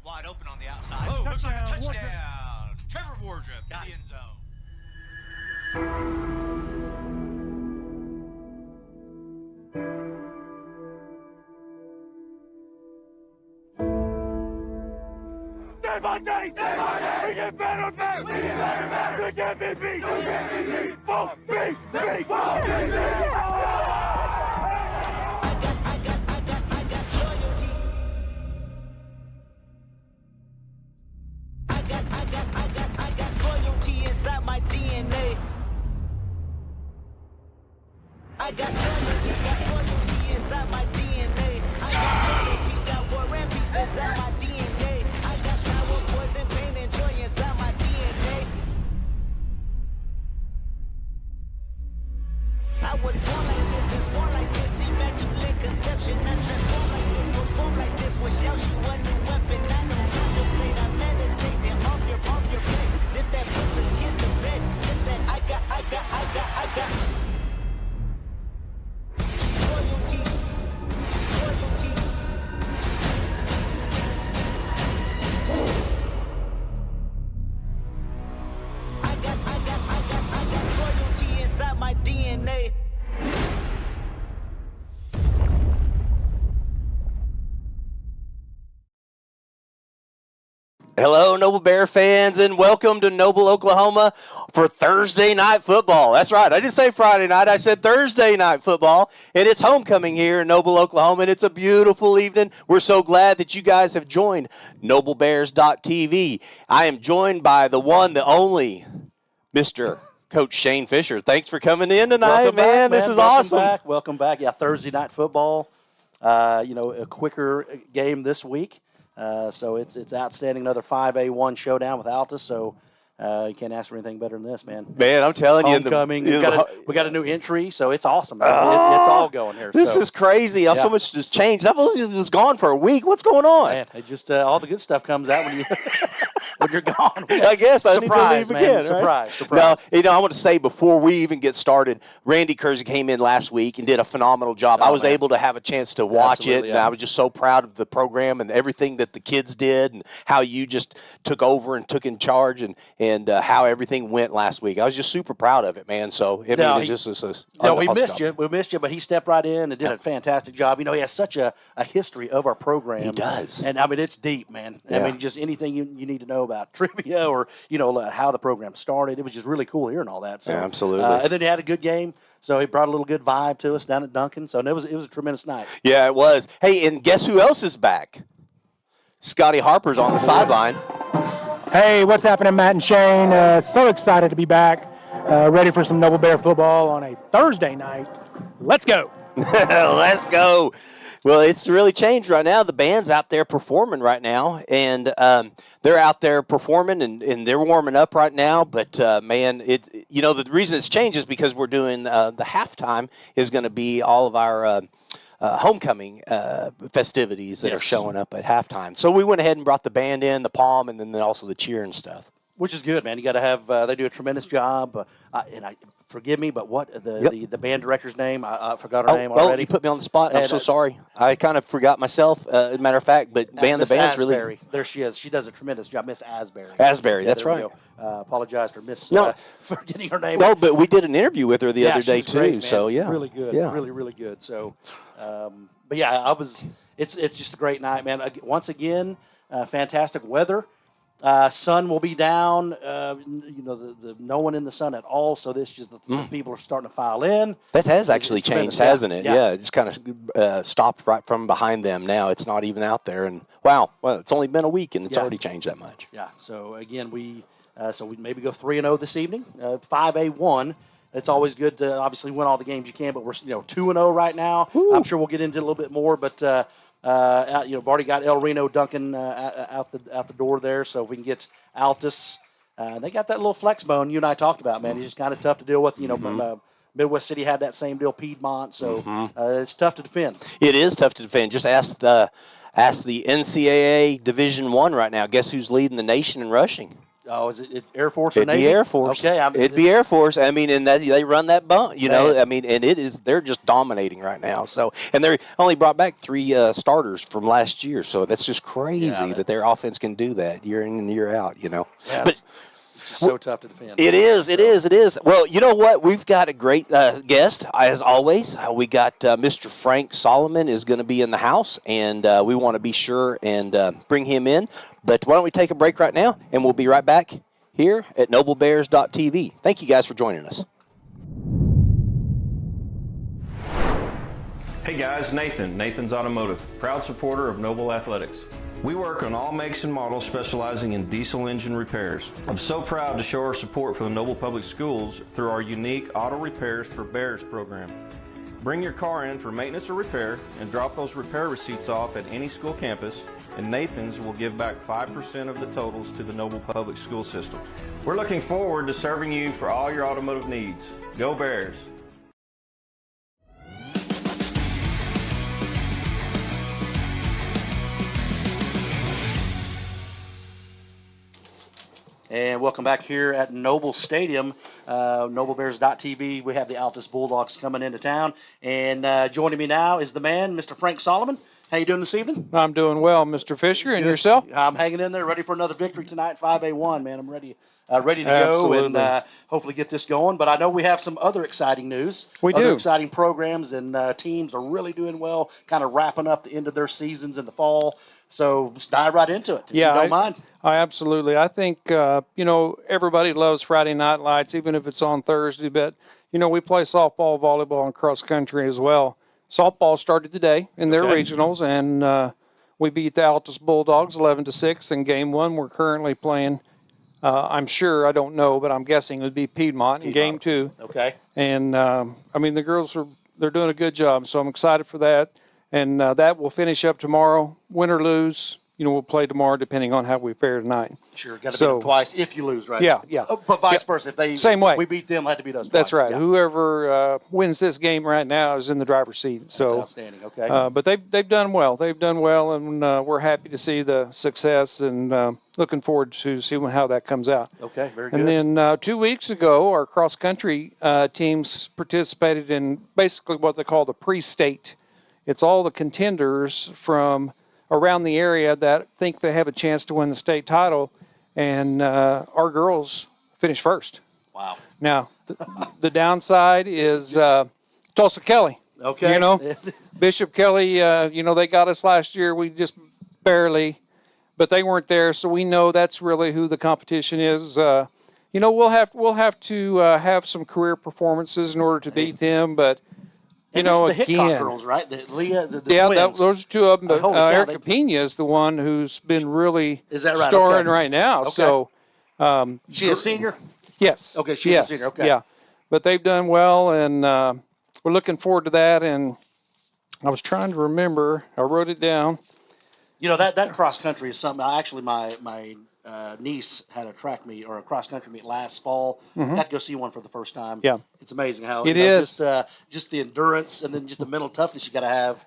wide open on the outside. Oh, Looks like a touchdown, touchdown. Trevor Wardrop in the end zone. Day by day, we get better and better. We get better and better. We can't be beat. We can't be beat. Won't be beat. Won't be beat. I got loyalty inside my DNA. I got loyalty inside my DNA. I got war and peace, got war and peace inside my DNA. I got power, poison, pain, and joy inside my DNA. I was born like this, is born like this, immaculate conception. I transform like this, perform like this, wish out you a new weapon. I don't contemplate, I meditate, then off your plate. This that put the kids to bed. This that I got. Loyalty. I got loyalty inside my DNA. Hello, Noble Bear fans, and welcome to Noble, Oklahoma for Thursday night football. That's right. I didn't say Friday night. I said Thursday night football, and it's homecoming here in Noble, Oklahoma, and it's a beautiful evening. We're so glad that you guys have joined NobleBears.tv. I am joined by the one, the only, Mr. Coach Shane Fisher. Thanks for coming in tonight, Welcome man. back, This is awesome. Welcome back. Yeah, Thursday night football. A quicker game this week. So it's outstanding. Another 5A1 showdown with Altus. So you can't ask for anything better than this, man. Man, I'm telling you. Homecoming. We got a new entry, so it's awesome. Man. It's all going here. This is crazy. How so much has changed. I've only was gone for a week. What's going on? Man, it just all the good stuff comes out when you when you're gone. I guess I need to leave man. again. Surprise. No, I want to say before we even get started, Randy Kersey came in last week and did a phenomenal job. I was able to have a chance to watch it, and I was just so proud of the program and everything that the kids did and how you just took over and took in charge and how everything went last week. I was just super proud of it, man. So we missed you. We missed you, but he stepped right in and did a fantastic job. He has such a history of our program. He does, and I mean it's deep, man. I mean just anything you need to know about trivia or how the program started. It was just really cool hearing all that. So, absolutely. And then he had a good game. So he brought a little good vibe to us down at Duncan. So it was a tremendous night. Yeah, it was. Hey, and guess who else is back? Scotty Harper's on the sideline. Hey, what's happening, Matt and Shane? So excited to be back, ready for some Noble Bear football on a Thursday night. Let's go. Let's go. Well, it's really changed right now. The band's out there performing right now, and they're out there performing, and they're warming up right now. But, man, the reason it's changed is because we're doing the halftime is going to be all of our homecoming festivities that are showing up at halftime. So we went ahead and brought the band in, the palm, and then also the cheer and stuff. Which is good, man. You got to have. They do a tremendous job. Forgive me, but what the band director's name? I forgot her name already. You put me on the spot. I'm so sorry. I kind of forgot myself. As a matter of fact, but the band's Asbury. really. There she is. She does a tremendous job, Miss Asbury. Asbury, that's right. Apologize for for getting her name. No, but we did an interview with her the other day too. Great, so really good. Yeah. Really good. So, but yeah, It's just a great night, man. Once again, fantastic weather. Sun will be down. No one in the sun at all. So this just the people are starting to file in. That has actually changed, hasn't it? Yeah, it just kind of stopped right from behind them. Now it's not even out there. And well, it's only been a week and it's already changed that much. Yeah. So again, we maybe go 3-0 this evening. 5A1. It's always good to obviously win all the games you can, but we're 2-0 right now. Woo. I'm sure we'll get into it a little bit more, but. We've already got El Reno Duncan out the door there, so if we can get Altus, they got that little flex bone you and I talked about, man. He's just kind of tough to deal with. Midwest City had that same deal, Piedmont, so it's tough to defend. It is tough to defend. Just ask the NCAA Division I right now. Guess who's leading the nation in rushing? Oh, is it Air Force or It'd Navy? be Air Force. Okay, It'd be Air Force. I mean, and they run that bump, you know. Man. I mean, and they're just dominating right now. So, and they only brought back 3 starters from last year. So that's just crazy that their offense can do that year in and year out, you know. Yeah. But It's just so tough to defend. it is. Well, you know what? We've got a great guest, as always. We got Mr. Frank Solomon is going to be in the house, and we want to be sure and bring him in. But why don't we take a break right now, and we'll be right back here at noblebears.tv. Thank you guys for joining us. Hey guys, Nathan's Automotive, proud supporter of Noble Athletics. We work on all makes and models specializing in diesel engine repairs. I'm so proud to show our support for the Noble Public Schools through our unique Auto Repairs for Bears program. Bring your car in for maintenance or repair and drop those repair receipts off at any school campus, and Nathan's will give back 5% of the totals to the Noble Public School System. We're looking forward to serving you for all your automotive needs. Go Bears! And welcome back here at Noble Stadium, NobleBears.tv. We have the Altus Bulldogs coming into town. And joining me now is the man, Mr. Frank Solomon. How you doing this evening? I'm doing well, Mr. Fisher, and yourself? I'm hanging in there, ready for another victory tonight, 5A1, man. I'm ready to go and hopefully get this going. But I know we have some other exciting news. We other do. Exciting programs, and teams are really doing well, kind of wrapping up the end of their seasons in the fall. So let's dive right into it, if you don't mind. I absolutely. I think, everybody loves Friday Night Lights, even if it's on Thursday. But, we play softball, volleyball, and cross country as well. Softball started today in their regionals, and we beat the Altus Bulldogs 11-6 in game one. We're currently playing, I'm sure, I don't know, but I'm guessing it would be Piedmont in game two. Okay. And, the girls they're doing a good job, so I'm excited for that. And that will finish up tomorrow. Win or lose, we'll play tomorrow depending on how we fare tonight. Sure, got to beat them twice if you lose, right? Yeah. But vice versa, if they same way. We beat them, had to beat us twice. That's right. Yeah. Whoever wins this game right now is in the driver's seat. So that's outstanding. Okay. But they've done well. They've done well, and we're happy to see the success, and looking forward to seeing how that comes out. Okay, very good. And then 2 weeks ago, our cross country teams participated in basically what they call the pre-state. It's all the contenders from around the area that think they have a chance to win the state title, and our girls finished first. Wow. Now, the downside is Tulsa Kelly. Okay. Bishop Kelly, they got us last year. We just barely, but they weren't there, so we know that's really who the competition is. We'll have to have some career performances in order to beat them, but And this is the Hickok girls, right? Leah, the twins. Those are two of them. But Holy cow, Erica Pena is the one who's been really Is that right? starring Okay. right now. Okay. So, She a senior? yes. Okay, she's a senior. Okay. Yeah, but they've done well, and we're looking forward to that. And I was trying to remember. I wrote it down. That cross country is something. Actually, my niece had a track meet or a cross country meet last fall. Got to go see one for the first time. Yeah. It's amazing how It is. just the endurance and then just the mental toughness you got to have.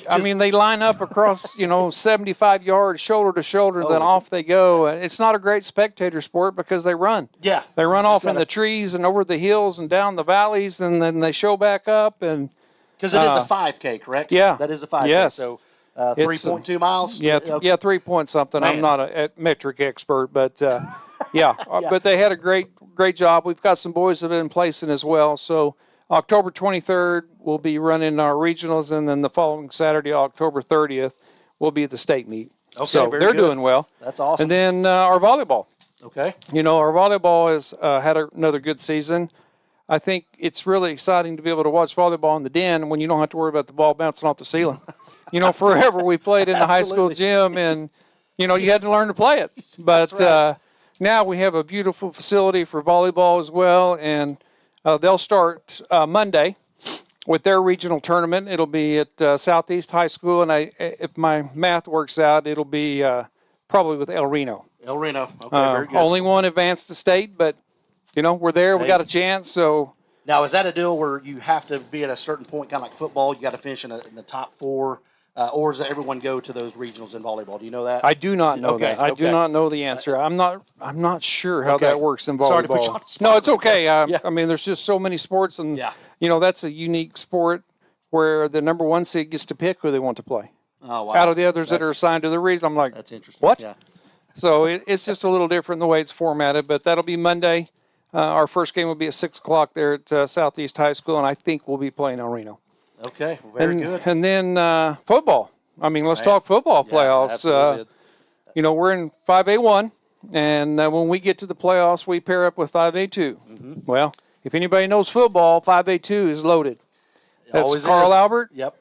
They line up across 75 yards, shoulder to shoulder, then Oh. off they go. And it's not a great spectator sport because they run. Yeah, They run You off just in the trees and over the hills and down the valleys, and then they show back up. And because it is a 5K, correct? yeah. that is a 5K. Yes. So It's, 3.2 miles. Yeah, Okay. 3 point something. Man. I'm not a metric expert, but yeah. Yeah. But they had a great job. We've got some boys that have been placing as well. So October 23rd, we'll be running our regionals, and then the following Saturday, October 30th, will be the state meet. Okay, so very they're good. doing well. That's awesome. And then our volleyball. Okay. Our volleyball has had another good season. I think it's really exciting to be able to watch volleyball in the den when you don't have to worry about the ball bouncing off the ceiling. Forever we played in the high school Absolutely. gym, and you had to learn to play it. But right. now we have a beautiful facility for volleyball as well, and they'll start Monday with their regional tournament. It'll be at Southeast High School, and if my math works out, it'll be probably with El Reno. El Reno. Okay, very good. Only one advanced to state, but we're there. We got a chance. So Now, is that a deal where you have to be at a certain point, kind of like football? You got to finish in the top four or does everyone go to those regionals in volleyball? Do you know that? I do not know Okay, that. I do okay. not know the answer. I'm not sure how Okay. that works in volleyball. Sorry to put you on the spot. No, it's okay. Yeah. I mean, there's just so many sports, and Yeah. that's a unique sport where the number one seed gets to pick who they want to play. Oh, wow. Out of the others that are That's- assigned to the region, I'm like, That's interesting. what? Yeah. So it's just a little different the way it's formatted, but that'll be Monday. Our first game will be at 6 o'clock there at Southeast High School, and I think we'll be playing El Reno. Okay. Very good. And then football. I mean, let's Right. talk football Yeah, playoffs. absolutely. We're in 5A1, and when we get to the playoffs, we pair up with 5A2. Mm-hmm. Well, if anybody knows football, 5A2 is loaded. That's Always Carl is. Albert, Yep.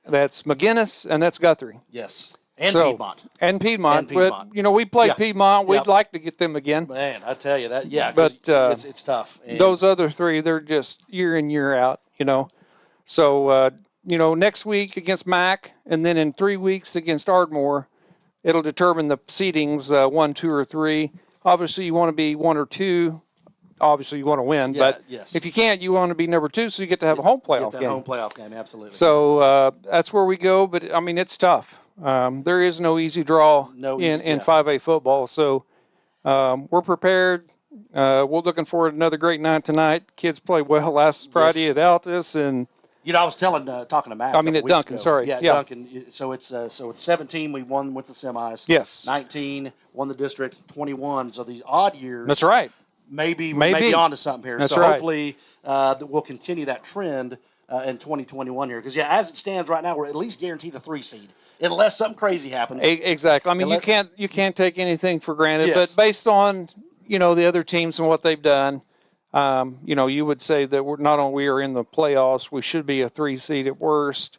that's McGinnis, and that's Guthrie. Yes. And So- Piedmont. And Piedmont. And Piedmont. But, we played Yeah. Piedmont. We'd Yep. like to get them again. Man, I tell you that. Yeah. 'cause But, it's tough. And Those other three, they're just year in, year out, So, next week against Mac, and then in 3 weeks against Ardmore, it'll determine the seedings, 1, 2, or 3. Obviously, you want to be 1 or 2. Obviously, you want to win. Yeah, but yes. if you can't, you want to be number 2, so you get to have a home get playoff that game. home playoff game. Absolutely. So that's where we go. But, I mean, it's tough. There is no easy draw No in easy- yeah. 5A football. So we're prepared. We're looking forward to another great night tonight. Kids played well last Friday at Altus, and I was talking to Matt. I mean, a at couple weeks Duncan, ago. sorry. Yeah, Yeah. Duncan. So it's 17. We won with the semis. yes, 19 won the district. 21. So these odd years. that's right. Maybe Maybe. onto something here. That's so right. hopefully that we'll continue that trend in 2021 here. Because as it stands right now, we're at least guaranteed a 3 seed, unless something crazy happens. Exactly. I mean, And you can't take anything for granted. Yes. But based on the other teams and what they've done, you would say that we're not only we are in the playoffs, we should be a 3 seed at worst.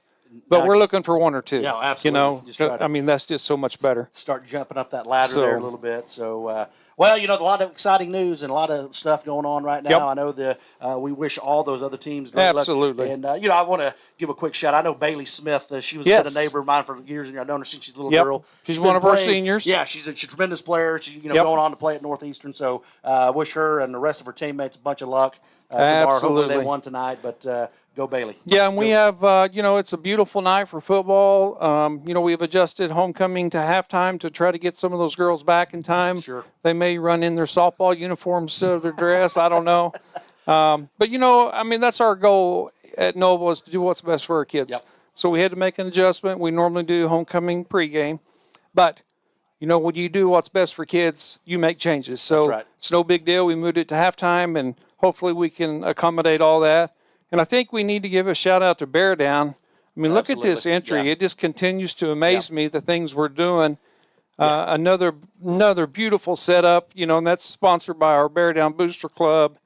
But Now- we're looking for 1 or 2. Yeah, absolutely. Just try to- I mean, that's just so much better. Start jumping up that ladder So- there a little bit. So, a lot of exciting news and a lot of stuff going on right now. Yep. I know we wish all those other teams great luck. Absolutely. And, I want to give a quick shout. I know Bailey Smith. She was Yes. been a neighbor of mine for years, and I've known her since she's a little Yep. girl. She's been one of our playing- seniors. Yeah, she's a tremendous player. She's Yep. going on to play at Northeastern. So, wish her and the rest of her teammates a bunch of luck tomorrow. Hopefully Absolutely. they won tonight, but go Bailey. Yeah, and we have, it's a beautiful night for football. We've adjusted homecoming to halftime to try to get some of those girls back in time. Sure. They may run in their softball uniforms instead of their dress. I don't know. But, that's our goal at Noble is to do what's best for our kids. Yep. So we had to make an adjustment. We normally do homecoming pregame. But, when you do what's best for kids, you make changes. So That's right. it's no big deal. We moved it to halftime, and hopefully we can accommodate all that. And I think we need to give a shout out to Bear Down. I mean, look at this Absolutely. entry. Yeah. It just continues to amaze me, the things we're doing. Another beautiful setup, and that's sponsored by our Bear Down Booster Club.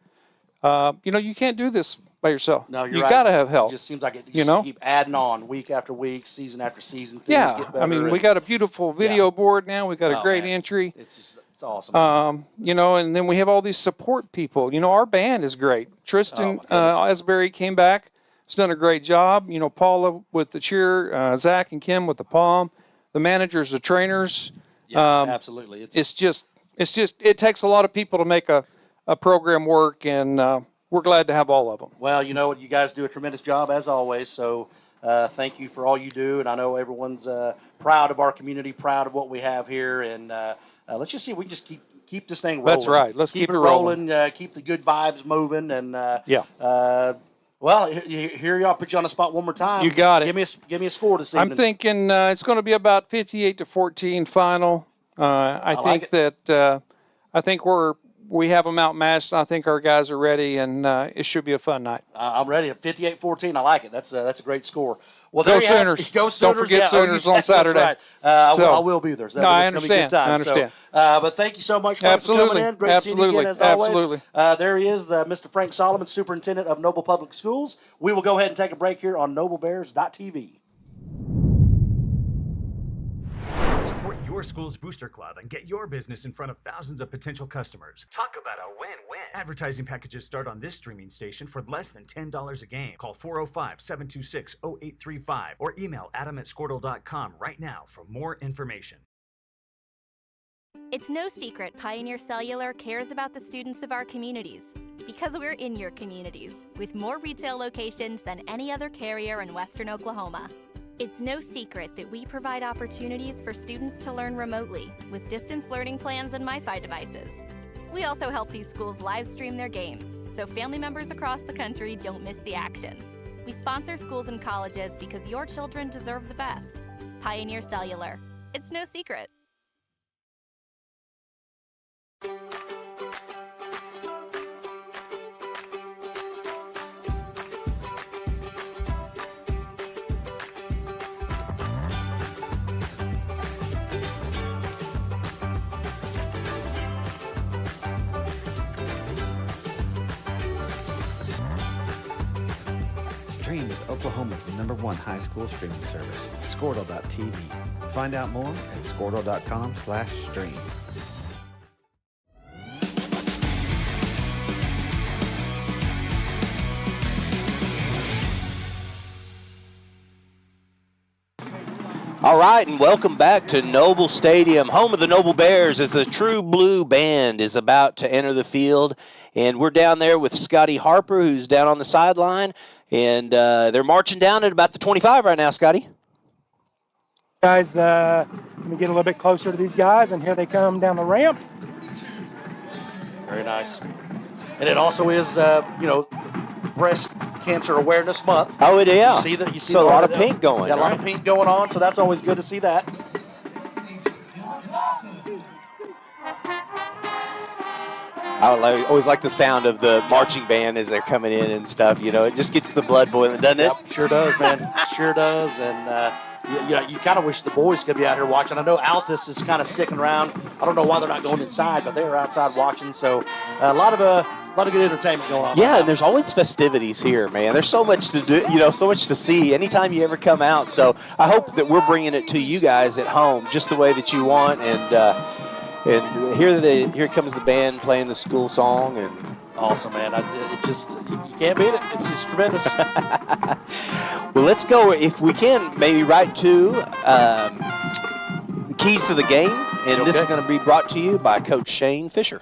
You can't do this by yourself. No, you're you right. got to have help. It just seems like it You know? keep adding on week after week, season after season. Things Yeah, get I mean, better we and got a beautiful video board now. We've got a Oh, great man. entry. It's awesome. And then we have all these support people. Our band is great. Tristan Oh, my Asbury came back. He's done a great job. Paula with the cheer, Zach and Kim with the palm, the managers, the trainers. yeah, absolutely. It's just it takes a lot of people to make a program work, and we're glad to have all of them. Well, you guys do a tremendous job as always. So thank you for all you do, and I know everyone's proud of our community, proud of what we have here, and let's just see if we can just keep this thing rolling. That's right. Let's keep it rolling. Keep the good vibes moving, and well, here y'all put you on the spot one more time. You got it. Give me a score this evening. I'm thinking it's going to be about 58-14 final. I like think that I think we have them outmatched. I think our guys are ready, and it should be a fun night. I'm ready. 58-14. I like it. That's a great score. Well, Go there you have it. Sooners. Go Sooners. Don't forget yeah. Sooners on that's Saturday. Right. So- I will be there. So No, I it's gonna be a good understand. time. I understand. So, but thank you so much Frank, for Absolutely. coming in. Great seeing you Absolutely. again, as always. Absolutely. There he is, Mr. Frank Solomon, Superintendent of Noble Public Schools. We will go ahead and take a break here on NobleBears.tv. Support your school's booster club and get your business in front of thousands of potential customers. Talk about a win-win. Advertising packages start on this streaming station for less than $10 a game. Call 405-726-0835 or email adam@squirtle.com right now for more information. It's no secret Pioneer Cellular cares about the students of our communities because we're in your communities with more retail locations than any other carrier in Western Oklahoma. It's no secret that we provide opportunities for students to learn remotely with distance learning plans and MiFi devices. We also help these schools live stream their games, so family members across the country don't miss the action. We sponsor schools and colleges because your children deserve the best. Pioneer Cellular. It's no secret. Stream with Oklahoma's #1 high school streaming service, Squirtle.tv. Find out more at Squirtle.com/stream. All right, and welcome back to Noble Stadium, home of the Noble Bears, as the True Blue Band is about to enter the field. And we're down there with Scotty Harper, who's down on the sideline. And they're marching down at about the 25 right now, Scotty. Guys, let me get a little bit closer to these guys, and here they come down the ramp. Very nice. And it also is, Breast Cancer Awareness Month. Oh, it is. You see that? You see so a lot of that? pink going. Yeah, a lot of pink going on, so that's always good to see that. I always like the sound of the marching band as they're coming in and stuff. You know, it just gets the blood boiling, doesn't it? Yep, sure does, man. Sure does. And, you kind of wish the boys could be out here watching. I know Altus is kind of sticking around. I don't know why they're not going inside, but they are outside watching. So a lot of good entertainment going on. Yeah, and there's always festivities here, man. There's so much to do, so much to see anytime you ever come out. So I hope that we're bringing it to you guys at home just the way that you want. And here comes the band playing the school song. And awesome, man. You can't beat it. It's just tremendous. Well, let's go, if we can, maybe right to the keys to the game. And this is going to be brought to you by Coach Shane Fisher.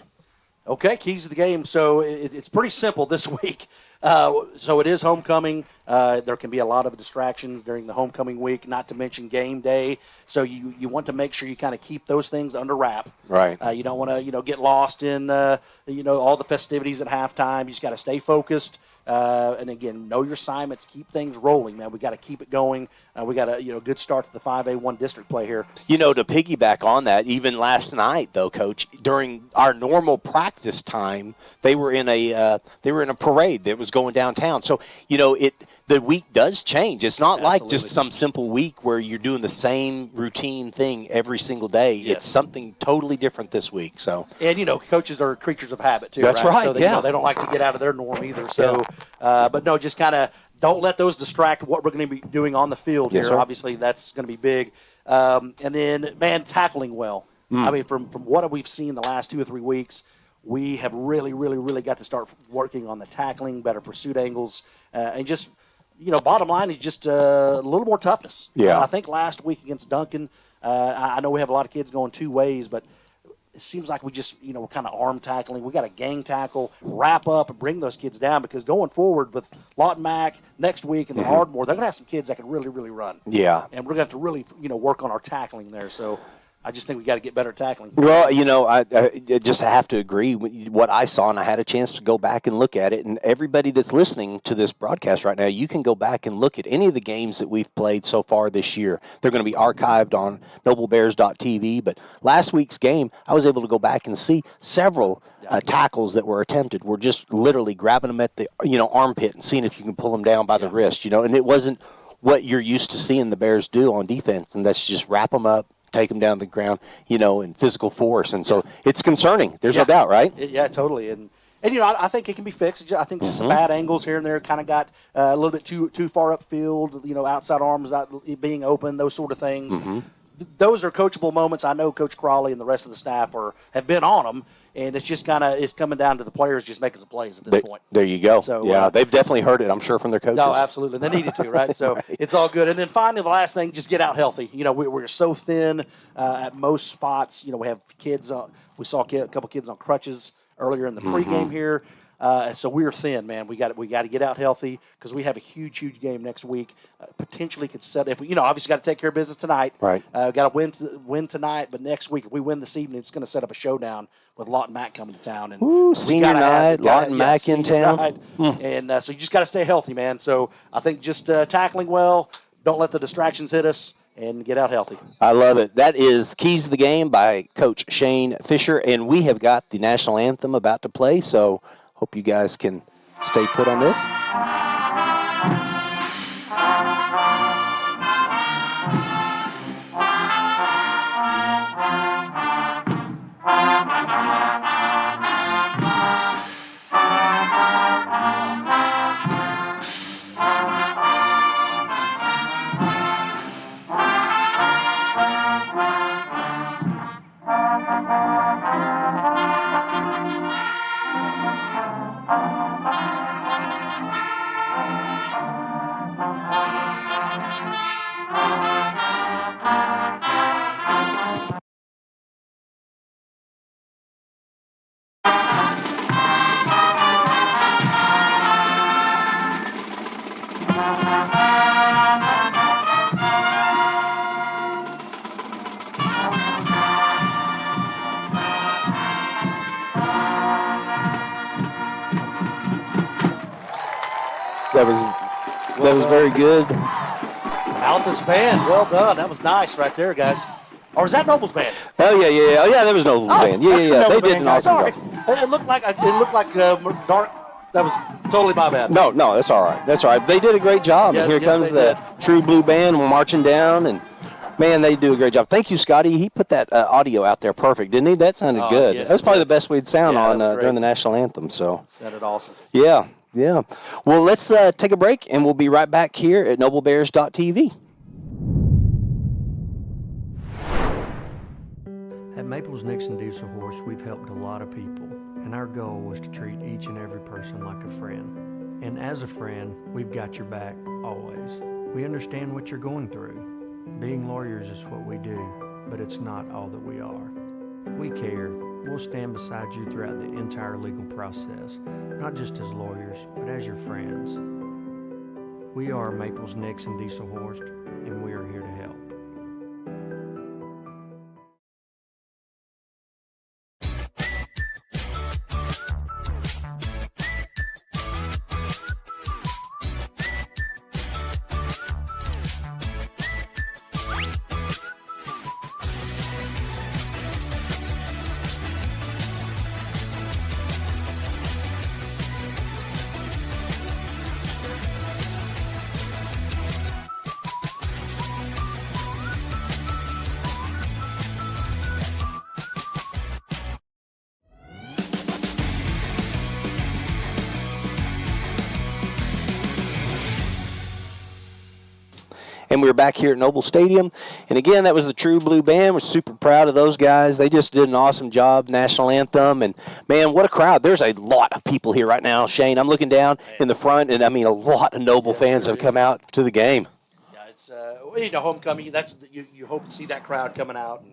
Okay, keys to the game. So it's pretty simple this week. So it is homecoming. There can be a lot of distractions during the homecoming week, not to mention game day. So you want to make sure you kind of keep those things under wrap. Right. You don't want to get lost in all the festivities at halftime. You just got to stay focused. And again, know your assignments, keep things rolling, man. We got to keep it going. We got a good start to the 5A1 district play here. To piggyback on that, even last night though, Coach, during our normal practice time, they were in a parade that was going downtown. So the week does change. It's not like just some simple week where you're doing the same routine thing every single day. Yes. It's something totally different this week. So and coaches are creatures of habit too. That's right. So they, they don't like to get out of their norm either. So, but no, just kind of don't let those distract what we're going to be doing on the field here. Sir. Obviously, that's going to be big. And then, man, tackling well. I mean, from what we've seen the last 2 or 3 weeks, we have really, really, really got to start working on the tackling, better pursuit angles, and just, bottom line is just a little more toughness. Yeah. I think last week against Duncan, I know we have a lot of kids going 2 ways, but it seems like we just, we're kind of arm tackling. We got to gang tackle, wrap up, and bring those kids down because going forward with Lawton Mack next week and the Ardmore, they're going to have some kids that can really, really run. Yeah. And we're going to have to really, work on our tackling there. So I just think we got to get better tackling. Well, I just have to agree with what I saw, and I had a chance to go back and look at it. And everybody that's listening to this broadcast right now, you can go back and look at any of the games that we've played so far this year. They're going to be archived on noblebears.tv. But last week's game, I was able to go back and see several tackles that were attempted. We're just literally grabbing them at the armpit and seeing if you can pull them down by the wrist. And it wasn't what you're used to seeing the Bears do on defense, and that's just wrap them up, take them down to the ground, in physical force. And so it's concerning. There's no doubt, right? Yeah, totally. And I think it can be fixed. I think just some bad angles here and there kind of got a little bit too far upfield, outside arms not being open, those sort of things. Those are coachable moments. I know Coach Crawley and the rest of the staff have been on them, and it's just it's coming down to the players just making some plays at this point. There you go. So, they've definitely heard it, I'm sure, from their coaches. No, absolutely. They needed to, right? So It's all good. And then finally, the last thing, just get out healthy. We're so thin at most spots. We have kids. We saw a couple kids on crutches earlier in the pregame here. So we're thin, man. We got to get out healthy because we have a huge game next week. Potentially could set if we, obviously got to take care of business tonight. Right. Got to win tonight, but next week if we win this evening, it's going to set up a showdown with Lawton Mack coming to town. And senior night, Lawton Mack in town. And so you just got to stay healthy, man. So I think just tackling well, don't let the distractions hit us, and get out healthy. I love it. That is Keys to the Game by Coach Shane Fisher, and we have got the national anthem about to play, so hope you guys can stay put on this. That was very good. Altus band, well done. That was nice right there, guys. Or is that Noble's band? Oh yeah. Oh yeah, that was Noble's band. Yeah. They did an awesome job. It looked like dark. That was totally my bad. No, that's all right. That's all right. They did a great job. Yes, and here comes they the True Blue Band marching down, and man, they do a great job. Thank you, Scotty. He put that audio out there perfect, didn't he? That sounded good. Yes, That's probably the best we'd sound on that was during the national anthem. So sounded awesome. Yeah. Well, let's take a break, and we'll be right back here at noblebears.tv. At Maples Nixon Diesel Horse, we've helped a lot of people, and our goal was to treat each and every person like a friend. And as a friend, we've got your back, always. We understand what you're going through. Being lawyers is what we do, but it's not all that we are. We care. We'll stand beside you throughout the entire legal process, not just as lawyers, but as your friends. We are Maples Nixon Diesel Horse, and we are here to help. And we were back here at Noble Stadium. And again, that was the True Blue Band. We're super proud of those guys. They just did an awesome job, national anthem. And, man, what a crowd. There's a lot of people here right now, Shane. I'm looking down in the front, and, I mean, a lot of Noble fans have come out to the game. Yeah, it's, homecoming. You hope to see that crowd coming out.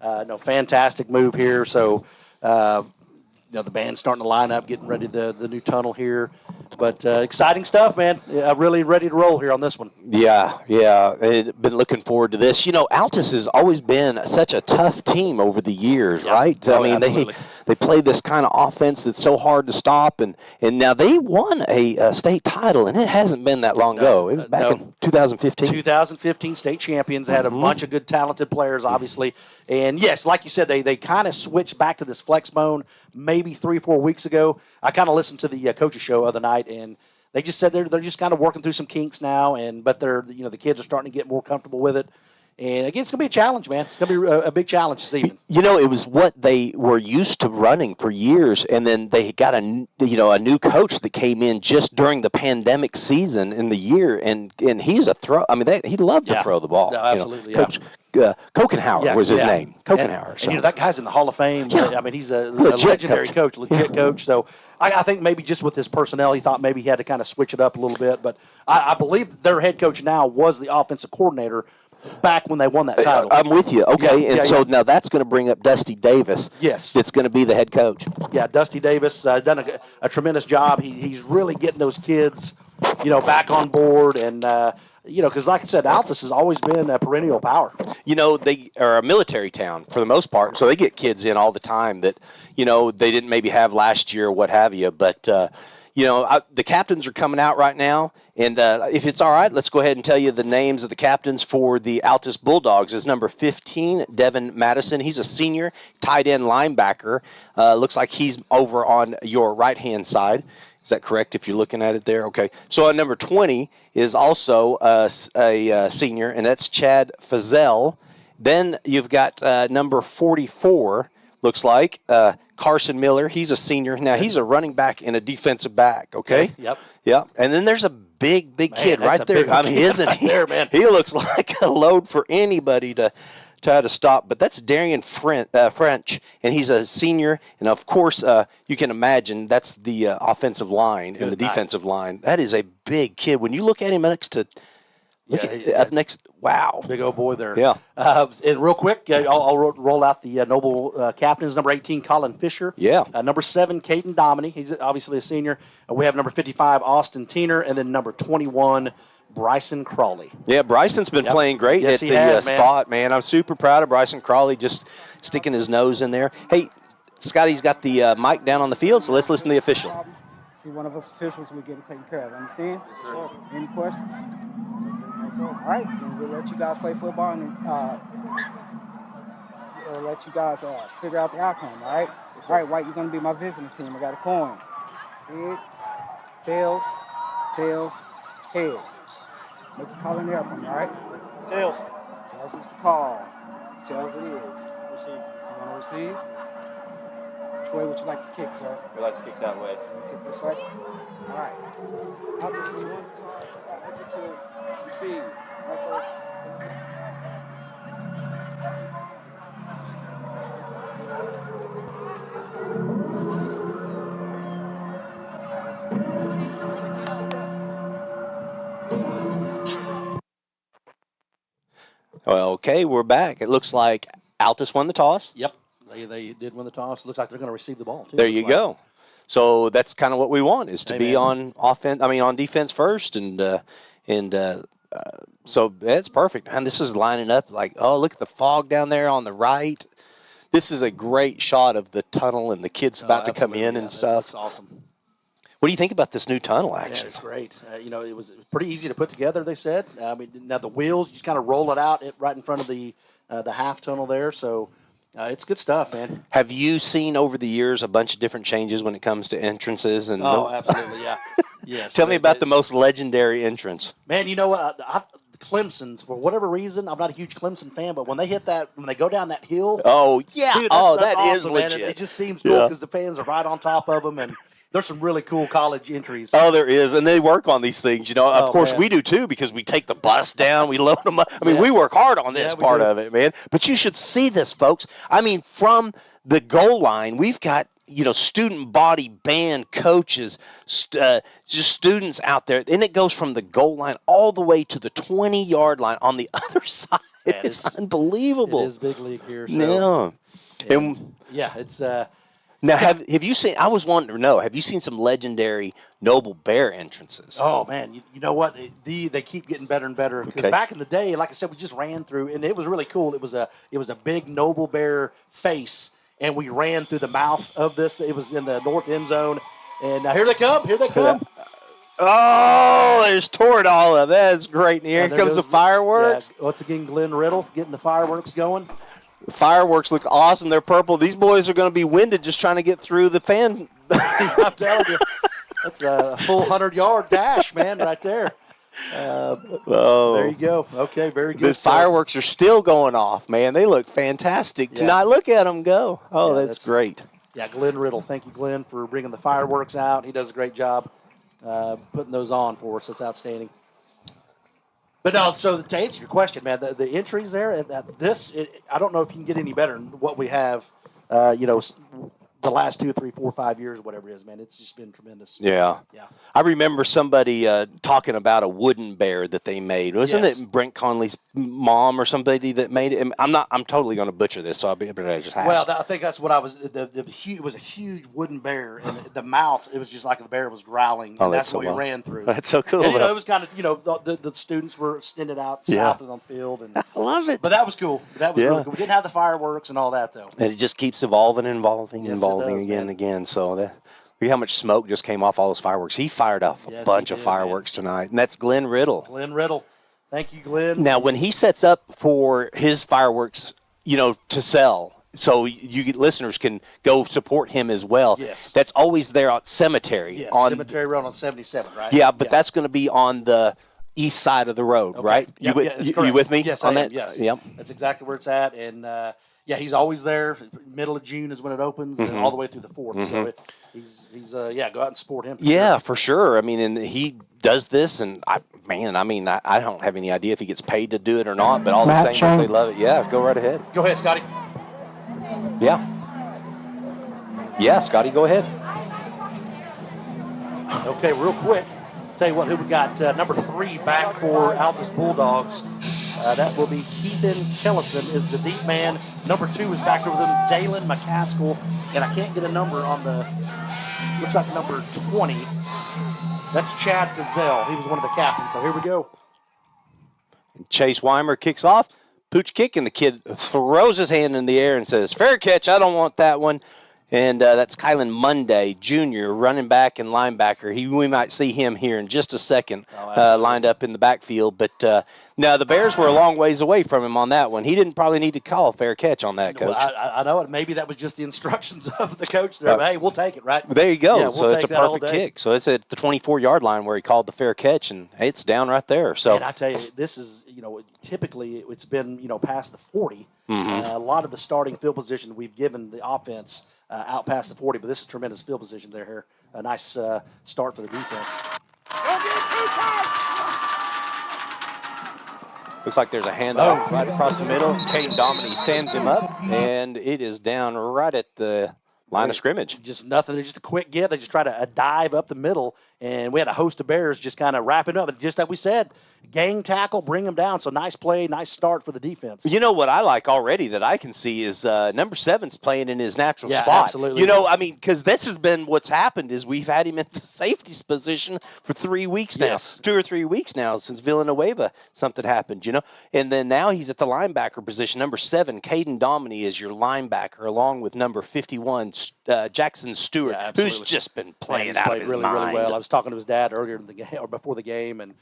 And, fantastic move here. So, the band's starting to line up, getting ready the new tunnel here. But exciting stuff, man. I'm really ready to roll here on this one. Yeah. Been looking forward to this. Altus has always been such a tough team over the years, right? Oh, I mean, absolutely. they play this kind of offense that's so hard to stop, and now they won a state title, and it hasn't been that long ago. It was back in 2015. 2015 state champions, had a bunch of good talented players, obviously. And, yes, like you said, they kind of switched back to this flex bone maybe 3-4 weeks ago. I kind of listened to the coaches show other night, and they just said they're just kind of working through some kinks now, but they're the kids are starting to get more comfortable with it. And again, it's going to be a challenge, man. It's going to be a big challenge this evening. It was what they were used to running for years, and then they got a new coach that came in just during the pandemic season in the year, and he's a throw. I mean, he loved to throw the ball. No, absolutely, Coach Kokenhauer was his name. Kokenhauer. And that guy's in the Hall of Fame. Yeah. I mean, he's a legendary coach, legit coach. So I think maybe just with his personnel, he thought maybe he had to kind of switch it up a little bit. But I believe their head coach now was the offensive coordinator back when they won that title. I'm with you. Okay, Yeah, and so now that's going to bring up Dusty Davis. Yes. It's going to be the head coach. Yeah, Dusty Davis done a tremendous job. He's really getting those kids, back on board. And, because like I said, Altus has always been a perennial power. They are a military town for the most part, so they get kids in all the time that, they didn't maybe have last year or what have you. But, the captains are coming out right now. And if it's all right, let's go ahead and tell you the names of the captains for the Altus Bulldogs. Is number 15, Devin Madison. He's a senior tight end linebacker. Looks like he's over on your right-hand side. Is that correct if you're looking at it there? Okay. So number 20 is also a senior, and that's Chad Fazell. Then you've got number 44, looks like, Carson Miller. He's a senior. Now, he's a running back and a defensive back, okay? Yep. Yeah, and then there's a big kid right there. I mean, isn't he? There, man. He looks like a load for anybody to try to stop. But that's Darian French, and he's a senior. And, of course, you can imagine that's the offensive line and the defensive line. That is a big kid. When you look at him next to up next, wow. Big old boy there. Yeah. And real quick, I'll roll out the Noble captains. Number 18, Colin Fisher. Yeah. Number 7, Caden Dominy. He's obviously a senior. We have number 55, Austin Teener, and then number 21, Bryson Crawley. Yeah, Bryson's been playing great Yes, at he the has, man. spot, man. I'm super proud of Bryson Crawley just sticking his nose in there. Hey, Scotty's got the mic down on the field, so let's listen to the official. See, one of us officials will get it taken care of. Understand? Sure. Any questions? All right, then we'll let you guys play football and we'll let you guys figure out the outcome, all right? All right, White, you're going to be my visiting team. I got a coin. Head, tails, head. Make a call in there for me, all right? Tails. Tails is the call. Tails it is. Receive. You want to receive? Which way would you like to kick, sir? We like to kick that way. Kick this way? All right. Altus is one toss. Make it to receive. Right first. Well, okay, we're back. It looks like Altus won the toss. Yep. They did win the toss. Looks like they're going to receive the ball, too. There you go. So that's kind of what we want, is to be man. on defense first, and so that's perfect. And this is lining up like, oh, look at the fog down there on the right. This is a great shot of the tunnel and the kids about to come in and stuff. Looks awesome. What do you think about this new tunnel action? Yeah, it's great. It was pretty easy to put together, they said. Now the wheels, you just kind of roll it out right in front of the half tunnel there, so it's good stuff, man. Have you seen over the years a bunch of different changes when it comes to entrances? And absolutely, yeah. Yes. Tell me about the most legendary entrance. Man, Clemson's, for whatever reason, I'm not a huge Clemson fan, but when they go down that hill. Oh, yeah. Dude, that's awesome, is legit. Man. It just seems cool because the fans are right on top of them, and there's some really cool college entries. Oh, there is, and they work on these things. Of course, man. We do too, because we take the bus down, we load them up. I mean, we work hard on this part of it, man. But you should see this, folks. I mean, from the goal line, we've got student body band coaches, just students out there, and it goes from the goal line all the way to the 20-yard line on the other side. Yeah, it's unbelievable. It is big league here. So. Yeah. And it's. Now, have you seen? I was wanting to know. Have you seen some legendary Noble Bear entrances? Oh man, you know what? They keep getting better and better. Because back in the day, like I said, we just ran through, and it was really cool. It was a big Noble Bear face, and we ran through the mouth of this. It was in the north end zone, and now here they come. Here they come. Oh, there's tore it all up. That's great. And here comes the fireworks. Yeah, once again, Glenn Riddle getting the fireworks going. The fireworks look awesome. They're purple. These boys are going to be winded just trying to get through the fan. I'm telling you, that's a full 100-yard dash, man, right there. There you go. Okay, very good. The fireworks are still going off, man. They look fantastic tonight. Look at them go. Oh, that's great. Yeah, Glenn Riddle. Thank you, Glenn, for bringing the fireworks out. He does a great job putting those on for us. That's outstanding. But no, so to answer your question, man, the entries there, I don't know if you can get any better than what we have. the last 2, 3, 4, 5 years, whatever it is, man. It's just been tremendous. Yeah. Yeah. I remember somebody talking about a wooden bear that they made. Wasn't it Brent Conley's mom or somebody that made it? I'm totally going to butcher this, so I'll be able to just ask. Well, I think that's what I was. It was a huge wooden bear, and the mouth, it was just like the bear was growling, and that's what we ran through. That's so cool. And, it was kind of, the students were extended out south of the field. And I love it. But that was cool. That was really cool. We didn't have the fireworks and all that, though. And it just keeps evolving again does, and again. So look at how much smoke just came off all those fireworks. He fired off a bunch of fireworks tonight, and that's Glenn Riddle. Glenn Riddle. Thank you, Glenn. Now, when he sets up for his fireworks, to sell, so you listeners can go support him as well. Yes. That's always there at Cemetery. Yes, on Cemetery Road on 77, right? Yeah, but that's going to be on the east side of the road, right? Yep, you with me? Yes, on I that? am, yes. Yep. That's exactly where it's at, and he's always there. Middle of June is when it opens, and all the way through the 4th. So he's go out and support him. For sure. I mean, and he does this, and I don't have any idea if he gets paid to do it or not, but all the same, they love it. Yeah, go right ahead. Go ahead, Scotty. Yeah, Scotty, go ahead. Okay, real quick. Tell you what, who we got? Number 3 back for Altus Bulldogs. That will be Keithan Kellison is the deep man. Number 2 is back over them, Dalen McCaskill. And I can't get a number on looks like number 20. That's Chad Gazelle. He was one of the captains. So here we go. Chase Weimer kicks off. Pooch kick, and the kid throws his hand in the air and says, "Fair catch, I don't want that one." And that's Kylan Monday, Jr., running back and linebacker. We might see him here in just a second, lined up in the backfield. But no, the Bears were a long ways away from him on that one. He didn't probably need to call a fair catch on that, Coach. Well, I know it. Maybe that was just the instructions of the coach there. But hey, we'll take it, right? There you go. Yeah, so it's a perfect kick. So it's at the 24-yard line where he called the fair catch, and it's down right there. So, and I tell you, this is, typically it's been, past the 40. A lot of the starting field position we've given the offense out past the 40, but this is tremendous field position there here. A nice start for the defense. Looks like there's a handoff right across the middle. Caden Dominy stands him up, and it is down right at the line of scrimmage. Just nothing. Just a quick get. They just try to dive up the middle, and we had a host of Bears just kind of wrapping up. And just like we said, gang tackle, bring them down. So nice play, nice start for the defense. You know what I like already that I can see is number 7's playing in his natural spot. Absolutely. Because this has been what's happened is we've had him in the safety's position for 3 weeks now, 2 or 3 weeks now since Villanueva something happened, And then now he's at the linebacker position. Number 7, Caden Dominy, is your linebacker, along with number 51, Jackson Stewart, who's just been playing out of his mind. Really well. I was talking to his dad earlier in the game or before the game, and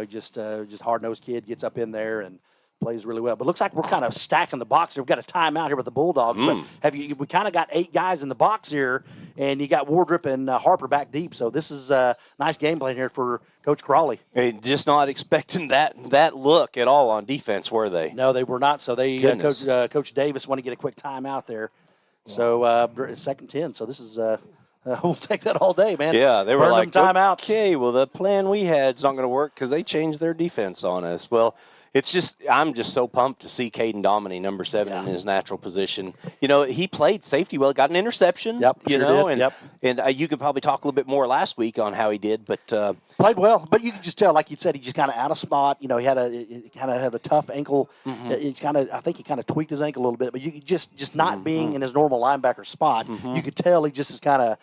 just hard-nosed kid, gets up in there and plays really well. But looks like we're kind of stacking the box here. We've got a timeout here with the Bulldogs. But we kind of got 8 guys in the box here, and you got Wardrop and Harper back deep. So this is a nice game plan here for Coach Crawley. And just not expecting that look at all on defense, were they? No, they were not. So they Coach Davis wanted to get a quick timeout there. So 2nd 10. So this is we'll take that all day, man. Yeah, they were like, timeouts. Okay, well, the plan we had is not going to work because they changed their defense on us. Well, I'm just so pumped to see Caden Dominy, number 7, in his natural position. He played safety well, got an interception. Yep, and you could probably talk a little bit more last week on how he did, but played well. But you could just tell, like you said, he just kind of out of spot. He had a tough ankle. I think he kind of tweaked his ankle a little bit. But you could just not being in his normal linebacker spot, you could tell he just is kind of.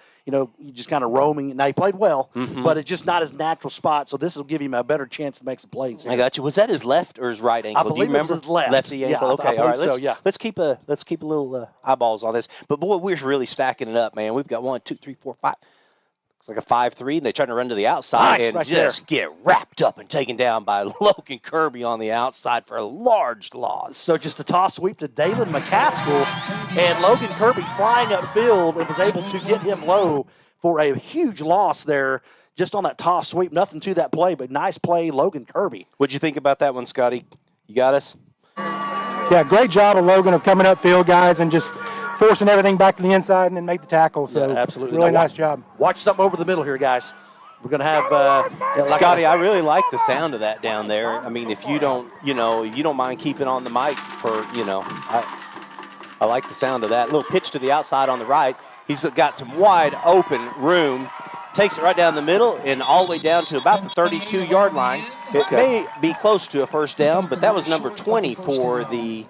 Just kind of roaming. Now, he played well, but it's just not his natural spot, so this will give him a better chance to make some plays here. I got you. Was that his left or his right ankle? I believe Do you remember? It was his left. Lefty ankle? Yeah, okay, all right. Let's keep a Let's little eyeballs on this. But, boy, we're really stacking it up, man. We've got 1, 2, 3, 4, 5. Looks like a 5-3, and they're trying to run to the outside and just get wrapped up and taken down by Logan Kirby on the outside for a large loss. So just a toss sweep to Dalen McCaskill, and Logan Kirby flying upfield and was able to get him low for a huge loss there just on that toss sweep. Nothing to that play, but nice play, Logan Kirby. What'd you think about that one, Scotty? You got us? Yeah, great job of Logan of coming upfield, guys, and just forcing everything back to the inside and then make the tackle. So absolutely. Really nice job. Watch something over the middle here, guys. We're going to have Scotty, I really like the sound of that down there. I mean, if you don't, you don't mind keeping on the mic for, I like the sound of that. Little pitch to the outside on the right. He's got some wide open room. Takes it right down the middle and all the way down to about the 32-yard line. It may be close to a first down, but that was number 20 for the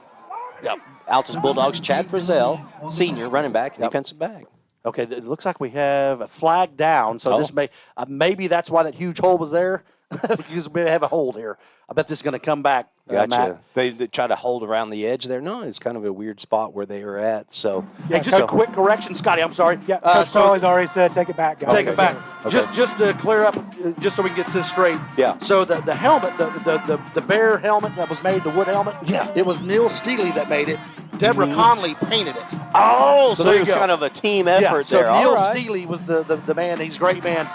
Altus Bulldogs, Chad Frizzell, senior running back, defensive back. Okay, it looks like we have a flag down, so this may maybe that's why that huge hole was there, because we have a hole here. I bet this is going to come back. Gotcha. Matt. They try to hold around the edge there. No, it's kind of a weird spot where they are at. So, Hey, just a quick correction, Scotty. I'm sorry. Yeah, Coach Crowley's already said take it back, guys. Take it back. Okay. Just to clear up, just so we can get this straight. Yeah. So the helmet, the bear helmet that was made, the wood helmet. Yeah. It was Neil Steely that made it. Deborah Conley painted it. Oh, so there it you was go. kind of a team effort so there. Neil All right. Steely was the man. He's a great man.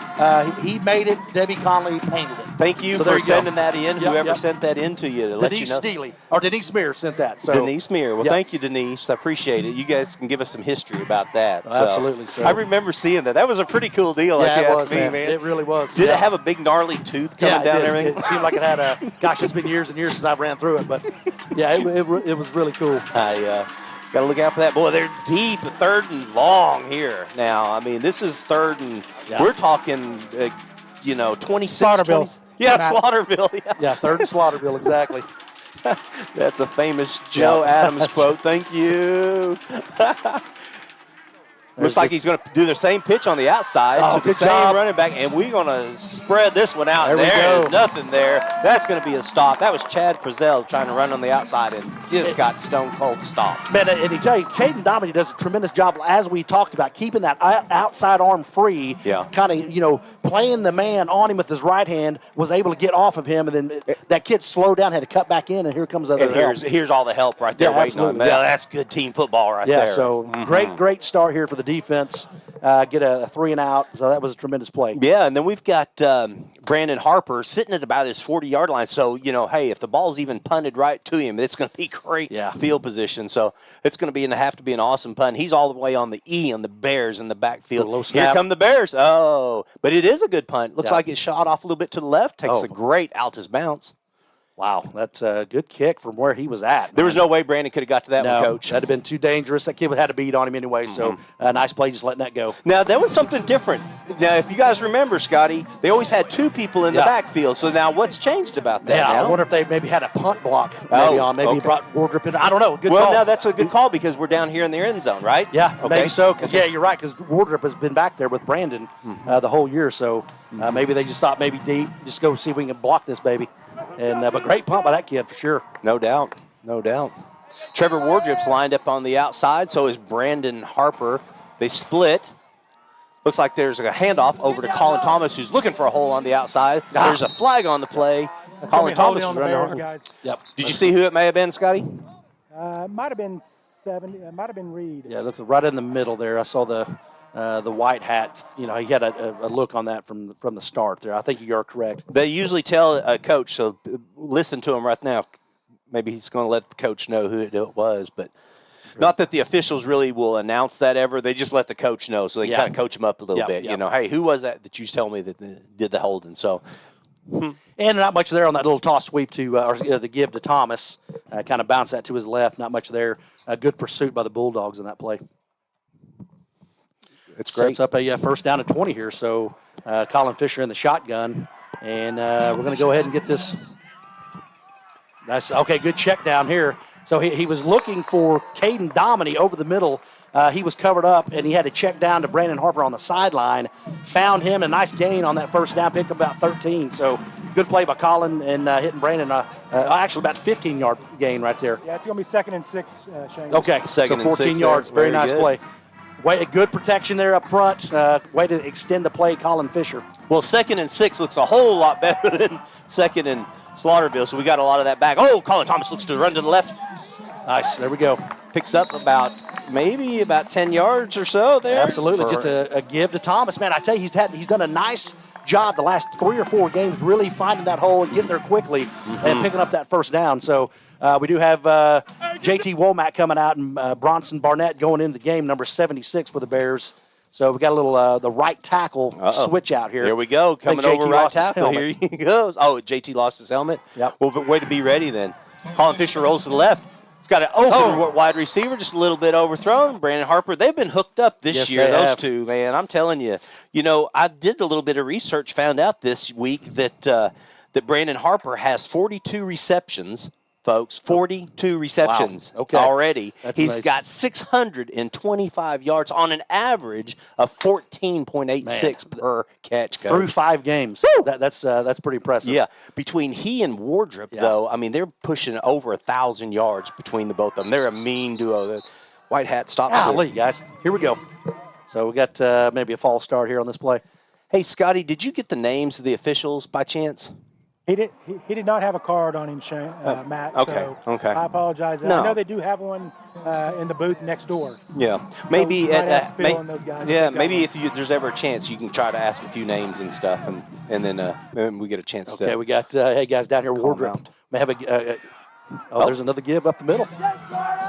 He made it. Debbie Conley painted it. Thank you So there for you go. sending that in. Yep, Whoever yep. sent that in to you to let you Denise know. Steely, or Denise Meir sent that. So Denise Meir. Well, Yep. thank you, Denise. I appreciate it. You guys can give us some history about that. So, Absolutely, sir. I remember seeing that. That was a pretty cool deal, Yeah, if you it ask was, me, man. It really was. Did Yeah. it have a big gnarly tooth coming Yeah, down it and did. everything? It seemed like it had a. Gosh, it's been years and years since I've ran through it, but yeah, it was really cool. I got to look out for that. Boy, they're deep, third and long here now. I mean, this is third and we're talking, 26. Slaughterville. 20 yeah, Matt. Slaughterville. Yeah. Yeah, third and Slaughterville, exactly. That's a famous Joe Adams quote. Thank you. Looks like he's going to do the same pitch on the outside Oh, to the good same job. running back, and we're going to spread this one out. There we There's go. nothing there. That's going to be a stop. That was Chad Frizzell trying to run on the outside and just got stone cold stopped. Man, and he tell you, Caden Dominy does a tremendous job, as we talked about, keeping that outside arm free. Yeah. Kind of, playing the man on him with his right hand, was able to get off of him, and then that kid slowed down, had to cut back in, and here comes other And help. here's all the help right there Yeah, waiting on him. absolutely, yeah. Well, that's good team football right Yeah, there. so great start here for the defense. Get a 3 and out, so that was a tremendous play. Yeah, and then we've got Brandon Harper sitting at about his 40-yard line. So, hey, if the ball's even punted right to him, it's going to be great field position. So it's going to have to be an awesome punt. He's all the way on the E on the Bears in the backfield. Low Here snap. come the Bears. Oh, but it is a good punt. Looks Yeah. like it shot off a little bit to the left. Takes a great Altus bounce. Wow, that's a good kick from where he was at. There was no way Brandon could have got to that No, one, Coach. that'd have been too dangerous. That kid had a beat on him anyway, so nice play just letting that go. Now, there was something different. Now, if you guys remember, Scotty, they always had two people in the backfield. So now what's changed about that Yeah, now? I wonder if they maybe had a punt block Maybe he brought Wardrop in. I don't know. Good well, call. now that's a good call because we're down here in the end zone, right? Yeah, Okay. maybe so. Cause, yeah, you're right, because Wardrop has been back there with Brandon the whole year. So maybe they just thought maybe deep, just go see if we can block this baby. And but great punt by that kid for sure. No doubt. No doubt. Trevor Wardrop's lined up on the outside, so is Brandon Harper. They split. Looks like there's a handoff over to Colin Thomas, who's looking for a hole on the outside. There's a flag on the play. That's Colin gonna be Thomas is holding on the running Bears, over. guys. Yep. Did you see who it may have been, Scotty? It might have been 70. It might have been Reed. Yeah, it looks right in the middle there. I saw the white hat. He had a look on that from the start there. I think you are correct. They usually tell a coach, so listen to him right now. Maybe he's going to let the coach know who it was, but not that the officials really will announce that ever. They just let the coach know so they can kind of coach him up a little bit. Yep. Hey, who was that you tell me that did the holding? So, And not much there on that little toss sweep to the give to Thomas. Kind of bounce that to his left. Not much there. Good pursuit by the Bulldogs in that play. It's great. Sets up a first down at 20 here. So Colin Fisher in the shotgun. And we're going to go ahead and get this. That's okay. Good check down here. So he was looking for Caden Dominy over the middle. He was covered up, and he had to check down to Brandon Harper on the sideline. Found him, a nice gain on that first down, picked up about 13. So good play by Colin and hitting Brandon. Actually, about 15-yard gain right there. Yeah, it's going to be 2nd and 6, Shane. Okay, Second so and 14 6 yards. there. Very Very nice good. play. Good protection there up front. Way to extend the play, Colin Fisher. Well, 2nd and 6 looks a whole lot better than 2nd and Slaughterville, so we got a lot of that back. Oh, Colin Thomas looks to run to the left. Nice. There we go. Picks up maybe about 10 yards or so there. Absolutely. Just a give to Thomas. Man, I tell you, he's done a nice job the last 3 or 4 games really finding that hole and getting there quickly and picking up that first down. So we do have JT Womack coming out and Bronson Barnett going into the game, number 76 for the Bears. So we got a little the right tackle switch out here. Here we go, coming over right tackle. Here he goes. Oh, JT lost his helmet. Yep. Well, but way to be ready then. Colin Fisher rolls to the left. It's got an open wide receiver, just a little bit overthrown. Brandon Harper, they've been hooked up this year, those two, man. I'm telling you. You know, I did a little bit of research, found out this week that that Brandon Harper has 42 receptions, folks. 42 receptions already. He's amazing. Got 625 yards on an average of 14.86 per catch. Coach. Through 5 games. That's pretty impressive. Yeah. Between he and Wardrop, though, I mean, they're pushing over 1,000 yards between the both of them. They're a mean duo. The White Hat stops. Golly, guys. Here we go. So we got maybe a false start here on this play. Hey, Scotty, did you get the names of the officials by chance? He did not have a card on him, Shane, Matt. Okay. So I apologize. No. I know they do have one in the booth next door. Yeah, maybe. So ask Phil and those guys. Yeah, maybe if there's ever a chance, you can try to ask a few names and stuff, and then maybe we get a chance to. Okay, we got hey guys down here. Wardrop may have a. There's another give up the middle.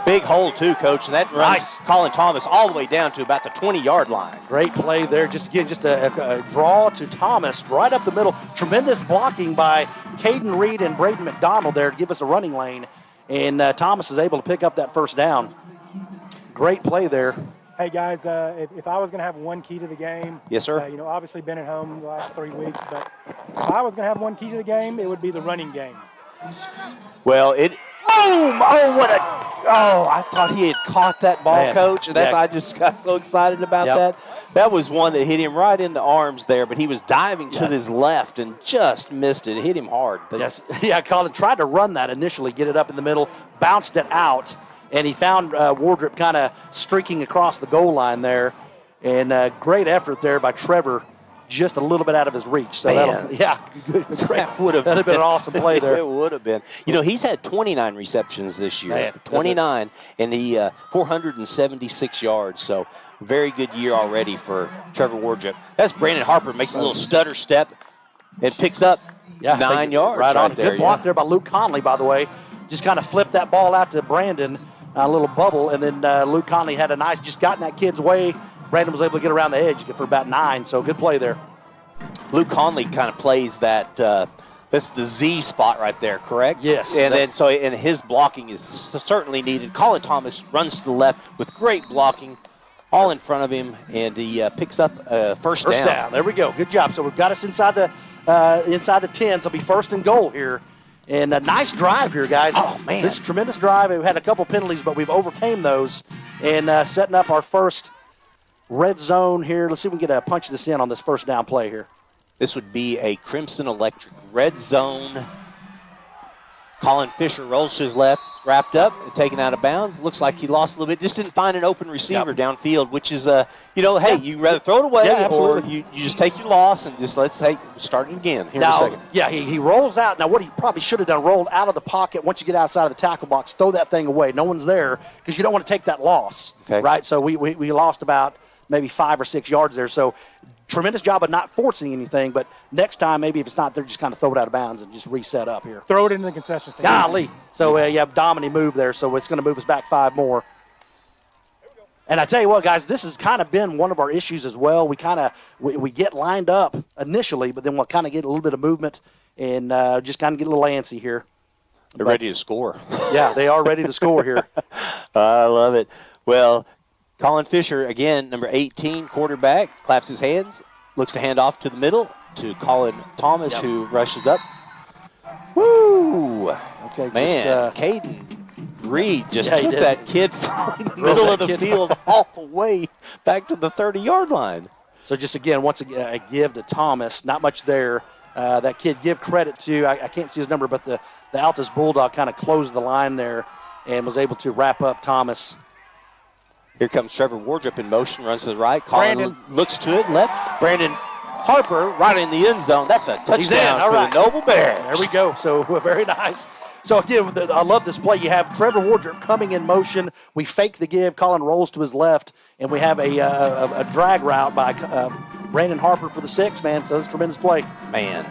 Big hole too, Coach, and that runs Colin Thomas all the way down to about the 20-yard line. Great play there. Just a draw to Thomas right up the middle. Tremendous blocking by Caden Reed and Braden McDonald there to give us a running lane, and Thomas is able to pick up that first down. Great play there. Hey guys, if I was going to have one key to the game, yes sir. You know, obviously been at home the last 3 weeks, but if I was going to have one key to the game, it would be the running game. Well, boom! I thought he had caught that ball, Coach, and I just got so excited about that. That was one that hit him right in the arms there, but he was diving to his left and just missed it. It hit him hard. Yes, Colin tried to run that initially, get it up in the middle, bounced it out, and he found Wardrop kind of streaking across the goal line there, and great effort there by Trevor. Just a little bit out of his reach. So that'd have been an awesome play there. It would have been. You know, he's had 29 receptions this year. 29, and he 476 yards. So very good year already for Trevor Wardrop. That's Brandon Harper, makes a little stutter step and picks up 9 yards. Right on. There, good block there by Luke Conley, by the way. Just kind of flipped that ball out to Brandon, a little bubble, and then Luke Conley had a nice, just got in that kid's way. Brandon was able to get around the edge for about 9, so good play there. Luke Conley kind of plays that, that's the Z spot right there, correct? Yes. And and his blocking is certainly needed. Colin Thomas runs to the left with great blocking all in front of him, and he picks up first down. There we go. Good job. So we've got us inside the 10, so it'll be first and goal here. And a nice drive here, guys. Oh, man. This is a tremendous drive. We've had a couple penalties, but we've overcame those. And setting up our first red zone here. Let's see if we can get punch this in on this first down play here. This would be a Crimson Electric red zone. Colin Fisher rolls to his left, wrapped up and taken out of bounds. Looks like he lost a little bit. Just didn't find an open receiver downfield, which is, hey, you rather throw it away or you just take your loss and just start it again here in a second. Yeah, he rolls out. Now, what he probably should have done, rolled out of the pocket. Once you get outside of the tackle box, throw that thing away. No one's there because you don't want to take that loss, right? So we lost about maybe 5 or 6 yards there. So tremendous job of not forcing anything, but next time maybe if it's not there, just kind of throw it out of bounds and just reset up here. Throw it into the concession stand. Golly. So you have Domini move there, so it's going to move us back 5 more. And I tell you what, guys, this has kind of been one of our issues as well. We kind of we get lined up initially, but then we'll kind of get a little bit of movement and just kind of get a little antsy here. They're ready to score. Yeah, they are ready to score here. I love it. Well, Colin Fisher, again, number 18, quarterback, claps his hands, looks to hand off to the middle to Colin Thomas, who rushes up. Woo! Okay, man, Caden Reed just took that kid from the middle of the field all the way back to the 30-yard line. So just again, once again, a give to Thomas. Not much there. That kid, give credit to, I can't see his number, but the Altus Bulldog kind of closed the line there and was able to wrap up Thomas. Here comes Trevor Wardrop in motion, runs to the right. Colin looks to it, left. Brandon Harper right in the end zone. That's a touchdown for the Noble Bears. There we go. So very nice. So again, I love this play. You have Trevor Wardrop coming in motion. We fake the give. Colin rolls to his left, and we have a drag route by Brandon Harper for the 6, man. So that's a tremendous play. Man,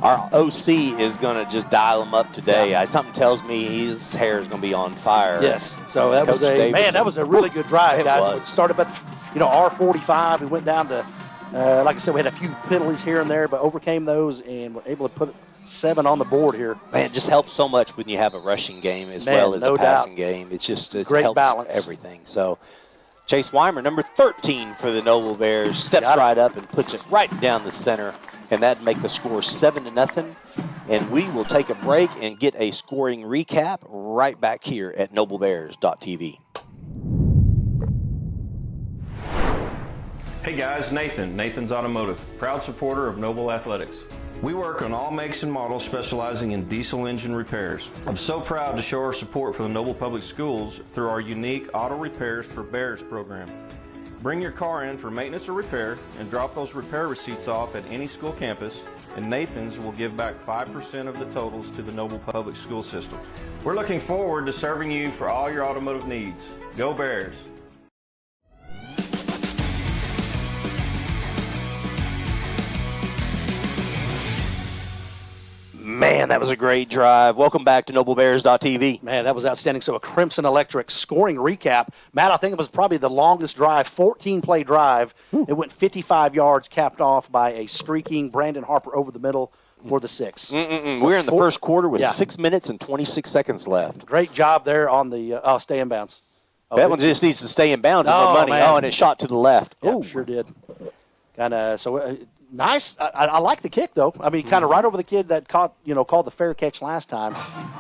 our OC is going to just dial him up today. Something tells me his hair is going to be on fire. Yes. So that was a really good drive, guys. It started at R45. We went down to, like I said, we had a few penalties here and there, but overcame those and were able to 7 on the board here. Man, it just helps so much when you have a rushing game as well as a passing game. It's just it Great helps balance. everything. So Chase Weimer, number 13 for the Noble Bears, steps right up and puts it right down the center, and that'd make the score 7-0. And we will take a break and get a scoring recap right back here at noblebears.tv. Hey guys, Nathan's Automotive, proud supporter of Noble Athletics. We work on all makes and models specializing in diesel engine repairs. I'm so proud to show our support for the Noble Public Schools through our unique Auto Repairs for Bears program. Bring your car in for maintenance or repair and drop those repair receipts off at any school campus, and Nathan's will give back 5% of the totals to the Noble Public School system. We're looking forward to serving you for all your automotive needs. Go Bears! Man, that was a great drive. Welcome back to noblebears.tv. Man, that was outstanding. So a Crimson Electric scoring recap. Matt, I think it was probably the longest drive, 14-play drive. It went 55 yards, capped off by a streaking Brandon Harper over the middle for the 6. We're in the first quarter with 6 minutes and 26 seconds left. Great job there on the stay in bounds. That one just needs to stay in bounds and more money. Man. Oh, and it shot to the left. Yeah, sure did. Kind of nice. I like the kick though. I mean, kind of right over the kid that called the fair catch last time.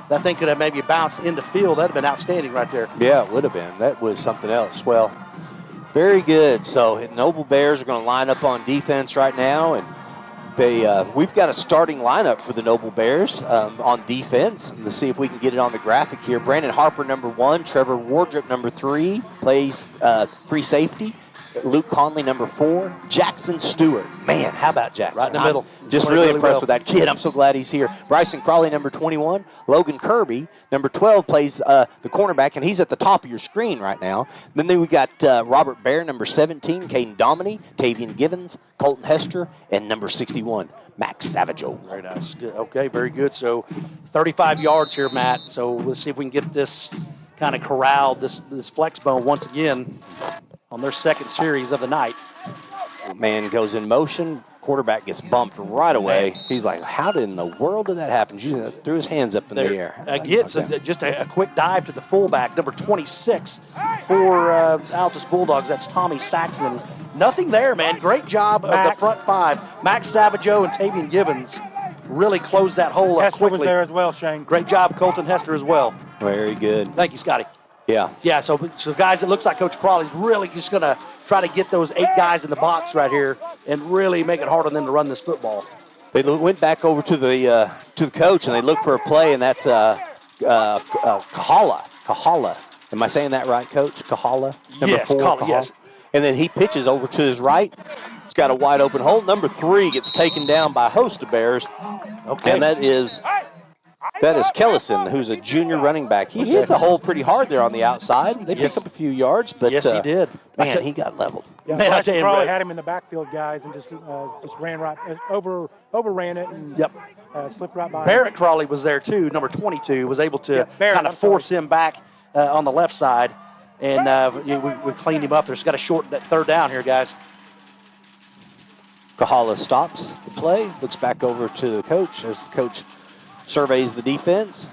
That thing could have maybe bounced in the field. That'd have been outstanding right there. Yeah, it would have been. That was something else. Well, very good. So Noble Bears are going to line up on defense right now, and we've got a starting lineup for the Noble Bears on defense. Let's see if we can get it on the graphic here. Brandon Harper, number 1. Trevor Wardrop, number 3, plays free safety. Luke Conley, number 4. Jackson Stewart. Man, how about Jackson? Right in the middle. Just really impressed with that kid. I'm so glad he's here. Bryson Crawley, number 21. Logan Kirby, number 12, plays the cornerback, and he's at the top of your screen right now. Then we got Robert Bear, number 17. Caden Dominy, Tavian Givens, Colton Hester, and number 61, Max Savageau. Very nice. Good. Okay, very good. So 35 yards here, Matt. So let's see if we can get this kind of corralled, this flex bone once again on their second series of the night. Man goes in motion. Quarterback gets bumped right away. He's like, how in the world did that happen? He threw his hands up in the air. Again, so just a quick dive to the fullback, number 26 for Altus Bulldogs. That's Tommy Saxon. Nothing there, man. Great job of the front 5. Max Savageau and Tavian Givens really closed that hole up Hester quickly. was there as well, Shane. Great job, Colton Hester, as well. Very good. Thank you, Scotty. Yeah. Yeah, so guys, it looks like Coach Crawley's really just going to try to get those 8 guys in the box right here and really make it hard on them to run this football. They went back over to the coach, and they looked for a play, and that's Kahala. Kahala. Am I saying that right, Coach? Kahala? Yes, Kahala, yes. And then he pitches over to his right. It's got a wide open hole. Number 3 gets taken down by a host of Bears. Okay. And that is Kellison, who's a junior running back. He hit the hole pretty hard there on the outside. They picked up a few yards, but yes, he did. Man, he got leveled. Yeah, man, I tell you, probably had him in the backfield, guys, and just ran right overran it and slipped right by. Barrett Crawley was there too. Number 22 was able to kind of force him back on the left side, and we cleaned him up. There's got to shorten that third down here, guys. Kahala stops the play, looks back over to the coach as the coach surveys the defense.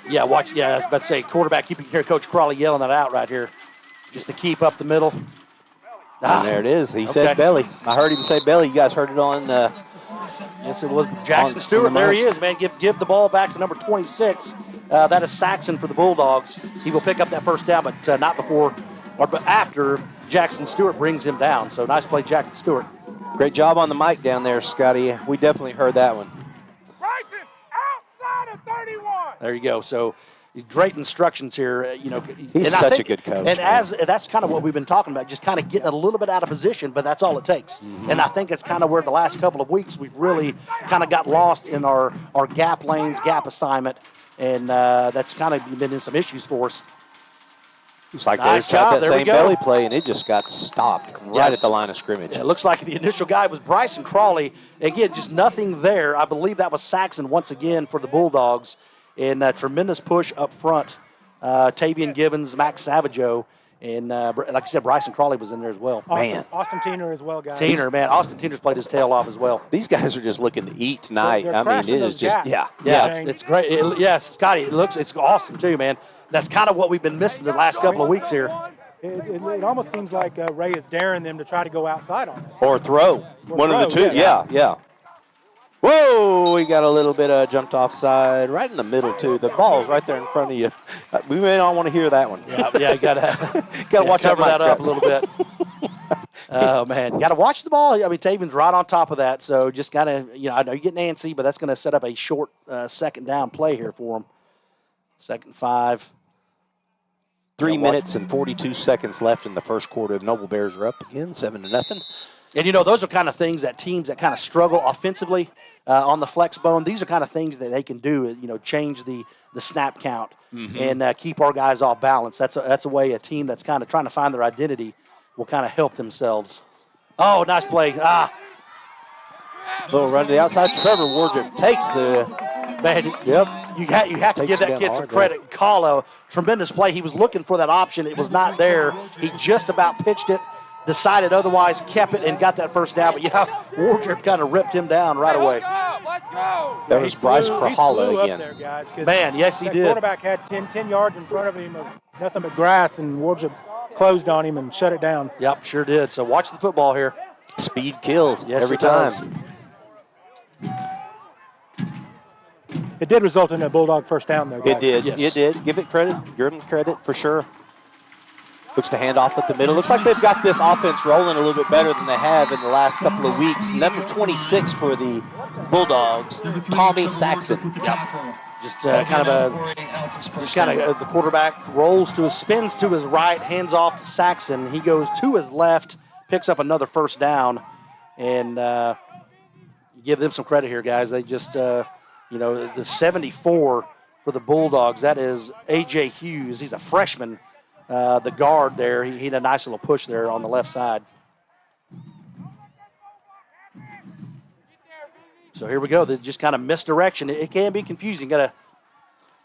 Yeah, watch. Yeah, I was about to say, quarterback. You can hear Coach Crawley yelling that out right here, just to keep up the middle. And there it is. He said belly. I heard him say belly. You guys heard it on. Yes, it was Jackson Stewart. There he is, man. Give the ball back to number 26. That is Saxon for the Bulldogs. He will pick up that first down, but not before but after Jackson Stewart brings him down. So nice play, Jackson Stewart. Great job on the mic down there, Scotty. We definitely heard that one. Outside of 31. There you go. So great instructions here. He's such a good coach. And that's kind of what we've been talking about, just kind of getting a little bit out of position, but that's all it takes. Mm-hmm. And I think it's kind of where the last couple of weeks we've really kind of got lost in our gap lanes, gap assignment, and that's kind of been in some issues for us. It's like nice they tried that same go. belly play, and it just got stopped right at the line of scrimmage. Yeah, it looks like the initial guy was Bryson Crawley. Again, just nothing there. I believe that was Saxon once again for the Bulldogs. And a tremendous push up front. Tavian Givens, Max Savageau, And like I said, Bryson Crawley was in there as well. Austin Teener as well, guys. Teener, man. Austin Teener's played his tail off as well. These guys are just looking to eat tonight. They're I mean, it is just, gaps. It's great. Yes, Scotty, it's awesome too, man. That's kind of what we've been missing the last couple of weeks here. It almost seems like Ray is daring them to try to go outside on us. Or throw. One of the two. Yeah. Whoa, we got a little bit jumped offside right in the middle, too. The ball's right there in front of you. We may not want to hear that one. Yeah, you got to watch cover that up a little bit. Oh, man. You got to watch the ball. I mean, Taven's right on top of that, so just got to, I know you're getting antsy, but that's going to set up a short second down play here for him. 2nd and 5. 3 minutes and 42 seconds left in the first quarter. The Noble Bears are up again, 7-0. And, those are kind of things that teams that kind of struggle offensively on the flex bone, these are kind of things that they can do, change the snap count and keep our guys off balance. That's a way a team that's kind of trying to find their identity will kind of help themselves. Oh, nice play. Little run to the outside. Trevor Wardrop takes the... Man, yep. You have to give that kid some credit. Call a tremendous play. He was looking for that option. It was not there. He just about pitched it, decided otherwise, kept it, and got that first down. But, Wardrop kind of ripped him down right away. Let's go. That was Bryce Krahala again. There, guys, man, yes, he that did. Quarterback had 10 yards in front of him of nothing but grass, and Wardrop closed on him and shut it down. Yep, sure did. So watch the football here. Speed kills every time. It did result in a Bulldog first down, though, guys. It did. Yes. It did. Give it credit. Give them credit for sure. Looks to hand off at the middle. Looks like they've got this offense rolling a little bit better than they have in the last couple of weeks. Number 26 for the Bulldogs, Tommy Saxon. Yep. Just the quarterback spins to his right, hands off to Saxon. He goes to his left, picks up another first down, and give them some credit here, guys. They just, the 74 for the Bulldogs, that is A.J. Hughes. He's a freshman. The guard there, he had a nice little push there on the left side. So here we go. They just kind of misdirection. It can be confusing.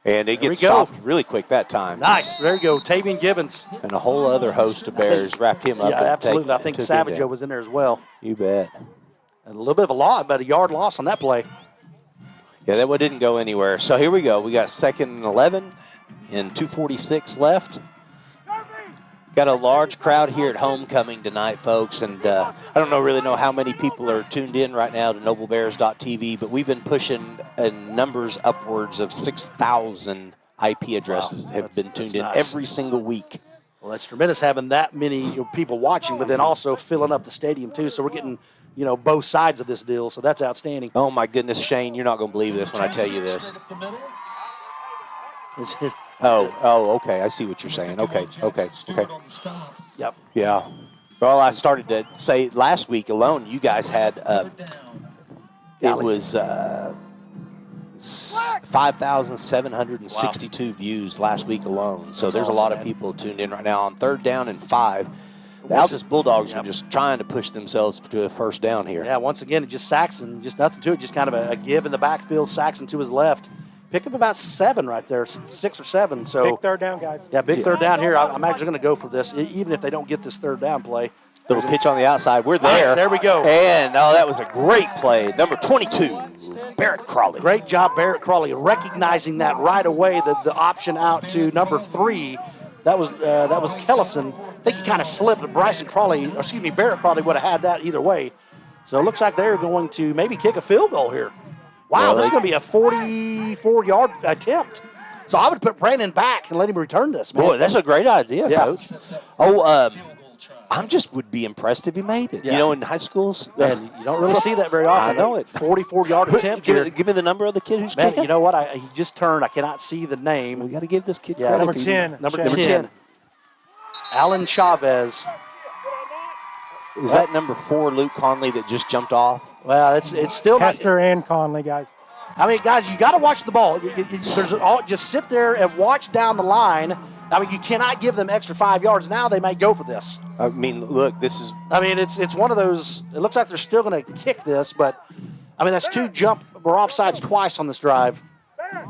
And it gets stopped really quick that time. Nice. There you go. Tavian Gibbons. And a whole other host of Bears wrapped him up. Yeah, absolutely. I think Savageau was in there as well. You bet. And a little bit of a loss, about a yard loss on that play. Yeah, that one didn't go anywhere. So here we go. We got 2nd and 11 and 2:46 left. Got a large crowd here at homecoming tonight, folks, and I don't really know how many people are tuned in right now to NobleBears.tv, but we've been pushing numbers upwards of 6,000 IP addresses have been tuned in every single week. Well, that's tremendous having that many people watching, but then also filling up the stadium too. So we're getting, both sides of this deal. So that's outstanding. Oh my goodness, Shane, you're not going to believe this when I tell you this. Oh, okay. I see what you're saying. Okay. Yep. Yeah. Well, I started to say last week alone, you guys had, it was 5,762 views last week alone. So there's a lot of people tuned in right now on 3rd down and 5. The Altus Bulldogs are just trying to push themselves to a first down here. Yeah, once again, just Saxon, just nothing to it, just kind of a give in the backfield. Saxon to his left. Pick up about 7 right there, 6 or 7. So big 3rd down, guys. Yeah, big 3rd down here. I'm actually going to go for this, even if they don't get this 3rd down play. Little pitch on the outside. We're there. Nice, there we go. And, that was a great play. Number 22, Barrett Crawley. Great job, Barrett Crawley, recognizing that right away, the option out to number 3. That was Kellison. I think he kind of slipped. Barrett Crawley would have had that either way. So it looks like they're going to maybe kick a field goal here. Wow, this is going to be a 44-yard attempt. So I would put Brandon back and let him return this, man. Boy, that's a great idea, Coach. I just would be impressed if he made it. Yeah. In high schools. And you don't really see that very often. I know it. 44-yard attempt here. Give me the number of the kid who's man, kicking. You know what? He just turned. I cannot see the name. We got to give this kid credit. Number 10. Number 10. Alan Chavez. Is that number 4 Luke Conley that just jumped off? Well, it's still Hester and Conley, guys. I mean, guys, you got to watch the ball. Just sit there and watch down the line. I mean, you cannot give them extra 5 yards. Now they may go for this. I mean, look, this is. I mean, it's one of those. It looks like they're still going to kick this, but I mean, that's 2 jump. We're offsides twice on this drive.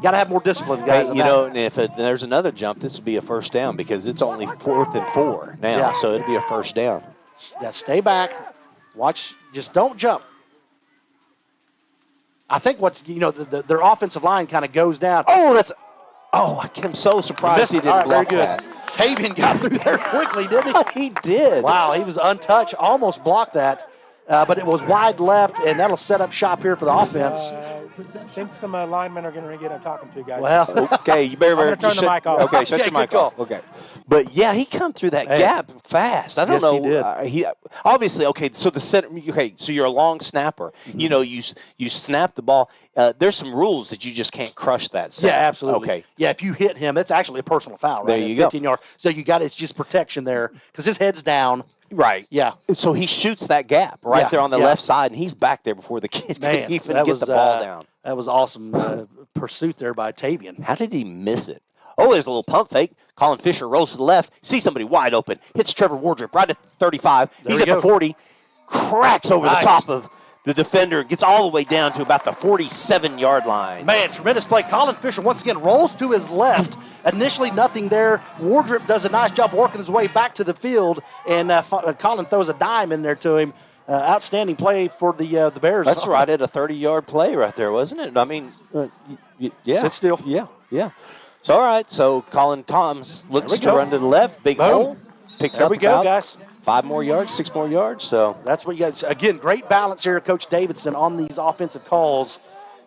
got to have more discipline, guys. Hey, you know, and if there's another jump, this would be a first down because it's only 4th and 4 now, Yeah. so it'd be a first down. Yeah, stay back. Watch. Just don't jump. I think their offensive line kind of goes down. I'm so surprised he didn't All right, block very that. good. Tavian got through there quickly, didn't he? He did. Wow, he was untouched, almost blocked that, but it was wide left, and that'll set up shop here for the offense. I think some linemen are going to get a talking to, guys. Well, okay, you better. I'm going to turn the mic off. Okay, shut your mic off. Okay, but yeah, he come through that gap fast. I don't know. He did. He obviously okay. So the center. Okay, so you're a long snapper. Mm-hmm. You know, you snap the ball. There's some rules that you just can't crush that center. Yeah, absolutely. Okay. Yeah, if you hit him, it's actually a personal foul, right? There you go. 15 yards. So you got it's just protection there because his head's down. Right. Yeah. So he shoots that gap right there on the left side, and he's back there before the kid can even get the ball down. That was awesome pursuit there by Tavian. How did he miss it? Oh, there's a little pump fake. Colin Fisher rolls to the left, sees somebody wide open, hits Trevor Wardrop right at 35. He's at the 40, cracks over the top of the defender, gets all the way down to about the 47-yard line. Man, tremendous play. Colin Fisher once again rolls to his left. Initially nothing there. Wardrop does a nice job working his way back to the field, and Colin throws a dime in there to him. Outstanding play for the Bears. That's right at a 30-yard play right there, wasn't it? I mean, yeah. Sit still. Yeah. So, all right. So, Colin Toms looks to run to the left. Big hole. Picks up go, guys. 5 more yards, 6 more yards. So that's what you got. Again, great balance here, Coach Davidson, on these offensive calls.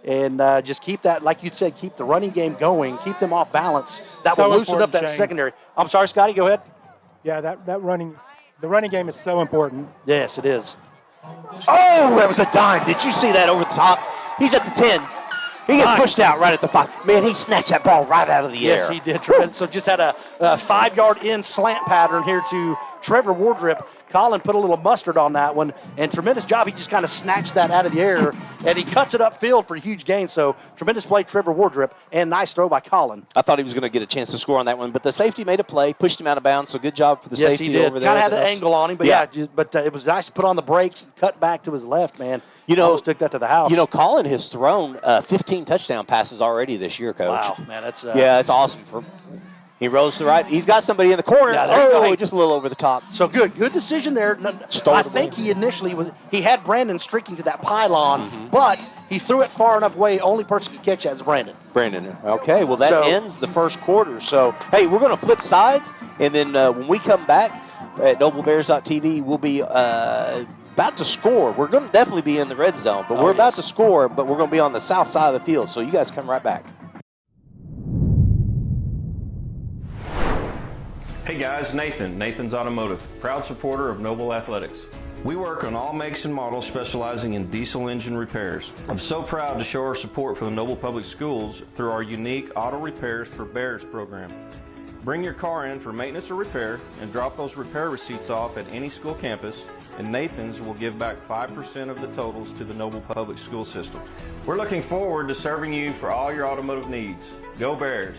And just keep that, like you said, keep the running game going. Keep them off balance. That will loosen up that secondary. I'm sorry, Scotty, go ahead. Yeah, the running game is so important. Yes, it is. Oh, that was a dime. Did you see that over the top? He's at the 10. He gets pushed out right at the 5. Man, he snatched that ball right out of the air. Yes, he did. So just had a 5-yard in slant pattern here to Trevor Wardrop. Colin put a little mustard on that one, and tremendous job. He just kind of snatched that out of the air, and he cuts it upfield for a huge gain. So tremendous play, Trevor Wardrop, and nice throw by Colin. I thought he was going to get a chance to score on that one, but the safety made a play, pushed him out of bounds, so good job for the safety he did. over there. Kind of had the angle on him, but but it was nice to put on the brakes and cut back to his left, man. You know, took that to the house. You know, Colin has thrown 15 touchdown passes already this year, Coach. Wow, man, that's it's awesome. He rolls to the right. He's got somebody in the corner. Yeah, just a little over the top. So good decision there. I think he initially he had Brandon streaking to that pylon, but he threw it far enough away. Only person could catch that is Brandon. Okay, well that ends the first quarter. So hey, we're going to flip sides, and then when we come back at NobleBears.tv, we'll be about to score. We're going to definitely be in the red zone, but we're about to score. But we're going to be on the south side of the field. So you guys come right back. Hey guys, Nathan's Automotive, proud supporter of Noble Athletics. We work on all makes and models specializing in diesel engine repairs. I'm so proud to show our support for the Noble Public Schools through our unique Auto Repairs for Bears program. Bring your car in for maintenance or repair and drop those repair receipts off at any school campus, and Nathan's will give back 5% of the totals to the Noble Public School system. We're looking forward to serving you for all your automotive needs. Go Bears!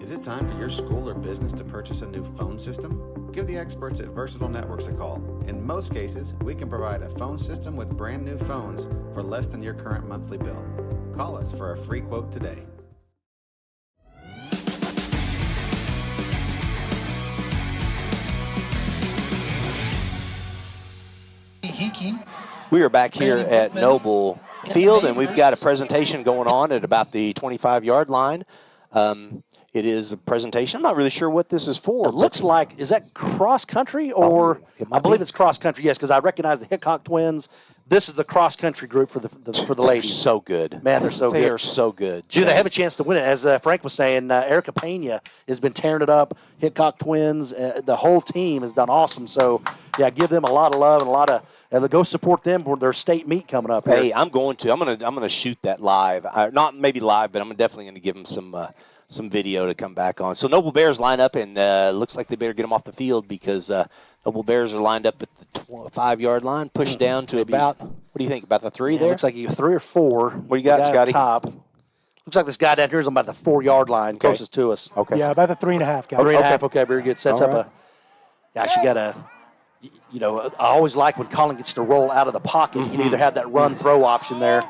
Is it time for your school or business to purchase a new phone system? Give the experts at Versatile Networks a call. In most cases, we can provide a phone system with brand new phones for less than your current monthly bill. Call us for a free quote today. We are back here at Noble Field, and we've got a presentation going on at about the 25-yard line. It is a presentation. I'm not really sure what this is for. It looks like, is that cross country or I believe it's cross country, yes, because I recognize the Hickok twins. This is the cross country group for the ladies. They're so good. Man, they're so good. They are so good. Do they have a chance to win it? As Frank was saying, Erica Pena has been tearing it up. Hickok twins, the whole team has done awesome. So, yeah, give them a lot of love and a lot of go support them for their state meet coming up. Hey, I'm going to shoot that live. Not maybe live, but I'm definitely going to give them some video to come back on. So Noble Bears line up, and looks like they better get them off the field because Noble Bears are lined up at the 5-yard line, pushed down to about, what do you think, about the 3 there? Looks like you 3 or 4. What do you got, The guy up Scotty? top. Looks like this guy down here is about the 4-yard line, closest to us. Okay. Yeah, about the 3.5, guys. 3.5, okay, very good. Sets All up right. gosh, you got to, I always like when Colin gets to roll out of the pocket. You either have that run-throw option there.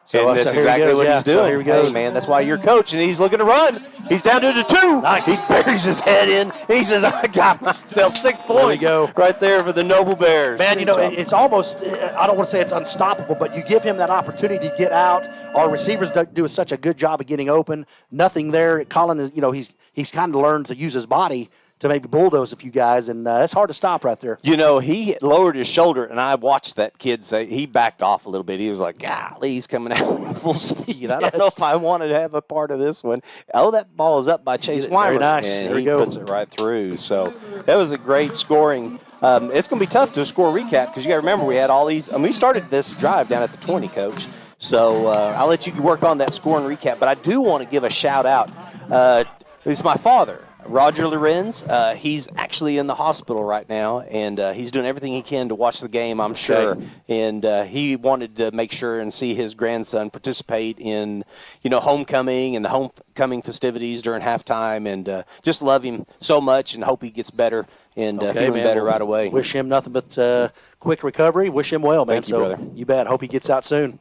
So So that's here he exactly goes, what yeah, he's doing. so here he goes. Hey, man, that's why you're coach, and he's looking to run. He's down to the 2. Nice. He buries his head in. He says, I got myself 6 points. There we go. Right there for the Noble Bears. Man, it's almost, I don't want to say it's unstoppable, but you give him that opportunity to get out. Our receivers do such a good job of getting open. Nothing there. Colin is, he's kind of learned to use his body to maybe bulldoze a few guys, and it's hard to stop right there. He lowered his shoulder, and I watched that kid say he backed off a little bit. He was like, golly, he's coming out at full speed. I don't know if I wanted to have a part of this one. Oh, that ball is up by Chase Weimer. Very nice. And there he we go. puts it right through. So that was a great scoring. It's going to be tough to score a recap because you got to remember we had all these. We started this drive down at the 20, Coach. So I'll let you work on that scoring recap. But I do want to give a shout out. It's my father, Roger Lorenz. He's actually in the hospital right now, and he's doing everything he can to watch the game, I'm sure. And he wanted to make sure and see his grandson participate in, homecoming and the homecoming festivities during halftime, and just love him so much and hope he gets better and feeling better right away. Wish him nothing but quick recovery. Wish him well, man. Thank you, brother. You bet. Hope he gets out soon.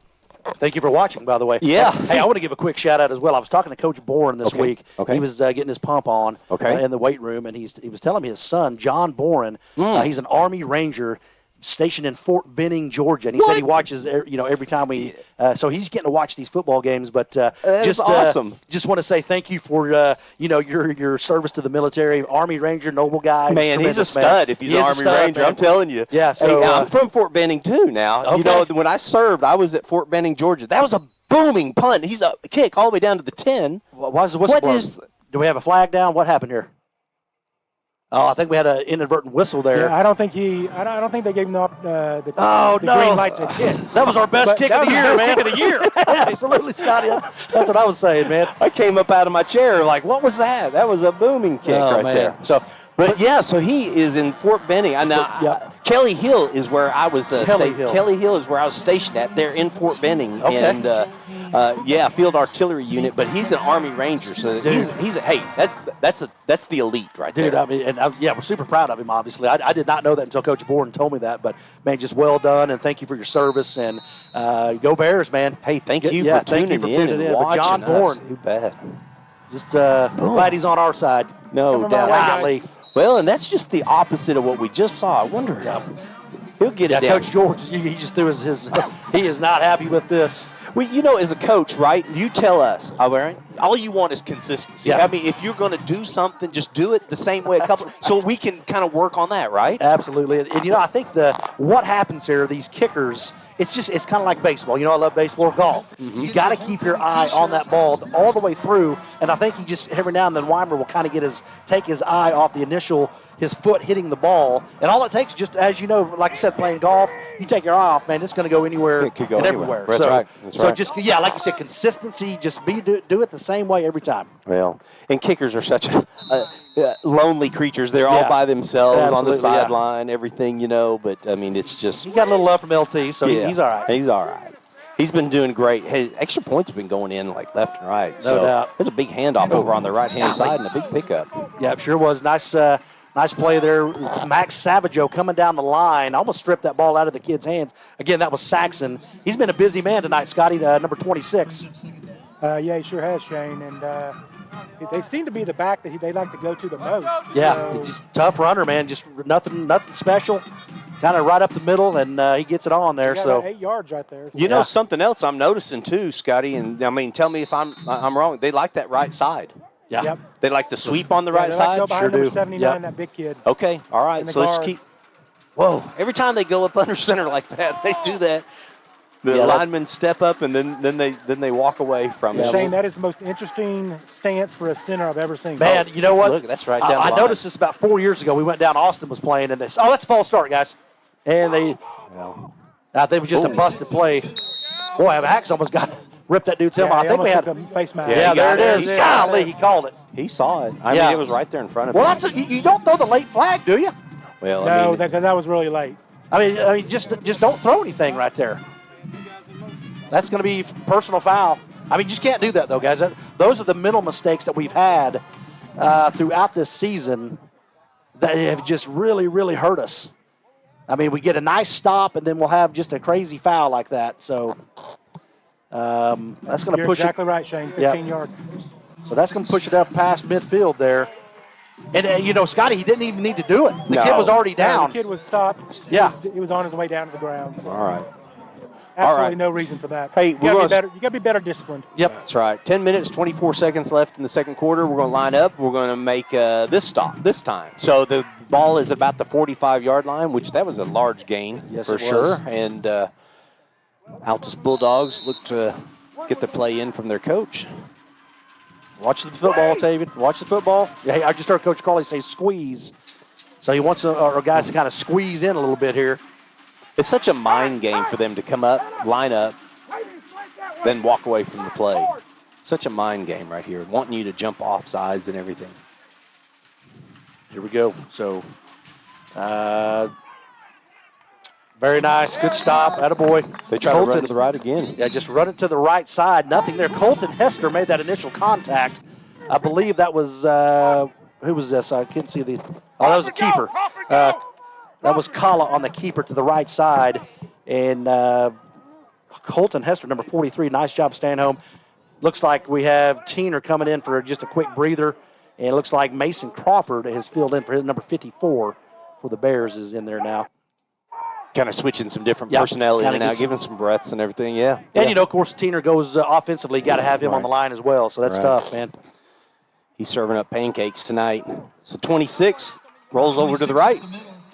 Thank you for watching, by the way. Yeah. Hey, I want to give a quick shout-out as well. I was talking to Coach Bourne this week. Okay. He was getting his pump on in the weight room, and he was telling me his son, John Bourne, he's an Army Ranger stationed in Fort Benning, Georgia, and he said he watches, every time we. So he's getting to watch these football games. But just awesome. Just want to say thank you for your service to the military, Army Ranger, noble guy. Man, he's a stud if he's an Army Ranger. I'm telling you. Yeah. So I'm from Fort Benning too. Now, when I served, I was at Fort Benning, Georgia. That was a booming punt. He's a kick all the way down to the 10. What's the whistle? Do we have a flag down? What happened here? Oh, I think we had an inadvertent whistle there. Yeah, I don't think I don't think they gave him the green light to kick. That was our best kick of the year, man. Kick of the year. Absolutely, Scotty. That's what I was saying, man. I came up out of my chair like, what was that? That was a booming kick there. So, so he is in Fort Benning. Kelly Hill is where I was. Kelly Hill is where I was stationed at. There in Fort Benning, and field artillery unit. But he's an Army Ranger, so that's the elite right there. Dude, I mean, we're super proud of him. Obviously, I did not know that until Coach Borden told me that. But man, just well done, and thank you for your service, and go Bears, man. Hey, thank you for tuning in and watching John Bourne, Too bad. Just glad he's on our side. No doubt. Well, and that's just the opposite of what we just saw. I wonder he'll get it down. Coach George, he just threw his he is not happy with this. Well, as a coach, right, you tell us, all you want is consistency. Yeah. I mean, if you're going to do something, just do it the same way so we can kind of work on that, right? Absolutely. And, I think what happens here, these kickers, it's kind of like baseball. I love baseball or golf. Mm-hmm. You got to keep your eye on that ball all the way through. And I think he just, every now and then, Weimer will kind of take his eye off his foot hitting the ball. And all it takes, just as you know, like I said, playing golf, you take your eye off, man, it's going to go anywhere it could go and anywhere. everywhere. That's right. Just, like you said, consistency, just do it the same way every time. Well, and kickers are such lonely creatures. They're all by themselves on the sideline, everything, but, I mean, it's just. He got a little love from LT, so he's all right. He's all right. He's been doing great. His extra points have been going in like left and right. No doubt. There's a big handoff over on the right-hand side and a big pickup. Yeah, it sure was. Nice play there. Max Savageau coming down the line. Almost stripped that ball out of the kid's hands. Again, that was Saxon. He's been a busy man tonight, Scotty, number 26. Yeah, he sure has, Shane. And they seem to be the back that they like to go to the most. Yeah, he's just tough runner, man. Just nothing special. Kind of right up the middle, and he gets it on there. So 8 yards right there. So. Something else I'm noticing too, Scotty, and I mean, tell me if I'm wrong. They like that right side. Yeah. Yep. They like to sweep on the right they side. Like to go behind number 79, Yep. that big kid. Okay, all right. So let's keep. Whoa! Every time they go up under center like that, they do that. The linemen step up and then they walk away from it. Shane, that is the most interesting stance for a center I've ever seen. Man, you know what? Look, that's right down the line. I noticed this about 4 years ago. We went down. Austin was playing, and that's a false start, guys. And I think it was just a busted play. Boy, Max almost ripped that dude's helmet. I think we had the face mask. Yeah, there it is. Golly, he called it. He saw it. I mean, it was right there in front of him. Well, you don't throw the late flag, do you? Well, No, because that was really late. I mean, just don't throw anything right there. That's going to be personal foul. I mean, you just can't do that, though, guys. Those are the mental mistakes that we've had throughout this season that have just really, really hurt us. I mean, we get a nice stop, and then we'll have just a crazy foul like that. So that's going to push it. You're exactly right, Shane. 15 yards. So that's going to push it up past midfield there. And, Scotty, he didn't even need to do it. The kid was already down. The kid was stopped. He was on his way down to the ground. So. All right. Absolutely no reason for that. Hey, you got to be better disciplined. Yep. That's right. 10 minutes, 24 seconds left in the second quarter. We're going to line up. We're going to make this stop this time. So the ball is about the 45-yard line, which that was a large gain for sure. And Altus Bulldogs look to get the play in from their coach. Watch the football, Taven. Watch the football. Yeah, I just heard Coach Crawley say squeeze. So he wants our guys to kind of squeeze in a little bit here. It's such a mind game for them to come up, line up, then walk away from the play. Such a mind game right here, wanting you to jump off sides and everything. Here we go. So, very nice. Good stop. Attaboy. They try to run to the right again. Yeah, just run it to the right side. Nothing there. Colton Hester made that initial contact. I believe that was, who was this? I can't see the. Oh, that was a keeper. That was Kala on the keeper to the right side. And Colton Hester, number 43, nice job staying home. Looks like we have Teener coming in for just a quick breather. And it looks like Mason Crawford has filled in for his number 54 for the Bears is in there now. Kind of switching some different personnel in and out, giving some breaths and everything, yeah. And, of course, Teener goes offensively. Got to have him on the line as well, so that's tough, man. He's serving up pancakes tonight. So 26 rolls over to the right.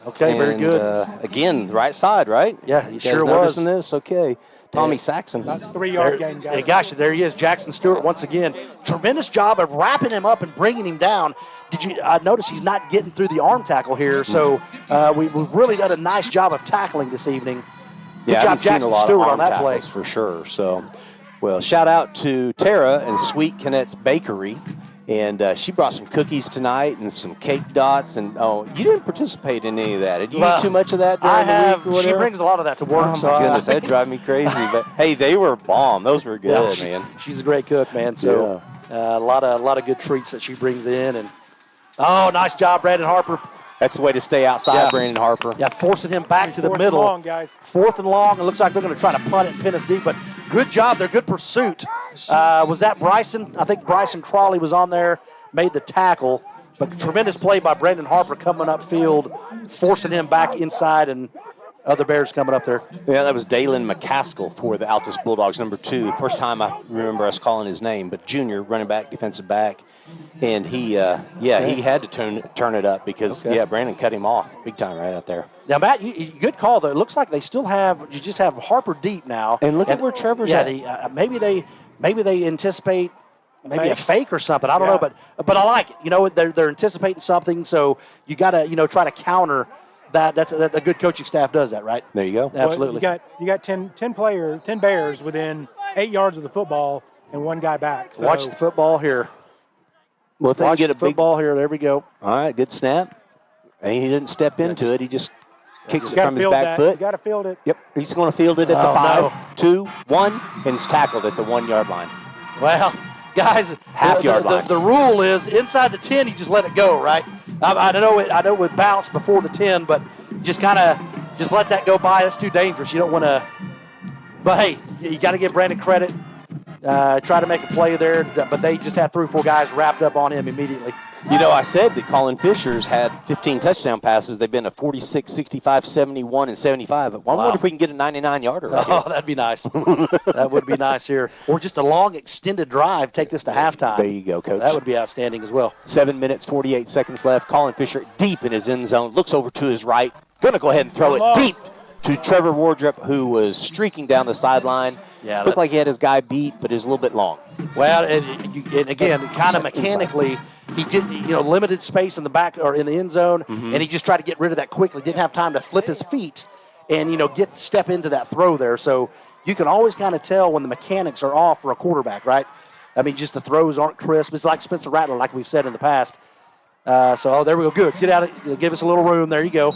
Okay, and, very good. Again, right side, right? Yeah, he you sure guys was. noticing this? Okay. Tommy Saxon. 3-yard gain, guys. Gosh, there he is, Jackson Stewart once again. Tremendous job of wrapping him up and bringing him down. I noticed he's not getting through the arm tackle here, so we've really done a nice job of tackling this evening. Good job, I've seen a lot Stewart of arm on that play. tackles for sure. So, well, shout out to Tara and Sweet Canet's Bakery. And she brought some cookies tonight and some cake dots. And, you didn't participate in any of that. Did you eat too much of that during the week or whatever? She brings a lot of that to work. Oh, my goodness, that'd drive me crazy. But, hey, they were bomb. Those were good, man. She's a great cook, man. So a lot of good treats that she brings in. And nice job, Brandon Harper. That's the way to stay outside, Brandon Harper. Yeah, forcing him back to the middle. 4th and long, guys. 4th and long. It looks like they're going to try to punt it and pin us deep, but good job. They're good pursuit. Was that Bryson? I think Bryson Crawley was on there, made the tackle. But tremendous play by Brandon Harper coming upfield, forcing him back inside, and other Bears coming up there. Yeah, that was Dalen McCaskill for the Altus Bulldogs, number 2. First time I remember us calling his name, but junior, running back, defensive back. And he had to turn it up because, Brandon cut him off big time right out there. Now, Matt, good call, though. It looks like they still you just have Harper deep now. And look at where Trevor's at. Maybe they anticipate maybe a fake or something. I don't know, but I like it. They're anticipating something, so you got to, try to counter that. That's a good coaching staff does that, right? There you go. Absolutely. Well, you got 10 Bears within 8 yards of the football and one guy back. So. Watch the football here. Well, if they Watch get the football here. There we go. All right, good snap. And he didn't step into it. He just kicks it from his back foot. You got to field it. Yep, he's going to field it at the 5, 2, 1, and it's tackled at the 1-yard line. Well, guys, half-yard line. The rule is inside the 10, you just let it go, right? I know it would bounce before the 10, but just kind of just let that go by. It's too dangerous. You don't want to. But hey, you got to give Brandon credit. Try to make a play there, but they just had 3 or 4 guys wrapped up on him immediately. I said that Colin Fisher's had 15 touchdown passes. They've been a 46, 65, 71, and 75. I wonder if we can get a 99-yarder. That'd be nice. That would be nice here. Or just a long extended drive. Take this to halftime. There you go, Coach. That would be outstanding as well. 7 minutes, 48 seconds left. Colin Fisher deep in his end zone. Looks over to his right. Going to go ahead and throw it deep to Trevor Wardrop, who was streaking down the sideline. Yeah, looked like he had his guy beat, but is a little bit long. Well, and again, kind of mechanically, he did limited space in the back or in the end zone, and he just tried to get rid of that quickly. Didn't have time to flip his feet and step into that throw there. So you can always kind of tell when the mechanics are off for a quarterback, right? I mean, just the throws aren't crisp. It's like Spencer Rattler, like we've said in the past. There we go. Good. Get out of give us a little room. There you go.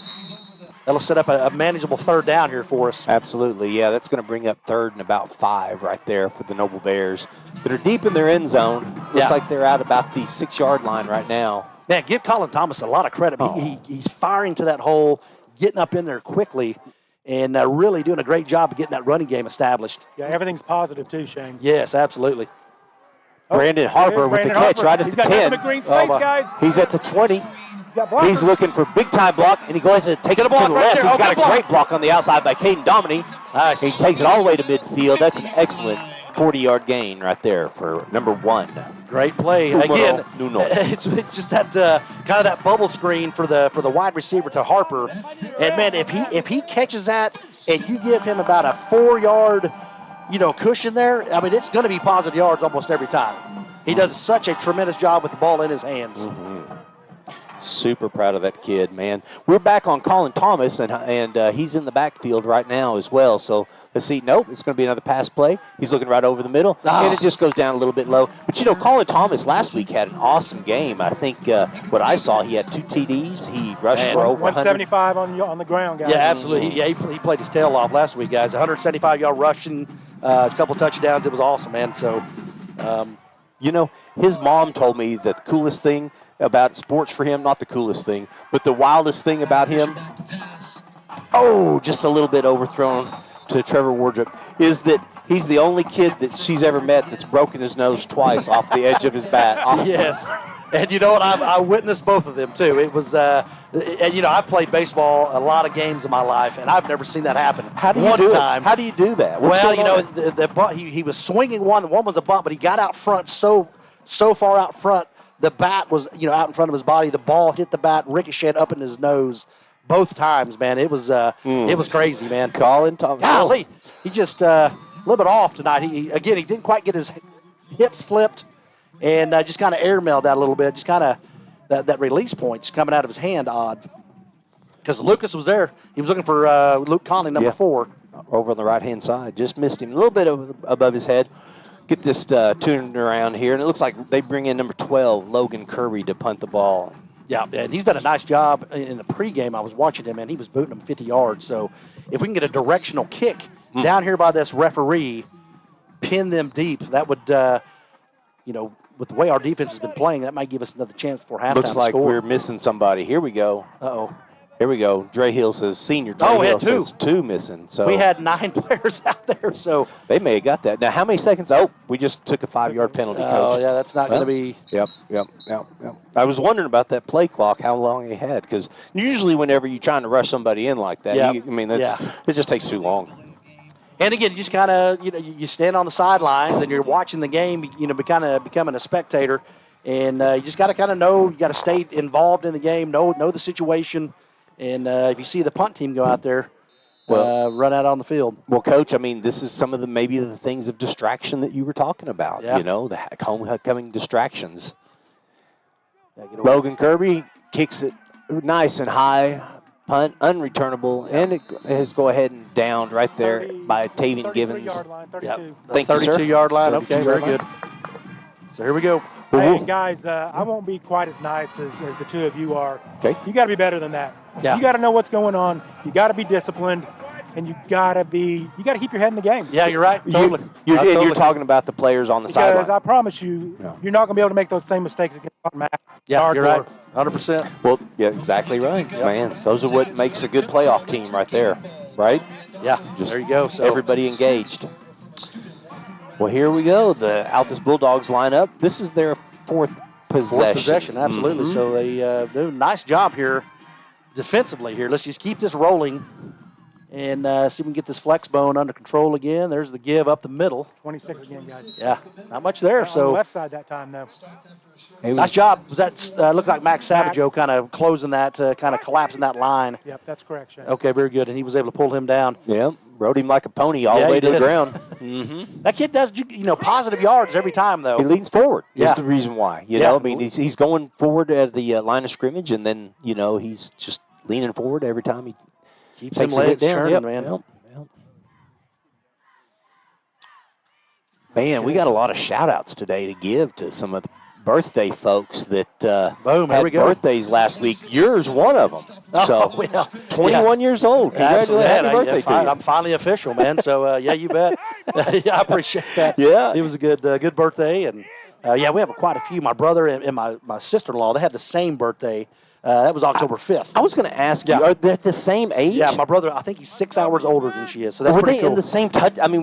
That'll set up a manageable third down here for us. Absolutely, yeah. That's going to bring up 3rd and about 5 right there for the Noble Bears that are deep in their end zone. Looks like they're out about the 6-yard line right now. Man, give Colin Thomas a lot of credit. He's firing to that hole, getting up in there quickly, and really doing a great job of getting that running game established. Yeah, everything's positive too, Shane. Yes, absolutely. Brandon Harper with the catch right at the 10. Green space, guys. He's at the 20. He's looking for big-time block, and he goes and takes it to the left. Right He's got a great block on the outside by Caden Dominy. Nice. He takes it all the way to midfield. That's an excellent 40-yard gain right there for number 1. Great play. Again, it's just that kind of that bubble screen for the wide receiver to Harper. And, man, if he catches that and you give him about a 4-yard cushion there, I mean, it's going to be positive yards almost every time. He does such a tremendous job with the ball in his hands. Super proud of that kid, man. We're back on Colin Thomas, and he's in the backfield right now as well. So let's see. Nope, it's going to be another pass play. He's looking right over the middle, and it just goes down a little bit low. But, Colin Thomas last week had an awesome game. I think what I saw, he had 2 TDs. He rushed for over 175 on the ground, guys. Yeah, absolutely. Yeah, he played his tail off last week, guys. 175-yard rushing, a couple touchdowns. It was awesome, man. So, his mom told me that the coolest thing about sports for him, not the coolest thing, but the wildest thing about him, just a little bit overthrown to Trevor Wardrop, is that he's the only kid that she's ever met that's broken his nose twice off the edge of his bat. Yes. And you know what? I witnessed both of them, too. It was, I've played baseball a lot of games in my life, and I've never seen that happen. How do you do it? How do you do that? The bunt, he was swinging one. One was a bunt, but he got out front so far out front. The bat was, out in front of his body. The ball hit the bat, ricocheted up in his nose both times, man. It was crazy, man. Colin Thomas. Golly, he just a little bit off tonight. He didn't quite get his hips flipped, and just kind of airmailed that a little bit. Just kind of that release point just coming out of his hand odd. Because Lucas was there. He was looking for Luke Conley, number 4. Over on the right-hand side. Just missed him a little bit above his head. Get this tuned around here, and it looks like they bring in number 12, Logan Kirby, to punt the ball. Yeah, and he's done a nice job in the pregame. I was watching him, and he was booting him 50 yards. So if we can get a directional kick down here by this referee, pin them deep, that would, with the way our defense has been playing, that might give us another chance for halftime. Looks like we're missing somebody. Here we go. Uh-oh. Here we go. Dre Hill says senior. Dre Hill says 2 missing. So we had 9 players out there, so they may have got that. Now, how many seconds? Oh, we just took a 5-yard penalty, Coach. Oh, yeah, that's not going to be. Yep. I was wondering about that play clock, how long they had, because usually whenever you're trying to rush somebody in like that, it just takes too long. And again, you just kind of, you stand on the sidelines and you're watching the game, becoming a spectator, and you just got to kind of know, you got to stay involved in the game, know the situation. And if you see the punt team go out there, run out on the field. Well, Coach, I mean, this is some of the things of distraction that you were talking about, the homecoming distractions. Logan Kirby kicks it nice and high, punt, unreturnable, and it has go ahead and downed right there by Tavian Givens. 33-yard line, 32. Thank you, sir. 32-yard line, okay, very good. So here we go. Hey, and guys, I won't be quite as nice as the two of you are. Okay. You got to be better than that. Yeah. You got to know what's going on. You got to be disciplined, and you got to keep your head in the game. Yeah, you're right. Totally. You're talking about the players on the sideline. Because I promise you, you're not going to be able to make those same mistakes against Matt. Yeah, you're right. 100%. Well, yeah, exactly right, man. Those are what makes a good playoff team right there, right? Yeah, just there you go. So everybody engaged. Well, here we go. The Altus Bulldogs line up. This is their fourth possession. Absolutely. Mm-hmm. So they do a nice job here defensively here. Let's just keep this rolling and see if we can get this flex bone under control again. There's the give up the middle. 26 again, guys. Yeah, not much there. On the left side that time, though. Nice job. Was that looked like Max Savageau kind of closing that, kind of collapsing that line. Yep, that's correct, Shane. Okay, very good. And he was able to pull him down. Yeah, rode him like a pony all the way to the ground. Mm-hmm. That kid does, positive yards every time, though. He leans forward. Yeah. That's the reason why. You know, I mean, he's going forward at the line of scrimmage, and then, he's just leaning forward every time he keeps takes him legs down. Turning, man. Yep. Man, we got a lot of shout-outs today to give to some of birthday folks that Boom, here had we go. birthdays last week. Yours one of them. So, Oh, yeah. 21 years old. Congratulations. Happy birthday to you. I'm finally official, man. So, yeah, you bet. Yeah, I appreciate that. Yeah. It was a good birthday. And, yeah, we have quite a few. My brother and my sister-in-law, they had the same birthday. That was October 5th. I was going to ask you, are they the same age? Yeah, my brother, I think he's 6 hours older than she is. So that's were pretty they cool. in the same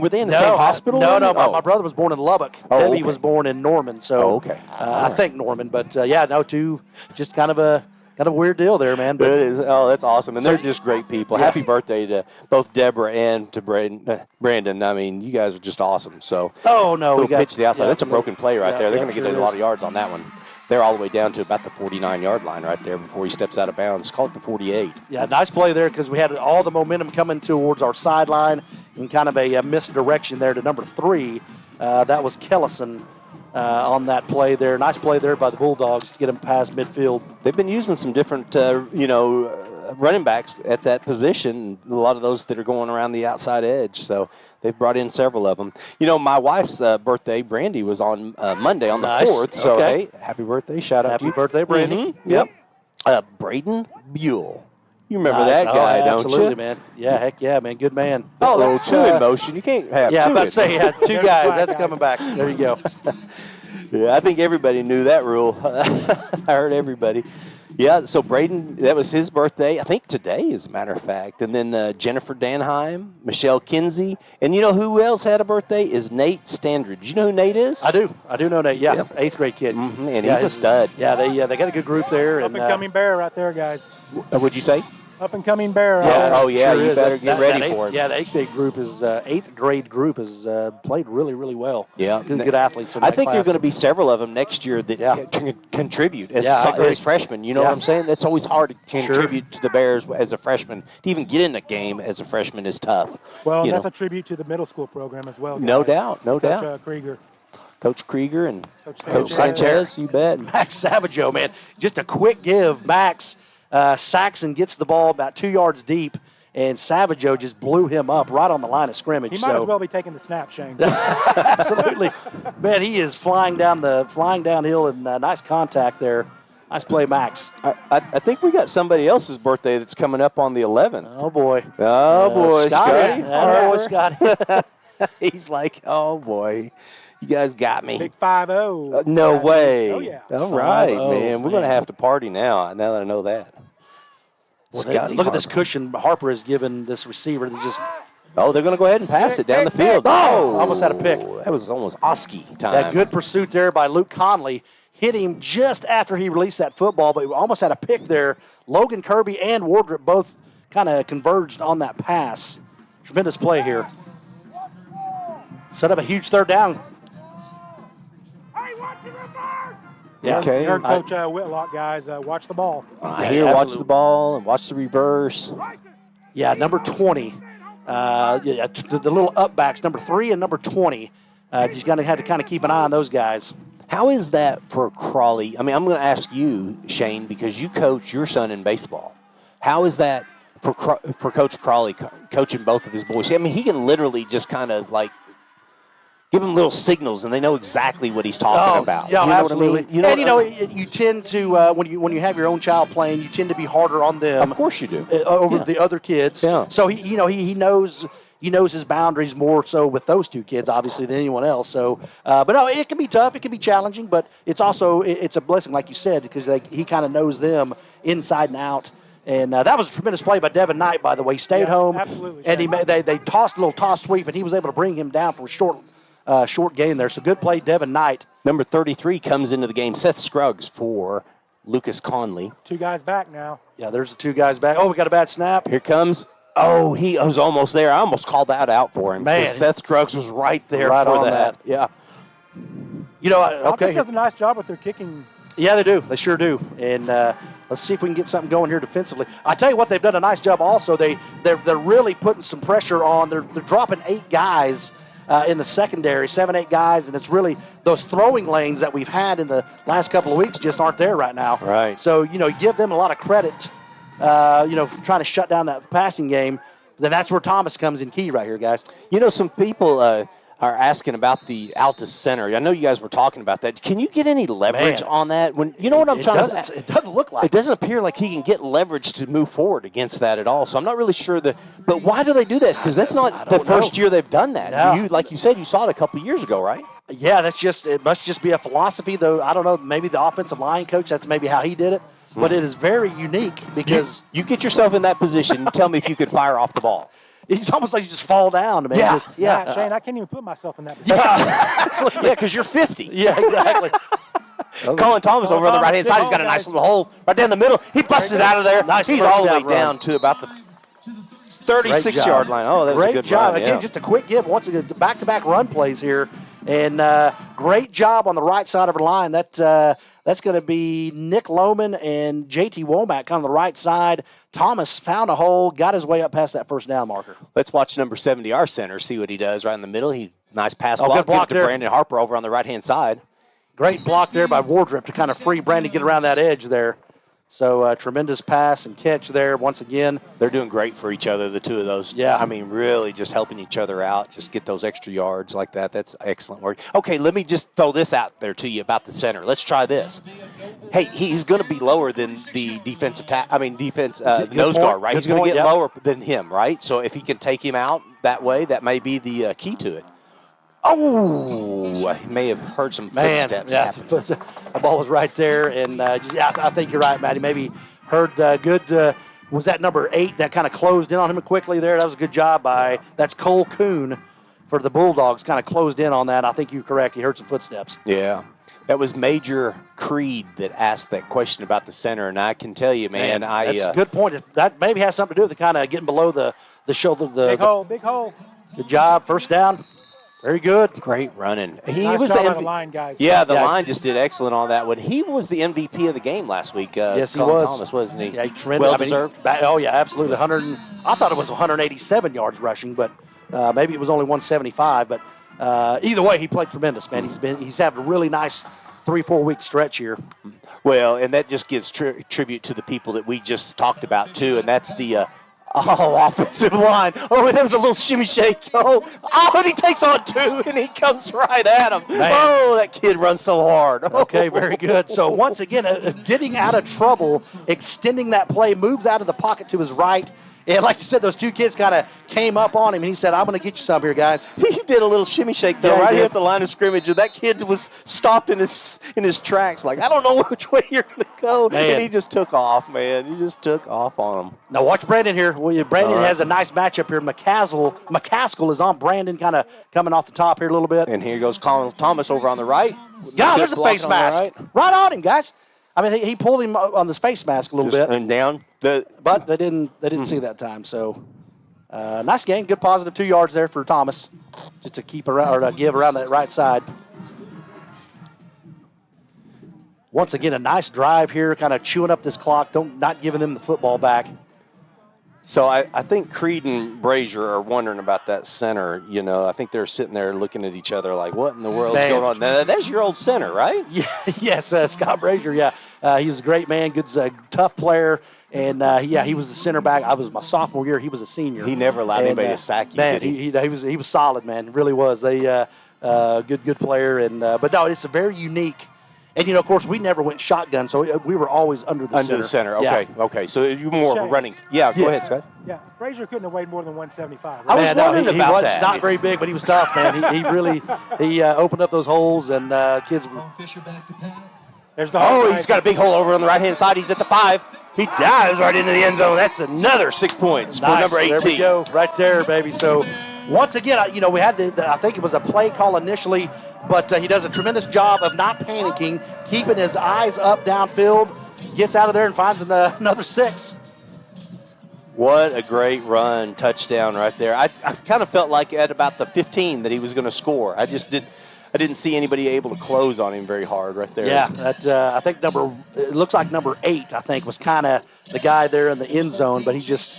were they in the same hospital? No. My brother was born in Lubbock. Oh, Debbie okay. was born in Norman. So, okay. I think Norman. But, yeah, no, two, just kind of a weird deal there, man. But, It is. Oh, that's awesome. And they're just great people. Yeah. Happy birthday to both Deborah and to Brandon. I mean, you guys are just awesome. So, oh, no. little pitch to the outside. yeah, That's a broken play right yeah, there. They're yeah, going to get sure a lot of is. yards on that one. They're all the way down to about the 49-yard line right there before he steps out of bounds. Call it the 48. Yeah, nice play there because we had all the momentum coming towards our sideline and kind of a misdirection there to number 3. That was Kellison on that play there. Nice play there by the Bulldogs to get him past midfield. They've been using some different, running backs at that position. A lot of those that are going around the outside edge. So they've brought in several of them. You know, my wife's birthday, Brandy, was on Monday on the 4th. So, Okay. hey, happy birthday. Shout out to you. Happy birthday, Brandy. Mm-hmm. Yep. Braden Buell. You remember Nice. that guy, Oh, don't absolutely, you? man. Yeah, heck yeah, man. Good man. Oh, that's, two in motion. You can't have yeah, two I'm about in to say, yeah, 2 There's guys. black That's guys. coming back. There you go. Yeah, I think everybody knew that rule. I heard everybody. Yeah, so Braden, that was his birthday. I think today, as a matter of fact. And then Jennifer Danheim, Michelle Kinsey. And you know who else had a birthday? Is Nate Standridge. You know who Nate is? I do know that. Yeah, Yep. 8th grade kid. Mm-hmm, and Yeah, he's a stud. Yeah, they got a good group there. Up and coming bear right there, guys. What'd you say? Up and coming bear. Right Yeah. there. Oh, yeah, Sure you is. better get ready that for it. Yeah, the 8th grade group has played really, really well. Yeah. Good athletes. In I that think there are class. going to be several of them next year that Yeah. can contribute as, Yeah, I agree. as freshmen. You know Yeah. what I'm saying? That's always hard to Sure. contribute to the Bears as a freshman. To even get in a game as a freshman is tough. Well, You that's know. a tribute to the middle school program as well. No guys. doubt, no Coach, doubt. Krieger. Coach Krieger and Coach Coach Sanchez, you bet. Max Savageau, man. Just a quick give. Max Saxon gets the ball about 2 yards deep, and Savageau just blew him up right on the line of scrimmage. He might as well be taking the snap, Shane. Absolutely. Man, he is flying downhill, and nice contact there. Nice play, Max. I think we got somebody else's birthday that's coming up on the 11th. Oh, boy. Oh, boy, Scotty. Scotty. Oh, boy, Scotty. He's like, oh, boy. You guys got me. Big 5-0. No way. Oh, yeah. All right, 5-0, man. We're going to man. have to party now that I know that. Well, Scotty look at this Harper. cushion Harper has given this receiver. That just Oh, they're going to go ahead and pass it down the field. Oh, almost had a pick. That was almost Oski time. that good pursuit there by Luke Conley. Hit him just after he released that football, but he almost had a pick there. Logan Kirby and Wardrop both kind of converged on that pass. Tremendous play here. Set up a huge 3rd down. Yeah. Okay. You heard Coach Whitlock, guys. Watch the ball. I hear watch the ball and watch the reverse. Yeah, number 20. The little up backs, number 3 and number 20. He's going to have to kind of keep an eye on those guys. How is that for Crawley? I mean, I'm going to ask you, Shane, because you coach your son in baseball. How is that for Coach Crawley coaching both of his boys? I mean, he can literally just kind of like give them little signals, and they know exactly what he's talking about. Yeah, you know absolutely. What I mean? You know, You tend to when you have your own child playing, you tend to be harder on them. Of course you do. Over the other kids. Yeah. So he knows his boundaries more so with those 2 kids, obviously, than anyone else. So, but no, it can be tough. It can be challenging, but it's also it's a blessing, like you said, because he kind of knows them inside and out. And that was a tremendous play by Devin Knight, by the way. He stayed home. Absolutely. And they tossed a little toss sweep, and he was able to bring him down for a short gain there. So good play, Devin Knight. Number 33 comes into the game, Seth Scruggs for Lucas Conley. 2 guys back now. Yeah, there's the 2 guys back. Oh, we got a bad snap. Here comes. Oh, he was almost there. I almost called that out for him. Man. Seth Scruggs was right there Right for on that. that. Yeah. Altus does a nice job with their kicking. Yeah, they do. They sure do. And let's see if we can get something going here defensively. I tell you what, they've done a nice job also. They're really putting some pressure on. They're dropping 8 guys in the secondary, 7, 8 guys, and it's really those throwing lanes that we've had in the last couple of weeks just aren't there right now. Right. So, give them a lot of credit, for trying to shut down that passing game. Then that's where Thomas comes in key right here, guys. You know, some people, are asking about the Altus Center. I know you guys were talking about that. Can you get any leverage on that? When you know what I'm trying to say? It doesn't look like it. Doesn't appear like he can get leverage to move forward against that at all. So I'm not really sure but why do they do this? Because that's not the first year they've done that. No. Like you said, you saw it a couple of years ago, right? Yeah, it must just be a philosophy, though. I don't know, maybe the offensive line coach, that's maybe how he did it. But it is very unique because you get yourself in that position and tell me if you could fire off the ball. It's almost like you just fall down, man. Yeah, Shane, I can't even put myself in that position. Yeah, because you're 50. Yeah, exactly. Colin Thomas over on the right-hand side. He's got a nice little hole right down the middle. He busts it out of there. He's all the way down to about the 36-yard line. Oh, that was a good job. run. Again, just a quick give. Once again, back-to-back run plays here. And great job on the right side of the line. That's going to be Nick Lohman and J.T. Womack kind of the right side. Thomas found a hole, got his way up past that first down marker. Let's watch number 70, our center, see what he does right in the middle. Nice pass good block to there. Brandon Harper over on the right-hand side. Great block there by Wardrip to kind of free Brandon get around that edge there. So tremendous pass and catch there once again. They're doing great for each other, the two of those. Yeah. I mean, really just helping each other out, just get those extra yards like that. That's excellent work. Okay, let me just throw this out there to you about the center. Let's try this. Hey, he's going to be lower than the the nose guard, right? He's going to get lower than him, right? So if he can take him out that way, that may be the key to it. Oh, he may have heard some footsteps. Yeah, the ball was right there, and I think you're right, Matty. Maybe heard good. Was that number 8 that kind of closed in on him quickly there? That was a good job that's Cole Kuhn for the Bulldogs. Kind of closed in on that. I think you're correct. He heard some footsteps. Yeah. That was Major Creed that asked that question about the center, and I can tell you, man, that's a good point. That maybe has something to do with the kind of getting below the shoulder. Big hole. Good job. First down. Very good. Great running. Nice was job on the line, guys. Yeah, the line just did excellent on that one. He was the MVP of the game last week. Yes, he Colin was. Thomas, wasn't he? Yeah, tremendous. Well-deserved. Oh, yeah, absolutely. I thought it was 187 yards rushing, but maybe it was only 175. But either way, he played tremendous, man. He's had a really nice 3-4 week stretch here. Well, and that just gives tribute to the people that we just talked about, too, and that's the offensive line. Oh, there was a little shimmy shake. Oh, and he takes on 2, and he comes right at him. Man. Oh, that kid runs so hard. Okay, very good. So once again, getting out of trouble, extending that play, moves out of the pocket to his right. And like you said, those 2 kids kind of came up on him, and he said, I'm going to get you some here, guys. He did a little shimmy shake, though, right here at the line of scrimmage, and that kid was stopped in his tracks, like, I don't know which way you're going to go. Man. And he just took off, man. He just took off on him. Now watch Brandon here. Brandon has a nice matchup here. McCaskill is on Brandon, kind of coming off the top here a little bit. And here goes Colin Thomas over on the right. Yeah, there's a face mask. Right on him, guys. I mean, he pulled him on the face mask a little bit. And down. But they didn't see that time. So nice game. Good positive 2 yards there for Thomas. Just to keep around or to give around that right side. Once again, a nice drive here, kind of chewing up this clock, not giving them the football back. So I think Creed and Brazier are wondering about that center. You know, I think they're sitting there looking at each other like, what in the world is going on? Now, that's your old center, right? Yeah, yes, Scott Brazier, yeah. He was a great man, good, tough player. And, he was the center back. I was my sophomore year. He was a senior. He never allowed anybody to sack you, man, did he was solid, man. Really was. Good player. And but, no, it's a very unique. And, of course, we never went shotgun, so we were always under the center. Okay, yeah. Okay. So you're more running. Yeah, go ahead, Scott. Yeah, Brazier couldn't have weighed more than 175. Right? I was wondering he about was that. Not very big, but he was tough, man. He really opened up those holes, and kids. There's the hole. Oh, he's got a big hole over on the right-hand side. He's at the 5. He dives right into the end zone. That's another 6 points for number 18. There we go, right there, baby. So once again, we had I think it was a play call initially, but he does a tremendous job of not panicking, keeping his eyes up downfield, gets out of there and finds another 6. What a great run, touchdown right there. I kind of felt like at about the 15 that he was going to score. I didn't see anybody able to close on him very hard right there. Yeah, I think it looks like number 8, I think, was kind of the guy there in the end zone, but he just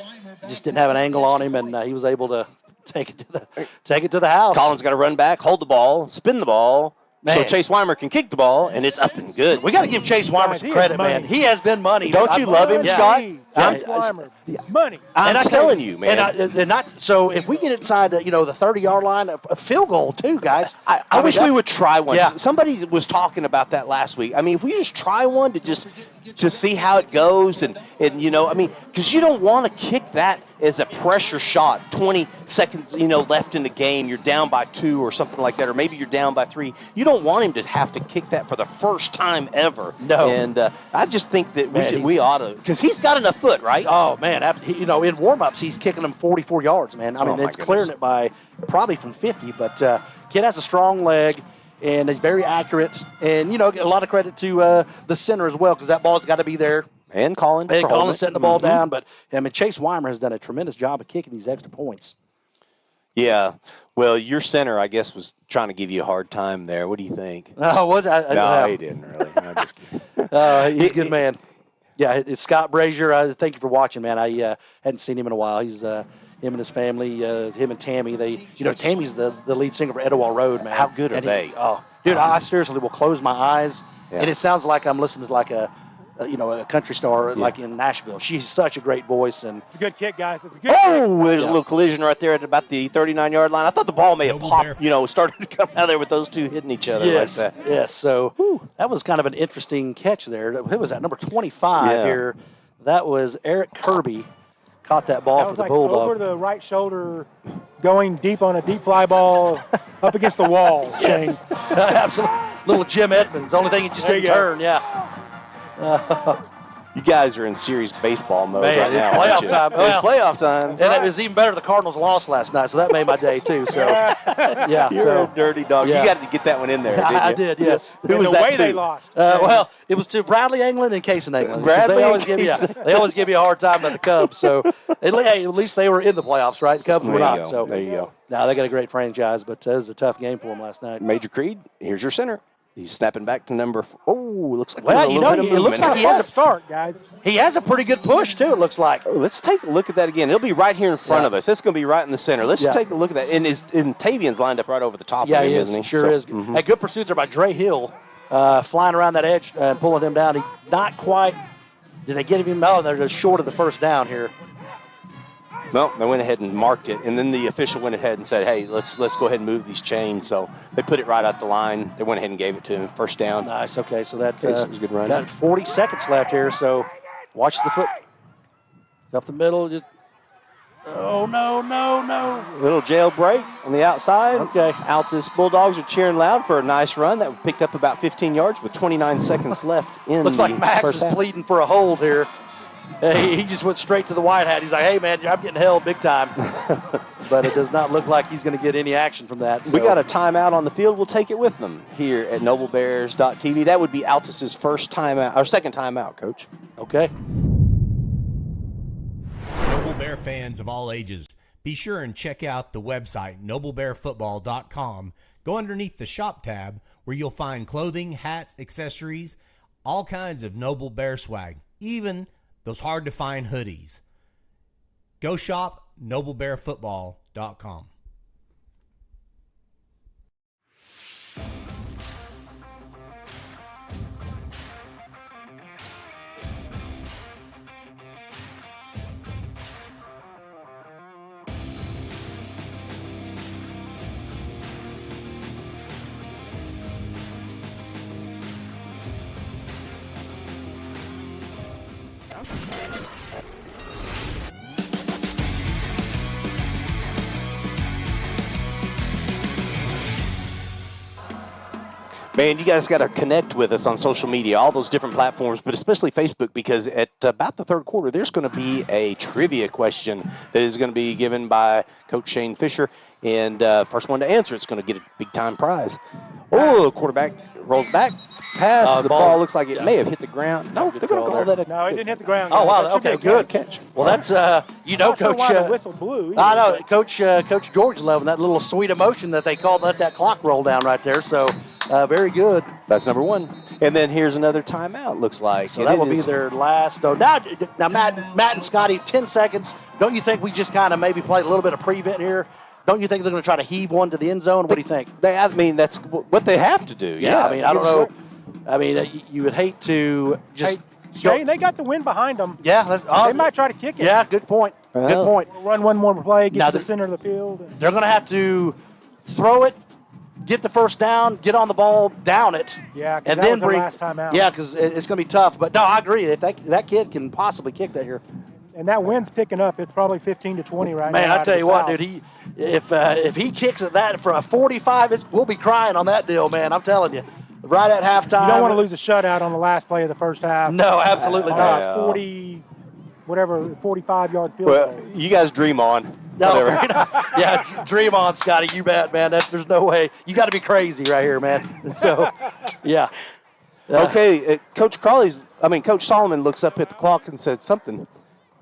didn't have an angle on him, and he was able to take it to the house. Colin's got to run back, hold the ball, spin the ball, So Chase Weimer can kick the ball, and it's up and good. We got to give Chase Weimer some credit, man. He has been money. Don't you love him, Scott? Chase Weimer, money. I'm telling you, man. So if we get inside, the 30-yard line, a field goal too, guys. I wish we would try one. Yeah. Somebody was talking about that last week. I mean, if we just try one to see how it goes, and because you don't want to kick that as a pressure shot. 20 seconds, left in the game. You're down by 2 or something like that, or maybe you're down by 3. You don't want him to have to kick that for the first time ever. No. And I just think that we ought to, because he's got enough foot, right? Oh man, in warm-ups he's kicking them 44 yards, man. I mean, it's clearing it by probably from 50, but kid has a strong leg. And he's very accurate. And, a lot of credit to the center as well, because that ball's got to be there. And Colin. And Colin setting the ball down. But, Chase Weimer has done a tremendous job of kicking these extra points. Yeah. Well, your center, I guess, was trying to give you a hard time there. What do you think? Oh, was I? No, he didn't really. No, just kidding. He's a good man. Yeah, it's Scott Brazier. Thank you for watching, man. I hadn't seen him in a while. He's him and his family, him and Tammy. Tammy's the lead singer for Etowah Road, man. How good are they? Dude, I seriously will close my eyes, and it sounds like I'm listening to like a country star like in Nashville. She's such a great voice, and it's a good kick, guys. It's a good kick. There's a little collision right there at about the 39-yard line. I thought the ball may have popped, started to come out of there with those two hitting each other like that. Yes, so that was kind of an interesting catch there. Who was that? Number 25 here. That was Eric Kirby. Caught that ball for the Bulldog. Over the right shoulder, going deep on a deep fly ball up against the wall, Shane. Absolutely. Little Jim Edmonds. The only thing he just didn't turn, You guys are in serious baseball mode right now. Playoff time. It's playoff time. And it was even better the Cardinals lost last night, so that made my day too. So You're a dirty dog. Yeah. You got to get that one in there, didn't you? I did, yes. Who was the that way to? they lost. Well, it was to Bradley England and Casey England. Bradley they always and they always give you a hard time about the Cubs. So at least they were in the playoffs, right? The Cubs were not. So there you go. No, they got a great franchise, but it was a tough game for them last night. Major Creed, here's your center. He's snapping back to number 4. Oh, looks like well, there's a little bit of it looks like he has a start, guys. He has a pretty good push too. It looks like. Oh, let's take a look at that again. It'll be right here in front of us. It's going to be right in the center. Let's take a look at that. And Tavian's lined up right over the top of him, he is. isn't he? Sure is. Hey, good pursuits there by Dre Hill, flying around that edge and pulling him down. He not quite. Did they get him? No, they're just short of the first down here. No, they went ahead and marked it, and then the official went ahead and said, "Hey, let's go ahead and move these chains." So they put it right out the line. They went ahead and gave it to him. First down. Nice. Okay, so that was a good run. Got 40 seconds left here. So watch the foot up the middle. Just no. Little jailbreak on the outside. Okay. Altus Bulldogs are cheering loud for a nice run that picked up about 15 yards with 29 seconds left in Looks the like Max first is half. pleading for a hold here. He just went straight to the white hat. He's like, "Hey, man, I'm getting held big time." But it does not look like he's going to get any action from that. We got a timeout on the field. We'll take it with them here at NobleBears.tv. That would be Altus's first timeout, or second timeout, Coach. Okay. Noble Bear fans of all ages, be sure and check out the website NobleBearFootball.com. Go underneath the shop tab where you'll find clothing, hats, accessories, all kinds of Noble Bear swag, even those hard-to-find hoodies. Go shop NobleBearFootball.com. Man, you guys got to connect with us on social media, all those different platforms, but especially Facebook, because at about the third quarter, there's going to be a trivia question that is going to be given by Coach Shane Fisher. And first one to answer it's going to get a big-time prize. Oh, quarterback rolls back. Pass. The ball looks like it may have hit the ground. No, they're going to call that. No, it didn't hit the ground. Oh, wow. That should be Okay, a good catch. Well, that's, Not sure Coach. why the whistle blew. I know, Coach George loving that little sweet emotion that they called, let that clock roll down right there. So, very good. That's number one. And then here's another timeout, looks like. So that will be their last. Oh, now Matt and Scotty, 10 seconds. Don't you think we just kind of maybe played a little bit of prevent here? Don't you think they're going to try to heave one to the end zone? What do you think? I mean, that's what they have to do. Yeah, I mean, I don't know. I mean, you would hate to just. Hey, Shane, they got the wind behind them. Yeah, they might try to kick it. Yeah, good point. Good point. Run one more play, get to the center of the field. They're going to have to throw it, get the first down, get on the ball, down it. Yeah, because and that then was their last time out. Yeah, because it's going to be tough. But no, I agree. If that kid can possibly kick that here. And that wind's picking up. It's probably 15 to 20 right now. Man, I tell you what, dude, if he kicks at that for a 45, we'll be crying on that deal, man. I'm telling you. Right at halftime. You don't want to lose a shutout on the last play of the first half. No, absolutely not. 45-yard field Well, goal. you guys dream on. No, yeah, dream on, Scotty. You bet, man. There's no way. You got to be crazy right here, man. So, yeah. Okay, Coach Solomon looks up at the clock and said something.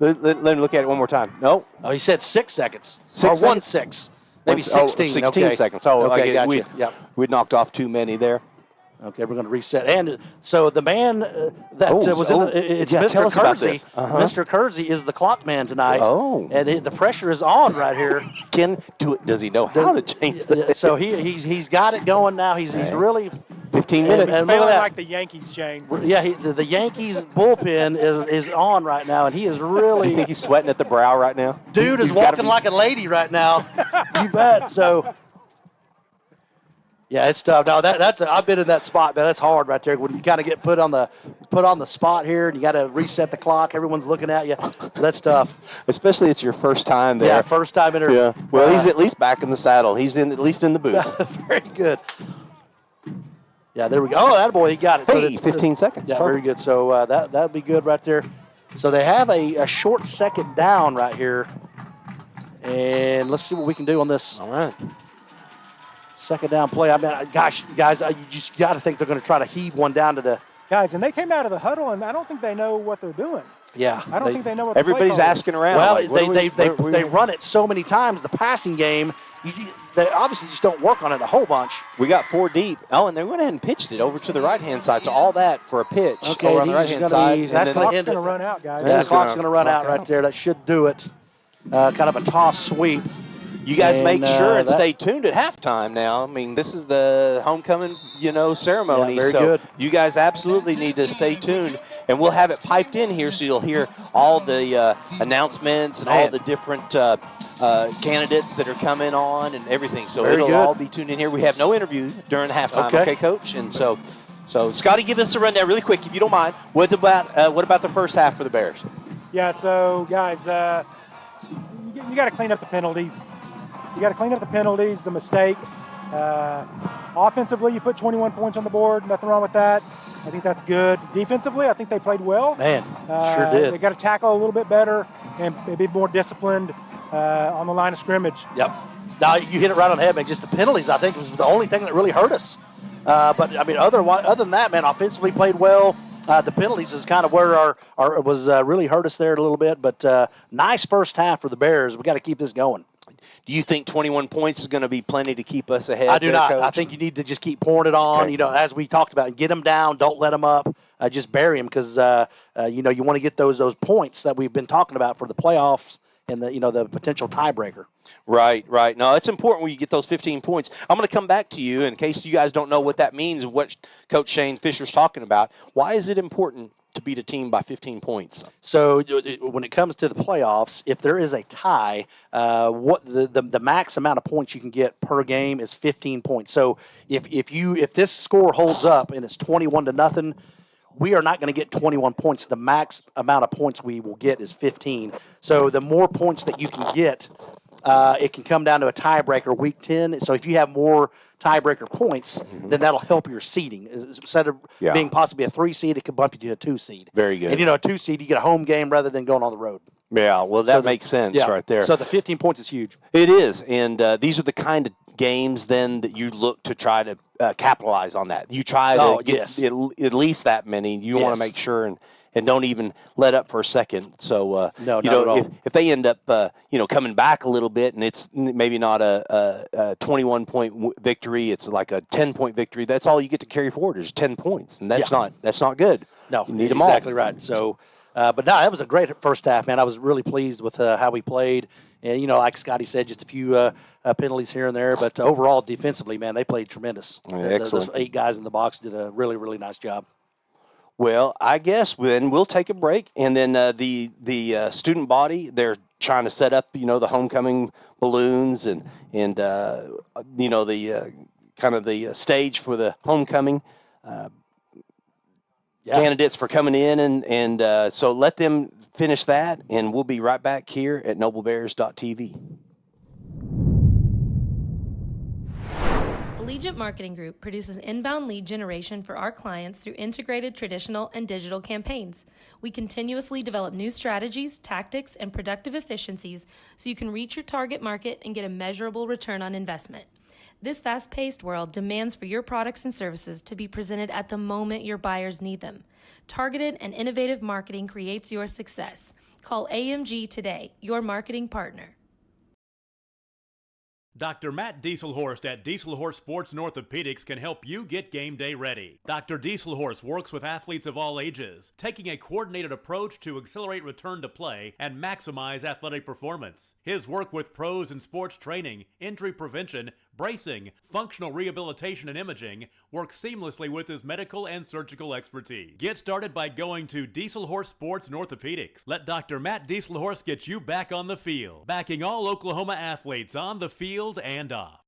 Let him look at it one more time. No. Oh, he said 6 seconds. 6 or 6. Maybe 16. 16 okay. seconds. Oh, okay, gotcha. We knocked off too many there. Okay, we're going to reset. And so the man it's yeah, Mr. tell us about Kersey. this. Mr. Kersey is the clock man tonight. Oh. And the pressure is on right here. Does he know how to change that? So he's got it going now. He's really 15 minutes. He's feeling like the Yankees, Shane. Yeah, the Yankees bullpen is on right now, and he is really. Do you think he's sweating at the brow right now? Dude is walking like a lady right now. You bet. So. Yeah, it's tough. No, I've been in that spot, man. That's hard right there. When you kind of get put on the spot here, and you got to reset the clock. Everyone's looking at you. So that's tough. Especially it's your first time there. Yeah, first time in there. Yeah. Well, he's at least back in the saddle. He's at least in the booth. Very good. Yeah, there we go. Oh, that boy, he got it. Hey, 15 seconds. Yeah, very good. So that'd be good right there. So they have a short second down right here, and let's see what we can do on this. All right. Second down play. I mean, gosh, guys, you just got to think they're going to try to heave one down to the guys. And they came out of the huddle, and I don't think they know what they're doing. Yeah, I don't think they know what. Everybody's asking around. Well, like, they run it so many times. The passing game, they obviously just don't work on it a whole bunch. We got 4 deep. Oh, and they went ahead and pitched it over to the right-hand side. So all that for a pitch over on the right-hand side. That clock's going to run out, guys. Yeah, the clock's going to run out right there. That should do it. Kind of a toss sweep. You guys make sure and stay tuned at halftime now. I mean, this is the homecoming, ceremony. Yeah, very so good. You guys absolutely need to stay tuned. And we'll have it piped in here so you'll hear all the announcements and all the different candidates that are coming on and everything. So it'll all be tuned in here. We have no interview during halftime, okay Coach? And so Scotty, give us a rundown really quick, if you don't mind. What about the first half for the Bears? Yeah, so, guys, you got to clean up the penalties. You got to clean up the penalties, the mistakes. Offensively, you put 21 points on the board. Nothing wrong with that. I think that's good. Defensively, I think they played well. Man, sure did. They got to tackle a little bit better and be more disciplined on the line of scrimmage. Yep. Now, you hit it right on the head, man. Just the penalties, I think, was the only thing that really hurt us. But, I mean, other than that, man, offensively played well. The penalties is kind of where was really hurt us there a little bit. But nice first half for the Bears. We got to keep this going. Do you think 21 points is going to be plenty to keep us ahead? I do not. Coach? I think you need to just keep pouring it on. Okay. As we talked about, get them down. Don't let them up. Just bury them because you want to get those points that we've been talking about for the playoffs and the potential tiebreaker. Right. No, it's important when you get those 15 points. I'm going to come back to you in case you guys don't know what that means and what Coach Shane Fisher's talking about. Why is it important to beat a team by 15 points? So when it comes to the playoffs, if there is a tie, what the max amount of points you can get per game is 15 points. So if this score holds up and it's 21-0, we are not going to get 21 points. The max amount of points we will get is 15. So the more points that you can get, it can come down to a tiebreaker week 10. So if you have more tiebreaker points, then that'll help your seeding. Instead of being possibly a 3 seed, it could bump you to a 2 seed. Very good. And a 2 seed, you get a home game rather than going on the road. Yeah, well, that makes sense right there. So the 15 points is huge. It is, and these are the kind of games then that you look to try to capitalize on that. You try to get at least that many. You want to make sure and don't even let up for a second. So, if they end up, coming back a little bit and it's maybe not a 21-point victory, it's like a 10-point victory, that's all you get to carry forward is 10 points. And that's not good. No, you need them all. Exactly right. So, but no, that was a great first half, man. I was really pleased with how we played. And, like Scotty said, just a few penalties here and there. But overall, defensively, man, they played tremendous. Excellent. Those 8 guys in the box did a really, really nice job. Well, I guess then we'll take a break, and then the student body, they're trying to set up, the homecoming balloons and the kind of the stage for the homecoming candidates for coming in, and so let them finish that, and we'll be right back here at noblebears.tv. Allegiant Marketing Group produces inbound lead generation for our clients through integrated traditional and digital campaigns. We continuously develop new strategies, tactics, and productive efficiencies so you can reach your target market and get a measurable return on investment. This fast-paced world demands for your products and services to be presented at the moment your buyers need them. Targeted and innovative marketing creates your success. Call AMG today, your marketing partner. Dr. Matt Dieselhorst at Dieselhorst Sports and Orthopedics can help you get game day ready. Dr. Dieselhorst works with athletes of all ages, taking a coordinated approach to accelerate return to play and maximize athletic performance. His work with pros in sports training, injury prevention, bracing, functional rehabilitation, and imaging works seamlessly with his medical and surgical expertise. Get started by going to Dieselhorst Sports and Orthopedics. Let Dr. Matt Dieselhorst get you back on the field, backing all Oklahoma athletes on the field and off.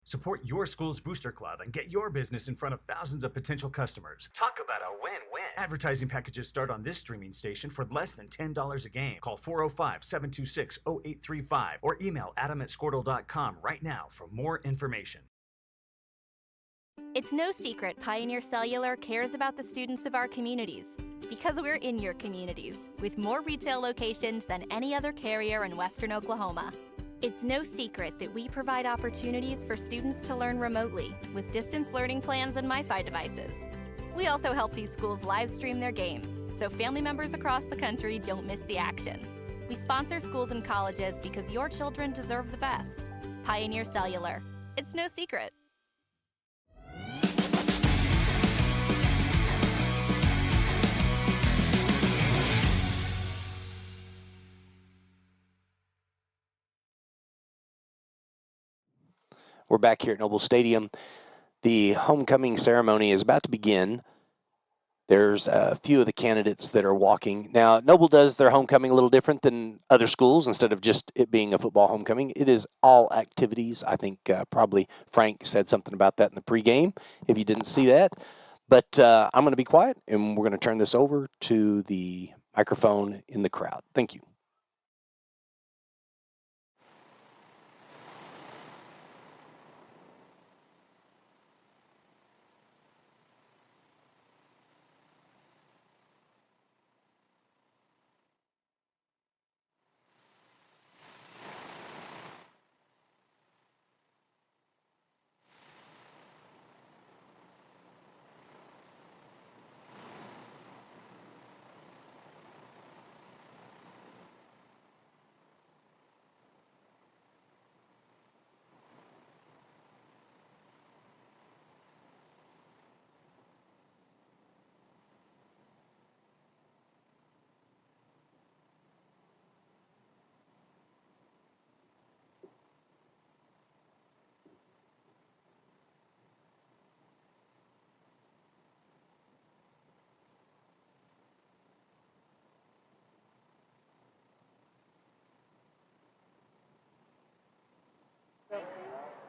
Support your school's booster club and get your business in front of thousands of potential customers. Talk about a win-win. Advertising packages start on this streaming station for less than $10 a game. Call 405-726-0835 or email adam@squirtle.com right now for more information. It's no secret Pioneer Cellular cares about the students of our communities because we're in your communities with more retail locations than any other carrier in Western Oklahoma. It's no secret that we provide opportunities for students to learn remotely with distance learning plans and MiFi devices. We also help these schools live stream their games so family members across the country don't miss the action. We sponsor schools and colleges because your children deserve the best. Pioneer Cellular. It's no secret. We're back here at Noble Stadium. The homecoming ceremony is about to begin. There's a few of the candidates that are walking. Now, Noble does their homecoming a little different than other schools. Instead of just it being a football homecoming, it is all activities. I think probably Frank said something about that in the pregame, if you didn't see that. But I'm going to be quiet, and we're going to turn this over to the microphone in the crowd. Thank you.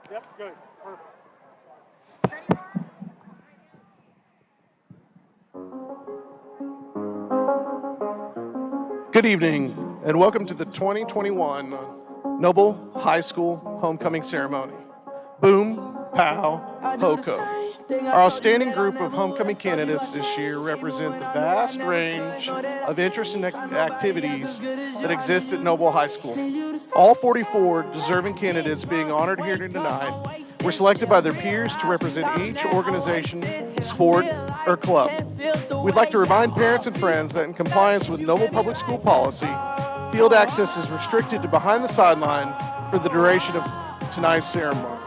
Yep, good. Perfect. Good evening, and welcome to the 2021 Noble High School Homecoming Ceremony. Boom, pow, HOCO. Our outstanding group of homecoming candidates this year represent the vast range of interest and activities that exist at Noble High School. All 44 deserving candidates being honored here tonight were selected by their peers to represent each organization, sport, or club. We'd like to remind parents and friends that in compliance with Noble Public School policy, field access is restricted to behind the sideline for the duration of tonight's ceremony.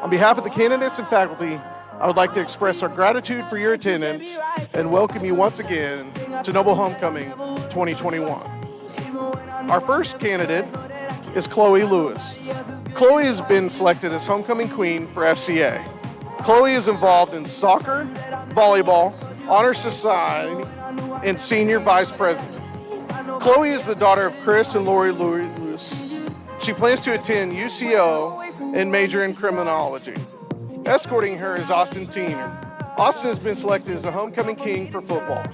On behalf of the candidates and faculty, I would like to express our gratitude for your attendance and welcome you once again to Noble Homecoming 2021. Our first candidate is Chloe Lewis. Chloe has been selected as homecoming queen for FCA. Chloe is involved in soccer, volleyball, honor society, and senior vice president. Chloe is the daughter of Chris and Lori Lewis. She plans to attend UCO and major in criminology. Escorting her is Austin Teener. Austin has been selected as the homecoming king for football.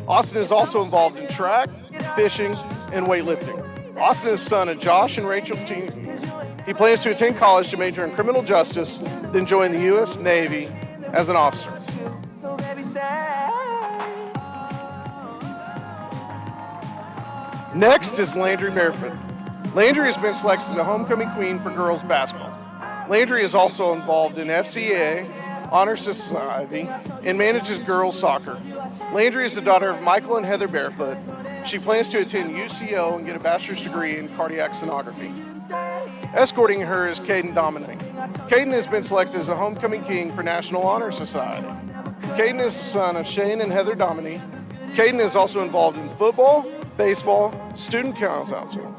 Austin is also involved in track, fishing, and weightlifting. Austin is son of Josh and Rachel Teener. He plans to attend college to major in criminal justice, then join the U.S. Navy as an officer. Next is Landry Barefoot. Landry has been selected as the homecoming queen for girls basketball. Landry is also involved in FCA, Honor Society, and manages girls soccer. Landry is the daughter of Michael and Heather Barefoot. She plans to attend UCO and get a bachelor's degree in cardiac sonography. Escorting her is Caden Dominic. Caden has been selected as the homecoming king for National Honor Society. Caden is the son of Shane and Heather Dominic. Caden is also involved in football, baseball, student council.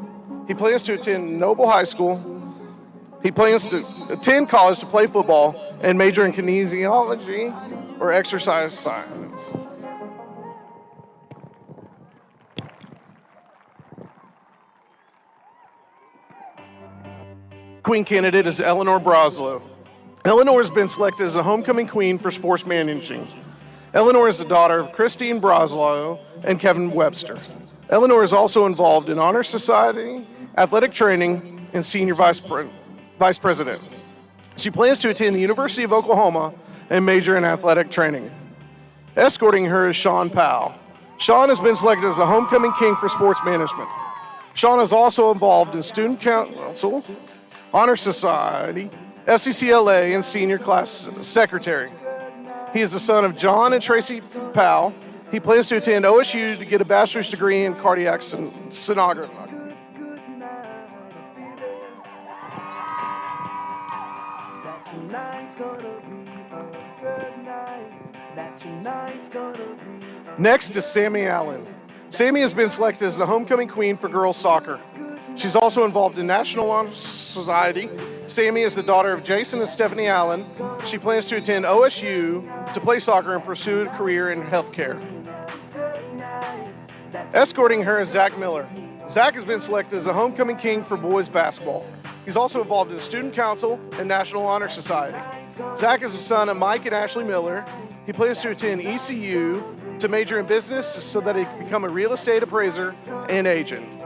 He plans to attend Noble High School. He plans to attend college to play football and major in kinesiology or exercise science. Queen candidate is Eleanor Broslow. Eleanor has been selected as the homecoming queen for sports managing. Eleanor is the daughter of Christine Broslow and Kevin Webster. Eleanor is also involved in Honor Society, athletic training, and senior vice president. She plans to attend the University of Oklahoma and major in athletic training. Escorting her is Sean Powell. Sean has been selected as the homecoming king for sports management. Sean is also involved in student council, Honor Society, FCCLA, and senior class secretary. He is the son of John and Tracy Powell. He plans to attend OSU to get a bachelor's degree in cardiac sonography. Next is Sammy Allen. Sammy has been selected as the homecoming queen for girls soccer. She's also involved in National Honor Society. Sammy is the daughter of Jason and Stephanie Allen. She plans to attend OSU to play soccer and pursue a career in healthcare. Escorting her is Zach Miller. Zach has been selected as the homecoming king for boys basketball. He's also involved in student council and National Honor Society. Zach is the son of Mike and Ashley Miller. He plans to attend ECU to major in business so that he can become a real estate appraiser and agent.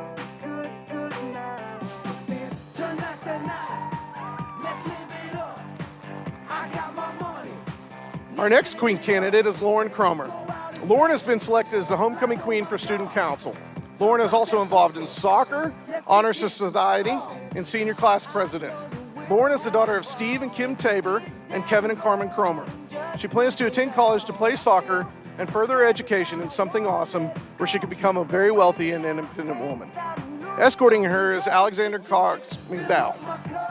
Our next queen candidate is Lauren Cromer. Lauren has been selected as the homecoming queen for student council. Lauren is also involved in soccer, Honor Society, and senior class president. Lauren is the daughter of Steve and Kim Tabor and Kevin and Carmen Cromer. She plans to attend college to play soccer and further education in something awesome where she could become a very wealthy and independent woman. Escorting her is Alexander Cox McDowell.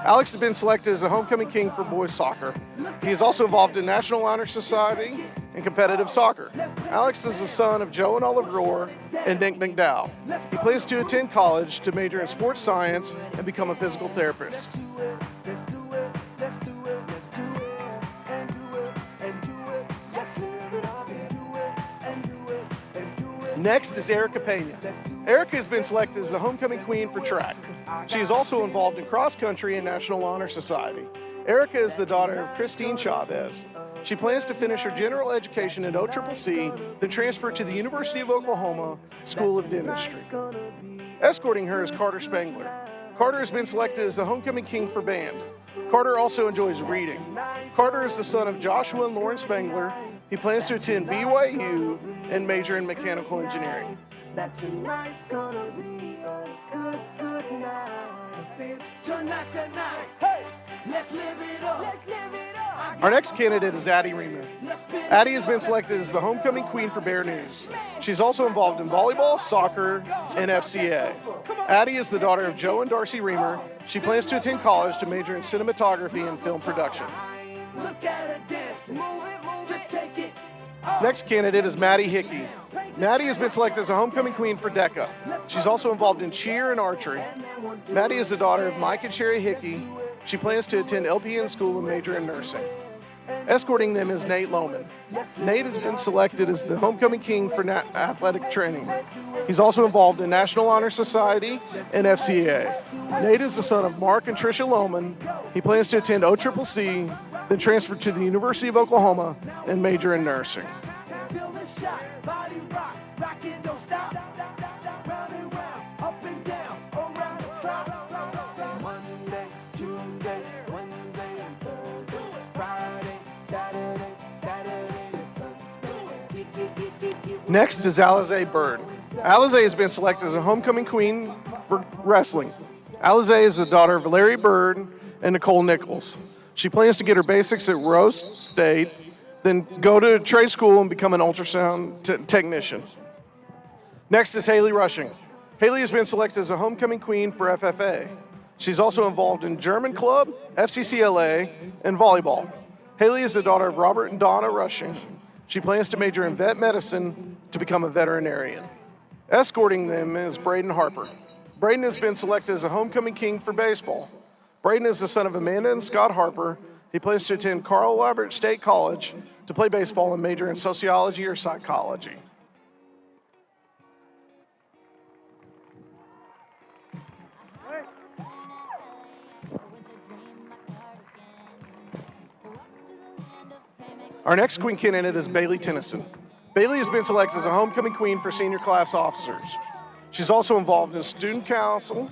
Alex has been selected as the homecoming king for boys soccer. He is also involved in National Honor Society and competitive soccer. Alex is the son of Joe and Olive Rohr and Nick McDowell. He plans to attend college to major in sports science and become a physical therapist. Next is Erica Pena. Erica has been selected as the homecoming queen for track. She is also involved in cross country and National Honor Society. Erica is the daughter of Christine Chavez. She plans to finish her general education at OCCC, then transfer to the University of Oklahoma School of Dentistry. Escorting her is Carter Spangler. Carter has been selected as the homecoming king for band. Carter also enjoys reading. Carter is the son of Joshua and Lauren Spangler. He plans to attend BYU and major in mechanical engineering. Tonight's gonna be a good night. Tonight's the night. Hey, let's live it up. Let's live it up. Our next candidate is Addie Reamer. Addie has been selected as the homecoming queen for Bear News. She's also involved in volleyball, soccer, and FCA. Addie is the daughter of Joe and Darcy Reamer. She plans to attend college to major in cinematography and film production. Look at her dance. Move it, just take it. Next candidate is Maddie Hickey. Maddie has been selected as a homecoming queen for DECA. She's also involved in cheer and archery. Maddie is the daughter of Mike and Sherry Hickey. She plans to attend LPN school and major in nursing. Escorting them is Nate Lohman. Nate has been selected as the homecoming king for athletic training. He's also involved in National Honor Society and FCA. Nate is the son of Mark and Tricia Lohman. He plans to attend OCCC, then transfer to the University of Oklahoma and major in nursing. Next is Alizé Bird. Alizé has been selected as a homecoming queen for wrestling. Alizé is the daughter of Larry Bird and Nicole Nichols. She plans to get her basics at Rose State, then go to trade school and become an ultrasound technician. Next is Haley Rushing. Haley has been selected as a homecoming queen for FFA. She's also involved in German Club, FCCLA, and volleyball. Haley is the daughter of Robert and Donna Rushing. She plans to major in vet medicine to become a veterinarian. Escorting them is Braden Harper. Braden has been selected as a homecoming king for baseball. Braden is the son of Amanda and Scott Harper. He plans to attend Carl Albert State College to play baseball and major in sociology or psychology. Our next queen candidate is Bailey Tennyson. Bailey has been selected as a homecoming queen for senior class officers. She's also involved in student council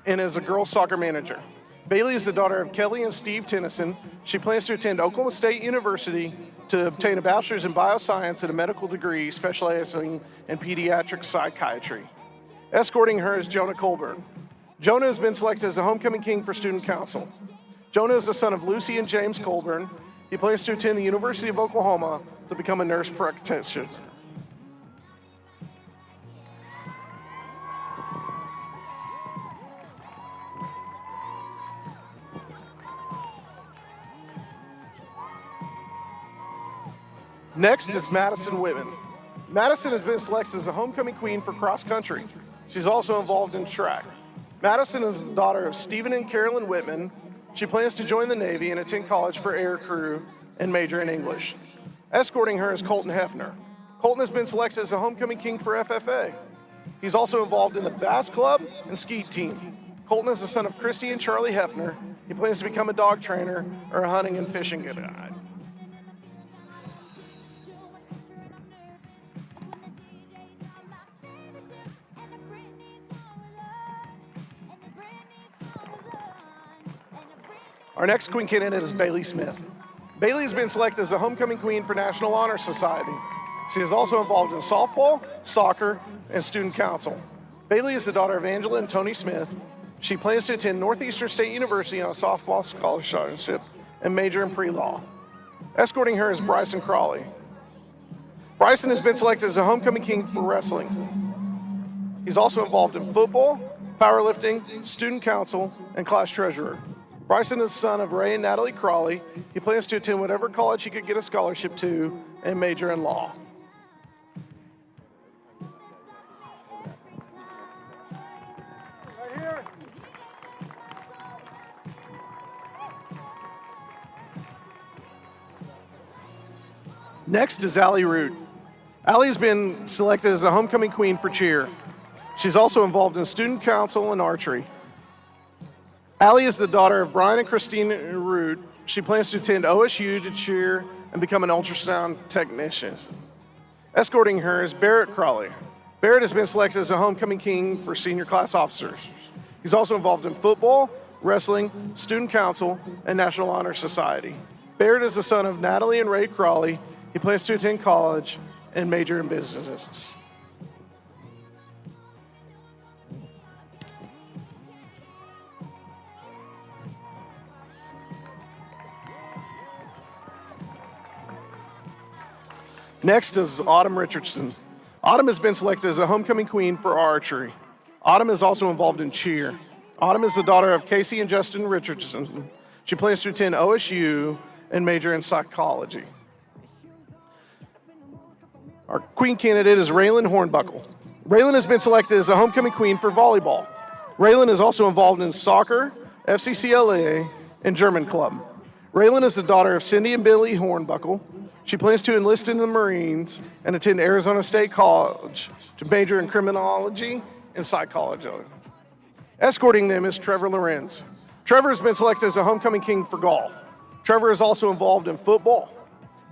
and is a girls soccer manager. Bailey is the daughter of Kelly and Steve Tennyson. She plans to attend Oklahoma State University to obtain a bachelor's in bioscience and a medical degree specializing in pediatric psychiatry. Escorting her is Jonah Colburn. Jonah has been selected as a homecoming king for student council. Jonah is the son of Lucy and James Colburn. He plans to attend the University of Oklahoma to become a nurse practitioner. Next is Madison Whitman. Madison has been selected as a homecoming queen for cross country. She's also involved in track. Madison is the daughter of Stephen and Carolyn Whitman. She plans to join the Navy and attend college for air crew and major in English. Escorting her is Colton Hefner. Colton has been selected as a homecoming king for FFA. He's also involved in the bass club and skeet team. Colton is the son of Christy and Charlie Hefner. He plans to become a dog trainer or a hunting and fishing guide. Our next queen candidate is Bailey Smith. Bailey has been selected as a homecoming queen for National Honor Society. She is also involved in softball, soccer, and student council. Bailey is the daughter of Angela and Tony Smith. She plans to attend Northeastern State University on a softball scholarship and major in pre-law. Escorting her is Bryson Crawley. Bryson has been selected as a homecoming king for wrestling. He's also involved in football, powerlifting, student council, and class treasurer. Bryson is the son of Ray and Natalie Crawley. He plans to attend whatever college he could get a scholarship to and major in law. Next is Allie Root. Allie has been selected as a homecoming queen for cheer. She's also involved in student council and archery. Allie is the daughter of Brian and Christine Root. She plans to attend OSU to cheer and become an ultrasound technician. Escorting her is Barrett Crawley. Barrett has been selected as a homecoming king for senior class officers. He's also involved in football, wrestling, student council, and National Honor Society. Barrett is the son of Natalie and Ray Crawley. He plans to attend college and major in business. Next is Autumn Richardson. Autumn has been selected as a homecoming queen for archery. Autumn is also involved in cheer. Autumn is the daughter of Casey and Justin Richardson. She plans to attend OSU and major in psychology. Our queen candidate is Raylan Hornbuckle. Raylan has been selected as the homecoming queen for volleyball. Raylan is also involved in soccer, FCCLA, and German club. Raylan is the daughter of Cindy and Billy Hornbuckle. She plans to enlist in the Marines and attend Arizona State College to major in criminology and psychology. Escorting them is Trevor Lorenz. Trevor has been selected as a homecoming king for golf. Trevor is also involved in football.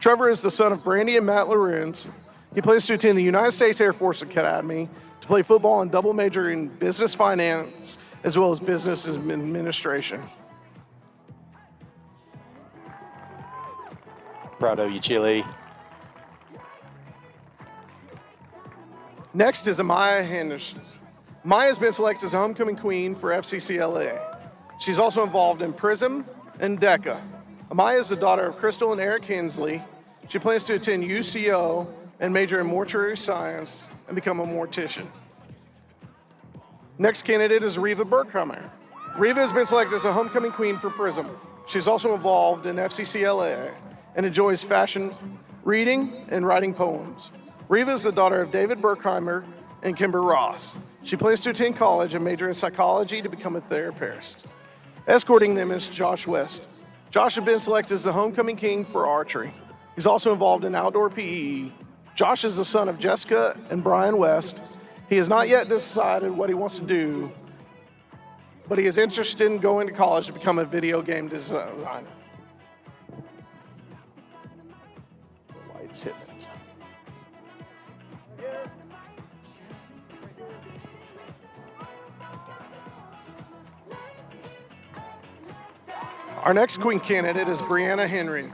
Trevor is the son of Brandy and Matt Lorenz. He plans to attend the United States Air Force Academy to play football and double major in business finance as well as business administration. Proud of you, Chile. Next is Amaya Henderson. Amaya has been selected as a homecoming queen for FCCLA. She's also involved in PRISM and DECA. Amaya is the daughter of Crystal and Eric Hensley. She plans to attend UCO and major in mortuary science and become a mortician. Next candidate is Reva Burkheimer. Reva has been selected as a homecoming queen for PRISM. She's also involved in FCCLA and enjoys fashion, reading, and writing poems. Reva is the daughter of David Burkheimer and Kimber Ross. She plans to attend college and major in psychology to become a therapist. Escorting them is Josh West. Josh has been selected as the homecoming king for archery. He's also involved in outdoor PE. Josh is the son of Jessica and Brian West. He has not yet decided what he wants to do, but he is interested in going to college to become a video game designer. The lights hit it. Our next queen candidate is Brianna Henry.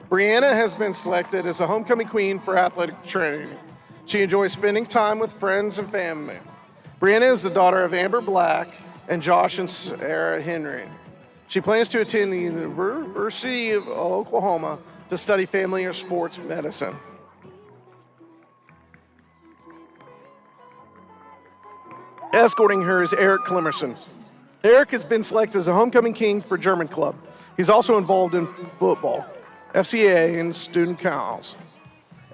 Brianna has been selected as a homecoming queen for athletic training. She enjoys spending time with friends and family. Brianna is the daughter of Amber Black and Josh and Sarah Henry. She plans to attend the University of Oklahoma to study family or sports medicine. Escorting her is Eric Clemmerson. Eric has been selected as a homecoming king for German club. He's also involved in football, FCA, and student council.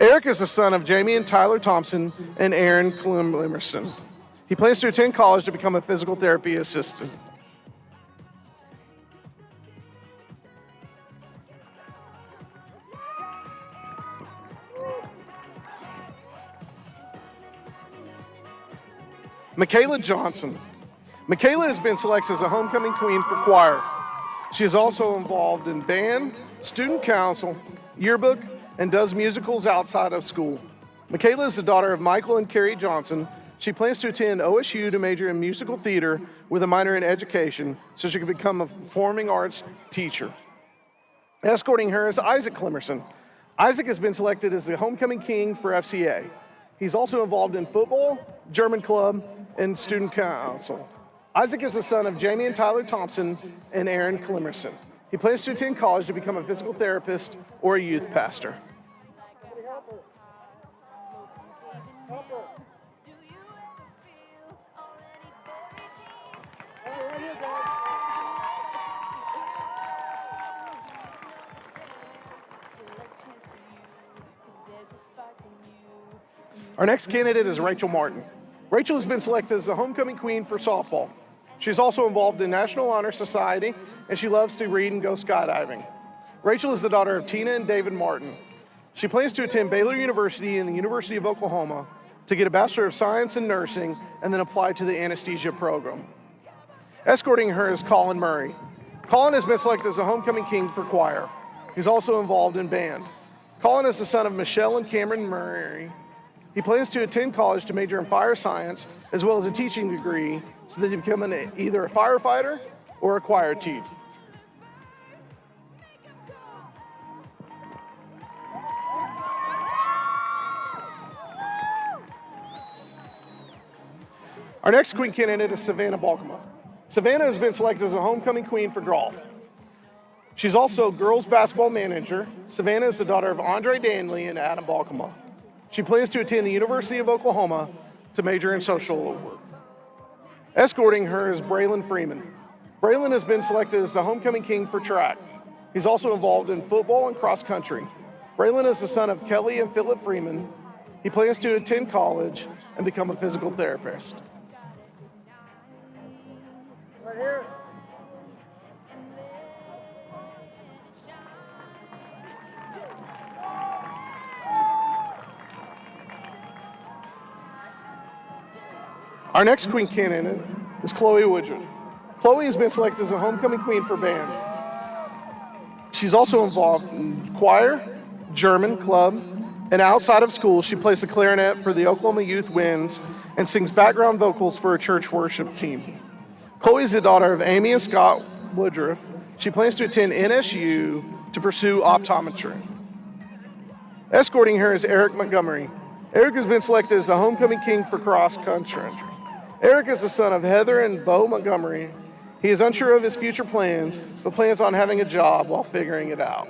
Eric is the son of Jamie and Tyler Thompson and Aaron Clemmerson. He plans to attend college to become a physical therapy assistant. Michaela Johnson. Michaela has been selected as a homecoming queen for choir. She is also involved in band, student council, yearbook, and does musicals outside of school. Michaela is the daughter of Michael and Carrie Johnson. She plans to attend OSU to major in musical theater with a minor in education so she can become a performing arts teacher. Escorting her is Isaac Clemmerson. Isaac has been selected as the homecoming king for FCA. He's also involved in football, German club, and student council. Isaac is the son of Jamie and Tyler Thompson and Aaron Clemmerson. He plans to attend college to become a physical therapist or a youth pastor. Our next candidate is Rachel Martin. Rachel has been selected as the homecoming queen for softball. She's also involved in National Honor Society, and she loves to read and go skydiving. Rachel is the daughter of Tina and David Martin. She plans to attend Baylor University and the University of Oklahoma to get a Bachelor of Science in Nursing and then apply to the anesthesia program. Escorting her is Colin Murray. Colin has been selected as the homecoming king for choir. He's also involved in band. Colin is the son of Michelle and Cameron Murray. He plans to attend college to major in fire science as well as a teaching degree so that he become either a firefighter or a choir teacher. Our next queen candidate is Savannah Balkema. Savannah has been selected as a homecoming queen for golf. She's also girls basketball manager. Savannah is the daughter of Andre Danley and Adam Balkema. She plans to attend the University of Oklahoma to major in social work. Escorting her is Braylon Freeman. Braylon has been selected as the homecoming king for track. He's also involved in football and cross country. Braylon is the son of Kelly and Philip Freeman. He plans to attend college and become a physical therapist. Right here. Our next queen candidate is Chloe Woodruff. Chloe has been selected as a homecoming queen for band. She's also involved in choir, German club, and outside of school, she plays the clarinet for the Oklahoma Youth Winds and sings background vocals for a church worship team. Chloe is the daughter of Amy and Scott Woodruff. She plans to attend NSU to pursue optometry. Escorting her is Eric Montgomery. Eric has been selected as the homecoming king for cross country. Eric is the son of Heather and Bo Montgomery. He is unsure of his future plans, but plans on having a job while figuring it out.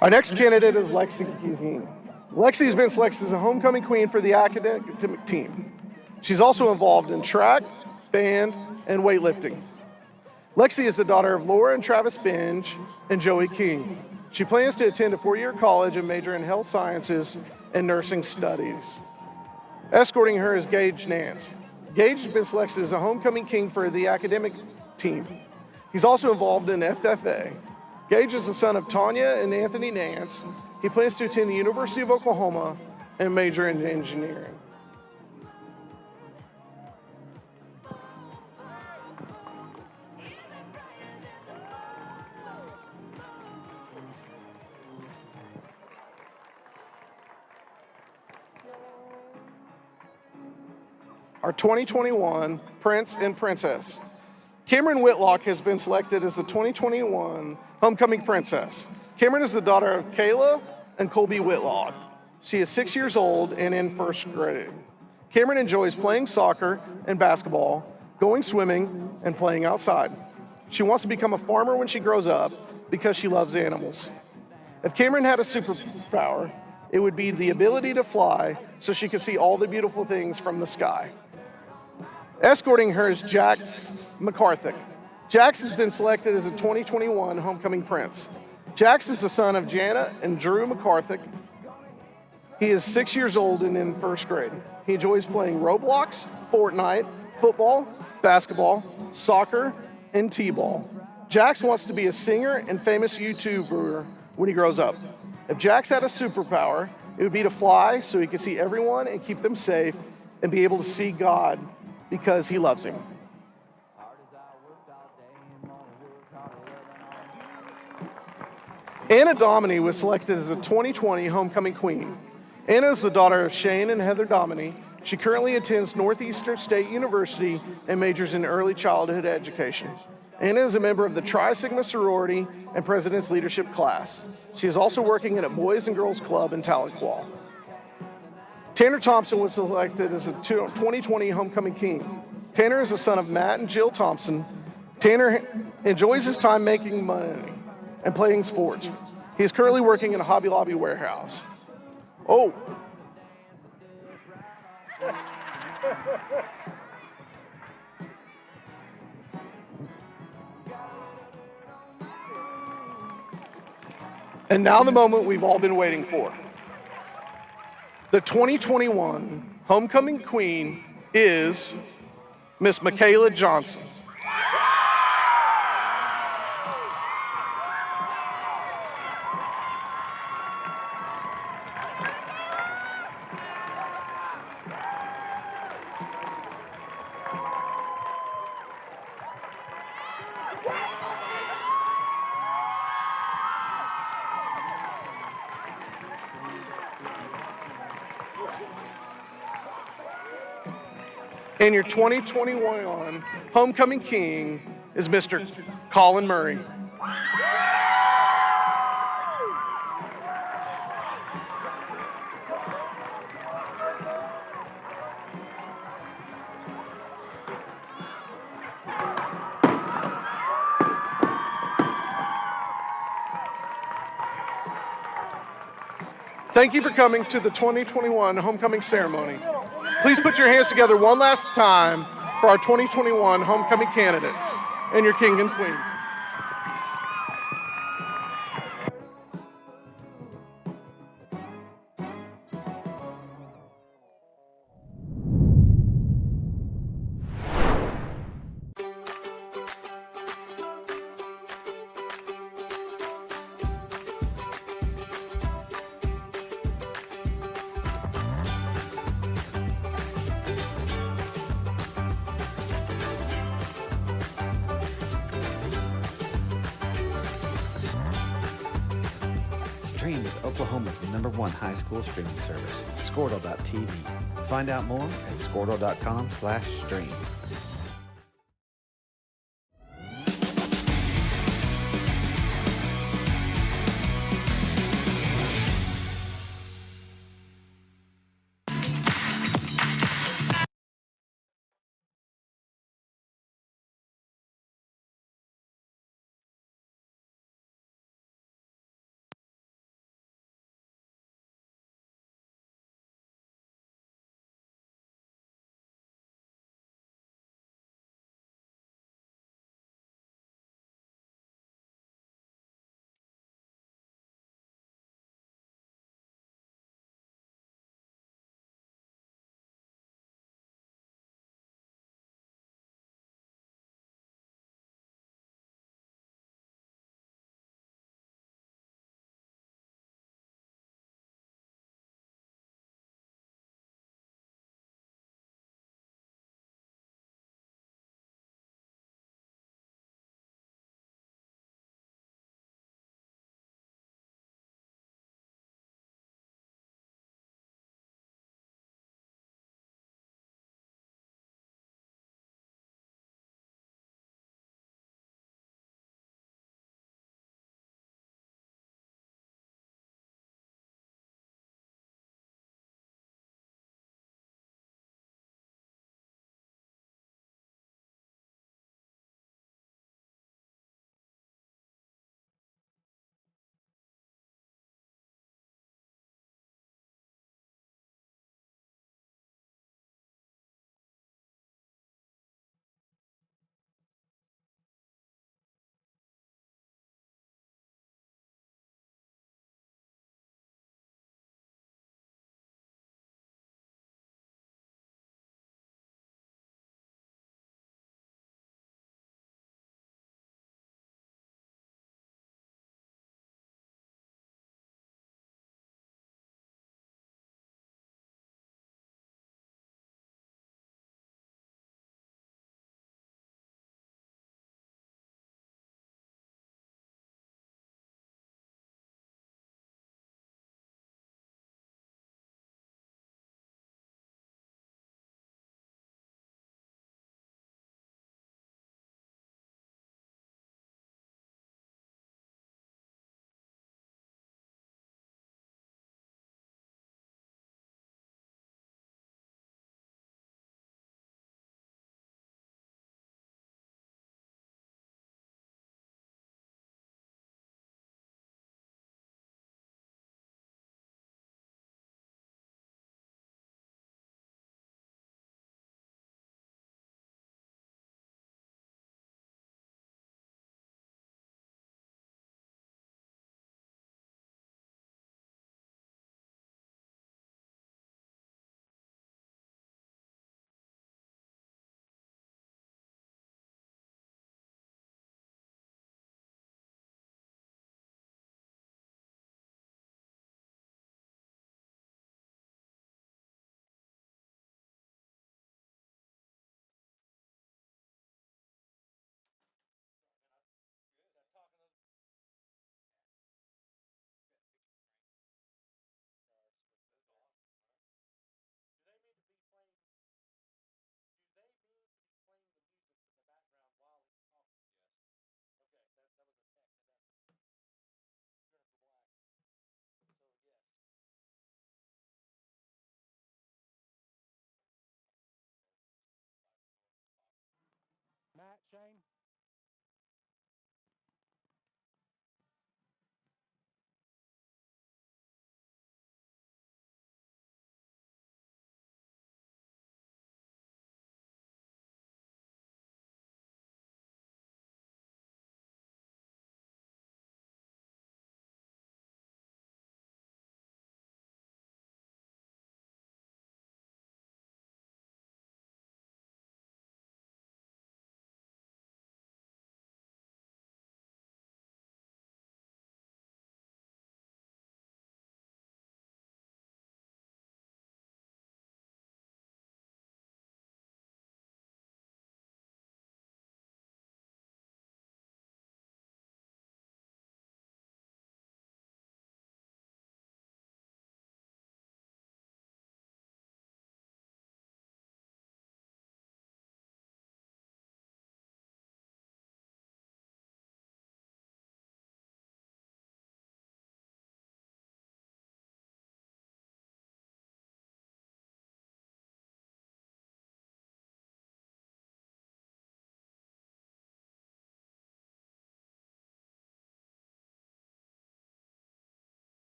Our next candidate is Lexi King. Lexi has been selected as a homecoming queen for the academic team. She's also involved in track, band, and weightlifting. Lexi is the daughter of Laura and Travis Binge and Joey King. She plans to attend a 4-year college and major in health sciences and nursing studies. Escorting her is Gage Nance. Gage has been selected as a homecoming king for the academic team. He's also involved in FFA. Gage is the son of Tanya and Anthony Nance. He plans to attend the University of Oklahoma and major in engineering. Our 2021 Prince and Princess. Cameron Whitlock has been selected as the 2021 Homecoming Princess. Cameron is the daughter of Kayla and Colby Whitlock. She is 6 years old and in first grade. Cameron enjoys playing soccer and basketball, going swimming, and playing outside. She wants to become a farmer when she grows up because she loves animals. If Cameron had a superpower, it would be the ability to fly so she could see all the beautiful things from the sky. Escorting her is Jax McCarthy. Jax has been selected as a 2021 Homecoming Prince. Jax is the son of Jana and Drew McCarthy. He is 6 years old and in first grade. He enjoys playing Roblox, Fortnite, football, basketball, soccer, and t-ball. Jax wants to be a singer and famous YouTuber when he grows up. If Jax had a superpower, it would be to fly so he could see everyone and keep them safe and be able to see God because he loves him. Anna Dominy was selected as the 2020 Homecoming Queen. Anna is the daughter of Shane and Heather Dominy. She currently attends Northeastern State University and majors in early childhood education. Anna is a member of the Tri Sigma sorority and President's Leadership class. She is also working at a Boys and Girls Club in Tahlequah. Tanner Thompson was selected as the 2020 Homecoming King. Tanner is the son of Matt and Jill Thompson. Tanner enjoys his time making money and playing sports. He is currently working in a Hobby Lobby warehouse. Oh. And now the moment we've all been waiting for. The 2021 Homecoming Queen is Miss Michaela Johnson. And your 2021 Homecoming King is Mr. Colin Murray. Thank you for coming to the 2021 Homecoming Ceremony. Please put your hands together one last time for our 2021 homecoming candidates and your king and queen. Stream with Oklahoma's #1 high school streaming service, Squirtle.tv. Find out more at squirtle.com/stream.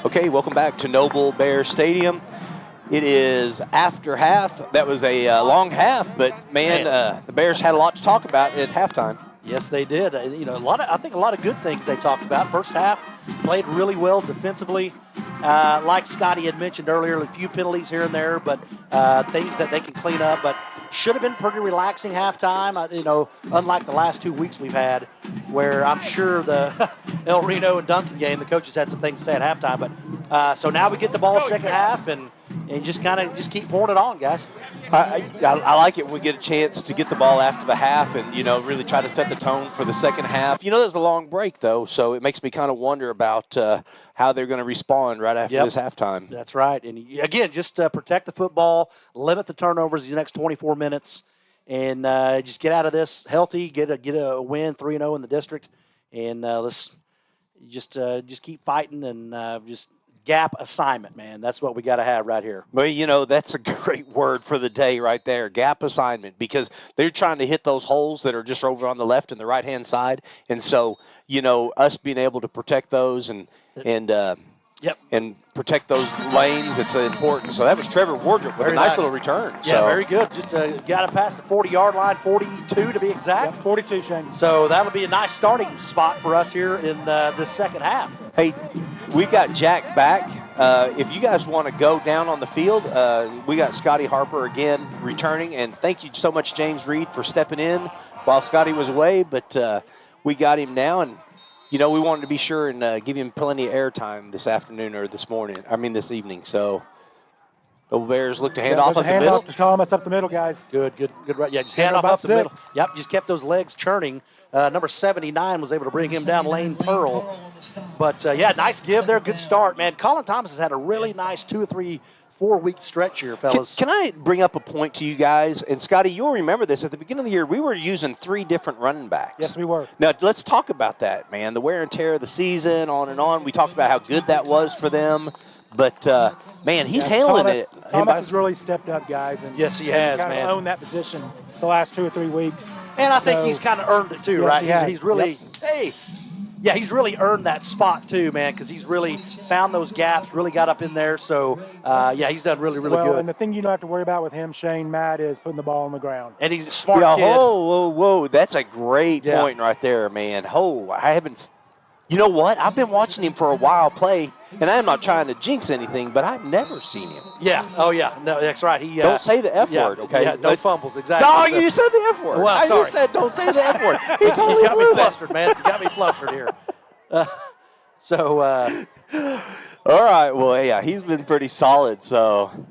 Okay, welcome back to Noble Bear Stadium. It is after half. That was a long half, but man, the Bears had a lot to talk about at halftime. Yes, they did. I think a lot of good things they talked about. First half, played really well defensively. Like Scotty had mentioned earlier, a few penalties here and there, but things that they can clean up. But should have been pretty relaxing halftime. Unlike the last 2 weeks we've had, where I'm sure the El Reno and Duncan game, the coaches had some things to say at halftime. But so now we get the ball second half and just keep pouring it on, guys. I like it when we get a chance to get the ball after the half and, really try to set the tone for the second half. There's a long break, though, so it makes me kind of wonder about how they're going to respond right after this halftime. That's right. And, again, just protect the football, limit the turnovers these next 24 minutes, and just get out of this healthy, get a win, 3-0 in the district, and let's just keep fighting and just – gap assignment, man. That's what we got to have right here. Well, that's a great word for the day right there, gap assignment, because they're trying to hit those holes that are just over on the left and the right-hand side. And so, us being able to protect those and protect those lanes, it's important. So that was Trevor Wardrop with a nice little return. Yeah, very good. Just got to pass the 40-yard line, 42 to be exact. Yep, 42, Shane. So that'll be a nice starting spot for us here in the second half. Hey, we got Jack back. If you guys want to go down on the field, we got Scotty Harper again returning. And thank you so much, James Reed, for stepping in while Scotty was away. But we got him now. And, we wanted to be sure and give him plenty of airtime this afternoon or this evening. So, Noble Bears look to hand off up the middle. Off to Thomas up the middle, guys. Good. Right. Yeah, just hand off up the middle. Yep, just kept those legs churning. Number 79 was able to bring him down, Lane Pearl. But, nice give there. Good start, man. Colin Thomas has had a really nice 2 or 3, 4-week stretch here, fellas. Can I bring up a point to you guys? And, Scotty, you'll remember this. At the beginning of the year, we were using 3 different running backs. Yes, we were. Now, let's talk about that, man. The wear and tear of the season, on and on. We talked about how good that was for them. But, man, he's handling it. Thomas has really stepped up, guys. And yes, he has, kind of owned that position the last 2 or 3 weeks. And I think he's kind of earned it, too, right? He's really, he's really earned that spot, too, man, because he's really found those gaps, really got up in there. So, he's done really, really good. And the thing you don't have to worry about with him, Shane, Matt, is putting the ball on the ground. And he's a smart kid. Whoa. That's a great point right there, man. You know what? I've been watching him for a while play, and I'm not trying to jinx anything, but I've never seen him. Yeah. Oh, yeah. No, that's right. Don't say the F word, okay? Yeah, no fumbles, exactly. No, you said the F word. Well, I just said don't say the F word. He totally got me blew flustered, man. You got me flustered here. All right. Well, yeah, he's been pretty solid, so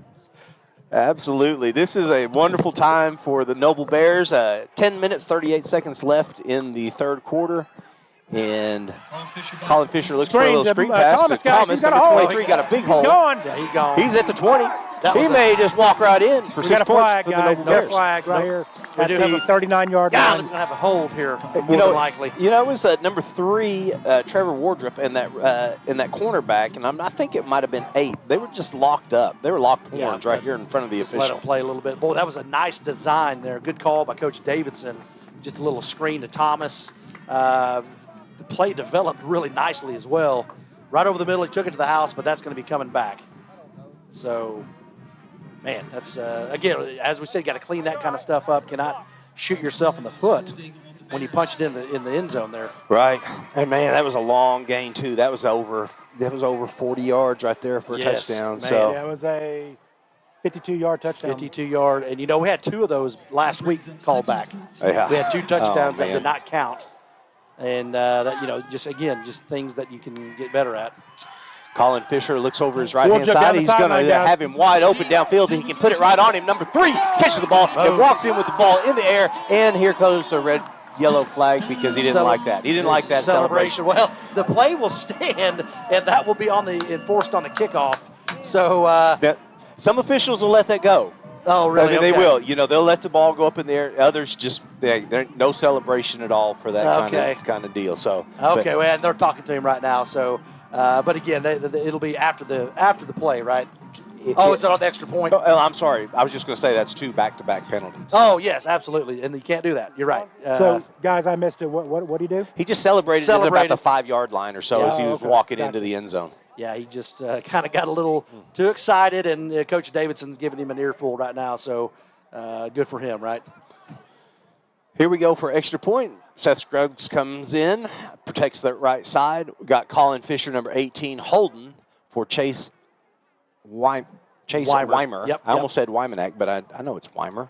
absolutely. This is a wonderful time for the Noble Bears. 10 minutes, 38 seconds left in the third quarter. And Colin Fisher looks for a little screen pass. Thomas, Thomas, got number a hole. 23, got a big hole. He's gone. Yeah, he's gone. He's at the 20. He may just walk right in for 6 got a flag, points. guys. We got a flag right here at the 39-yard line. We're going to have a hold here, more than likely. It was number 3, Trevor Wardrop, and that cornerback, and I think it might have been 8. They were just locked up. They were locked horns right here in front of the official. Let them play a little bit. Boy, that was a nice design there. Good call by Coach Davidson. Just a little screen to Thomas. The play developed really nicely as well. Right over the middle, he took it to the house, but that's going to be coming back. So, man, that's, again, as we said, you got to clean that kind of stuff up. Cannot shoot yourself in the foot when you punch it in the end zone there. Right. And, man, that was a long gain, too. That was over 40 yards right there for a touchdown. Man, so that was a 52-yard touchdown. 52-yard. And, we had 2 of those last week called back. Yeah. We had 2 touchdowns that did not count. And, just things that you can get better at. Colin Fisher looks over his right-hand side. He's going to have him wide open downfield, and he can put it right on him. Number 3 catches the ball and walks in with the ball in the air, and here goes the red-yellow flag because he didn't like that. He didn't like that celebration. Well, the play will stand, and that will be enforced on the kickoff. So some officials will let that go. Oh, really? They will. They'll let the ball go up in the air. Others just, there's no celebration at all for that kind of deal. So well, they're talking to him right now. So, but again, it'll be after the play, right? It's on the extra point. Oh, I'm sorry. I was just going to say that's 2 back-to-back penalties. Oh, yes, absolutely. And you can't do that. You're right. So, guys, I missed it. What did he do? He just celebrated at about the 5-yard line or so as he was walking into the end zone. Yeah, he just kind of got a little too excited, and Coach Davidson's giving him an earful right now, so good for him, right? Here we go for extra point. Seth Scruggs comes in, protects the right side. We got Colin Fisher, number 18, Holden for Chase Weimer. Yep, I almost said Wymanak, but I know it's Weimer.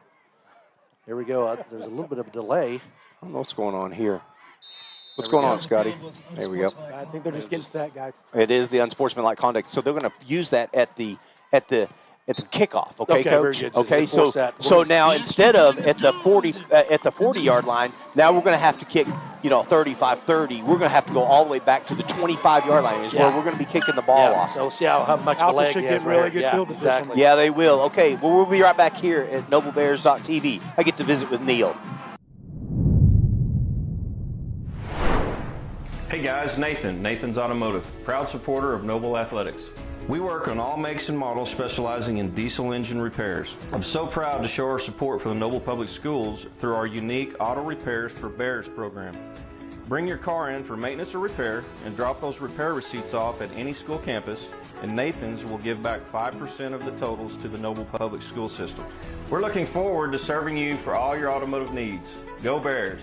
Here we go. There's a little bit of a delay. I don't know what's going on here. What's going on, Scotty? There we go. I think they're just getting set, guys. It is the unsportsmanlike conduct. So they're going to use that at the kickoff. Okay, Coach. Very good. Okay, so now instead of at the 40-yard line, now we're going to have to kick, 35-30. We're going to have to go all the way back to the 25-yard line is where we're going to be kicking the ball off. So see how much Altus leg should he get has really right good here. field position. Exactly. Yeah, they will. Okay, well, we'll be right back here at NobleBears.tv. I get to visit with Neil. Hey guys, Nathan's Automotive, proud supporter of Noble Athletics. We work on all makes and models specializing in diesel engine repairs. I'm so proud to show our support for the Noble Public Schools through our unique Auto Repairs for Bears program. Bring your car in for maintenance or repair and drop those repair receipts off at any school campus, and Nathan's will give back 5% of the totals to the Noble Public School system. We're looking forward to serving you for all your automotive needs. Go Bears!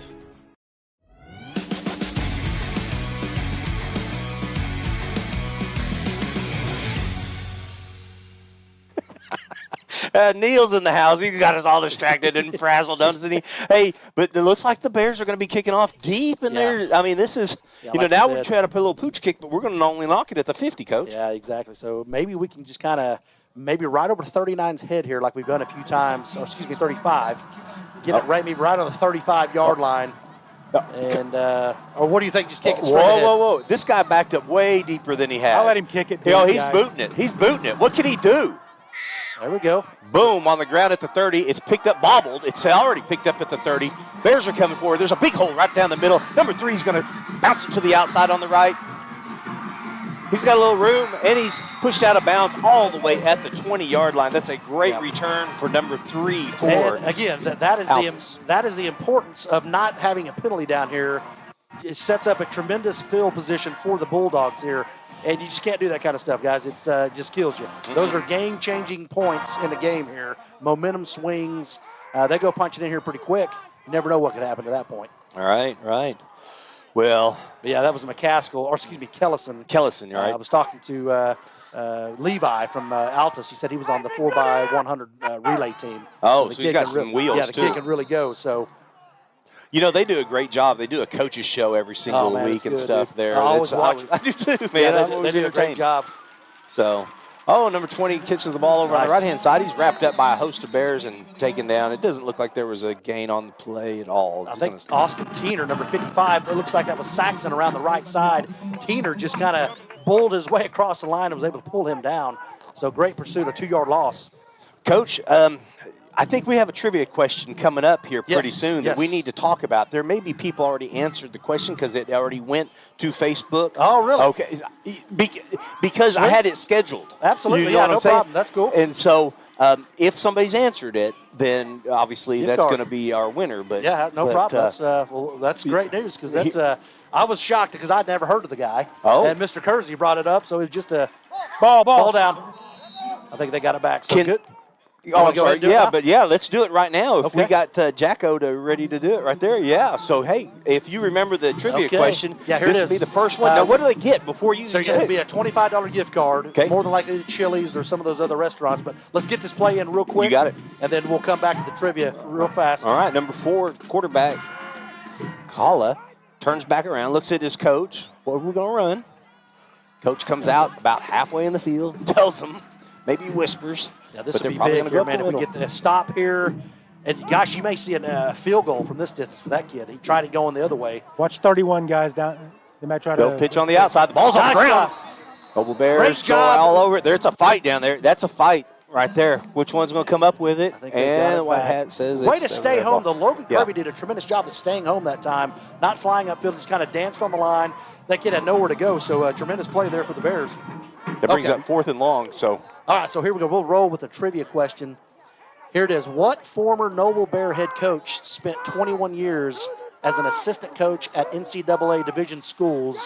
Neil's in the house. He's got us all distracted and frazzled, doesn't he? Hey, but it looks like the Bears are going to be kicking off deep in there. I mean, this is, now we're trying to put a little pooch kick, but we're going to only knock it at the 50, Coach. Yeah, exactly. So maybe we can just kind of, maybe right over 39's head here like we've done a few times, or excuse me, 35. Get it maybe right on the 35-yard line. And, or what do you think? Just kick it straight ahead? Whoa. This guy backed up way deeper than he has. I'll let him kick it. He's booting it. He's booting it. What can he do? There we go. Boom, on the ground at the 30. It's picked up, bobbled. It's already picked up at the 30. Bears are coming forward. There's a big hole right down the middle. Number 3 is going to bounce it to the outside on the right. He's got a little room, and he's pushed out of bounds all the way at the 20-yard line. That's a great return for number 3 for And again, that is the importance of not having a penalty down here. It sets up a tremendous field position for the Bulldogs here. And you just can't do that kind of stuff, guys. It just kills you. Those are game-changing points in the game here. Momentum swings. They go punching in here pretty quick. You never know what could happen to that point. All right. Well. Yeah, that was Kellison. Kellison, you're right. I was talking to Levi from Altus. He said he was on the 4x100 relay team. Oh, so he's got some wheels, yeah, the kid can really go, so. They do a great job. They do a coach's show every single week and stuff there. I do too, man. They do a great job. So, number 20 catches the ball over on the right-hand side. He's wrapped up by a host of Bears and taken down. It doesn't look like there was a gain on the play at all. I think Austin Teener, number 55, it looks like that was Saxon around the right side. Teener just kind of bulled his way across the line and was able to pull him down. So great pursuit, a 2-yard loss. Coach, I think we have a trivia question coming up here pretty soon that we need to talk about. There may be people already answered the question because it already went to Facebook. Oh, really? Okay. Because I had it scheduled. Absolutely. You know no problem. That's cool. And so if somebody's answered it, then obviously that's going to be our winner. But no problem. That's great news because that's I was shocked because I'd never heard of the guy. Oh. And Mr. Kersey brought it up, so it was just a ball down. I think they got it back. So good. Oh, I'm sorry. Let's do it right now. If we got Jacko ready to do it right there, yeah. So, hey, if you remember the trivia question, this will be the first one. Now, what do they get before you? So it's going to be a $25 gift card, more than likely to Chili's or some of those other restaurants. But let's get this play in real quick. You got it. And then we'll come back to the trivia real fast. All right, number 4, quarterback, Kala, turns back around, looks at his coach. What are we going to run? Coach comes out about halfway in the field, tells him, maybe whispers. Yeah, this will be big here, man. If we get a stop here, and gosh, you may see a field goal from this distance for that kid. He tried it going the other way. Watch 31 guys down. They might try to pitch on the outside. The ball's on the ground. Noble Bears go all over it. There's a fight down there. That's a fight right there. Which one's going to come up with it? And White Hat says way to stay home. The Logan Kirby did a tremendous job of staying home that time, not flying upfield, just kind of danced on the line. That kid had nowhere to go, so a tremendous play there for the Bears. That brings up 4th and long, so. All right, so here we go. We'll roll with a trivia question. Here it is. What former Noble Bear head coach spent 21 years as an assistant coach at NCAA Division schools,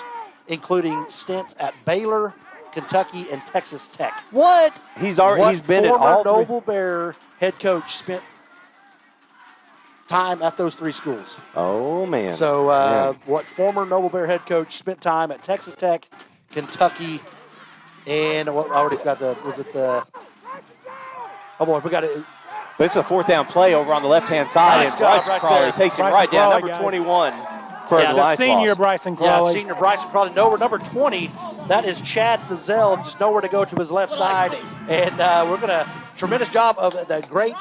including stints at Baylor, Kentucky, and Texas Tech. What? He's been at all three. Noble Bear head coach spent time at those three schools? Oh, man. So what former Noble Bear head coach spent time at Texas Tech, Kentucky, and what I already forgot oh boy, we got it. But it's a 4th down play over on the left-hand side, and Bryson right Crawley there. takes him Bryson right down, Crawley, number guys. 21 for the the life senior loss. Bryson Crawley. Yeah, senior Bryson Crawley. Number 20, that is Chad Fizel, just nowhere to go to his left side. And we're going to, tremendous job of that great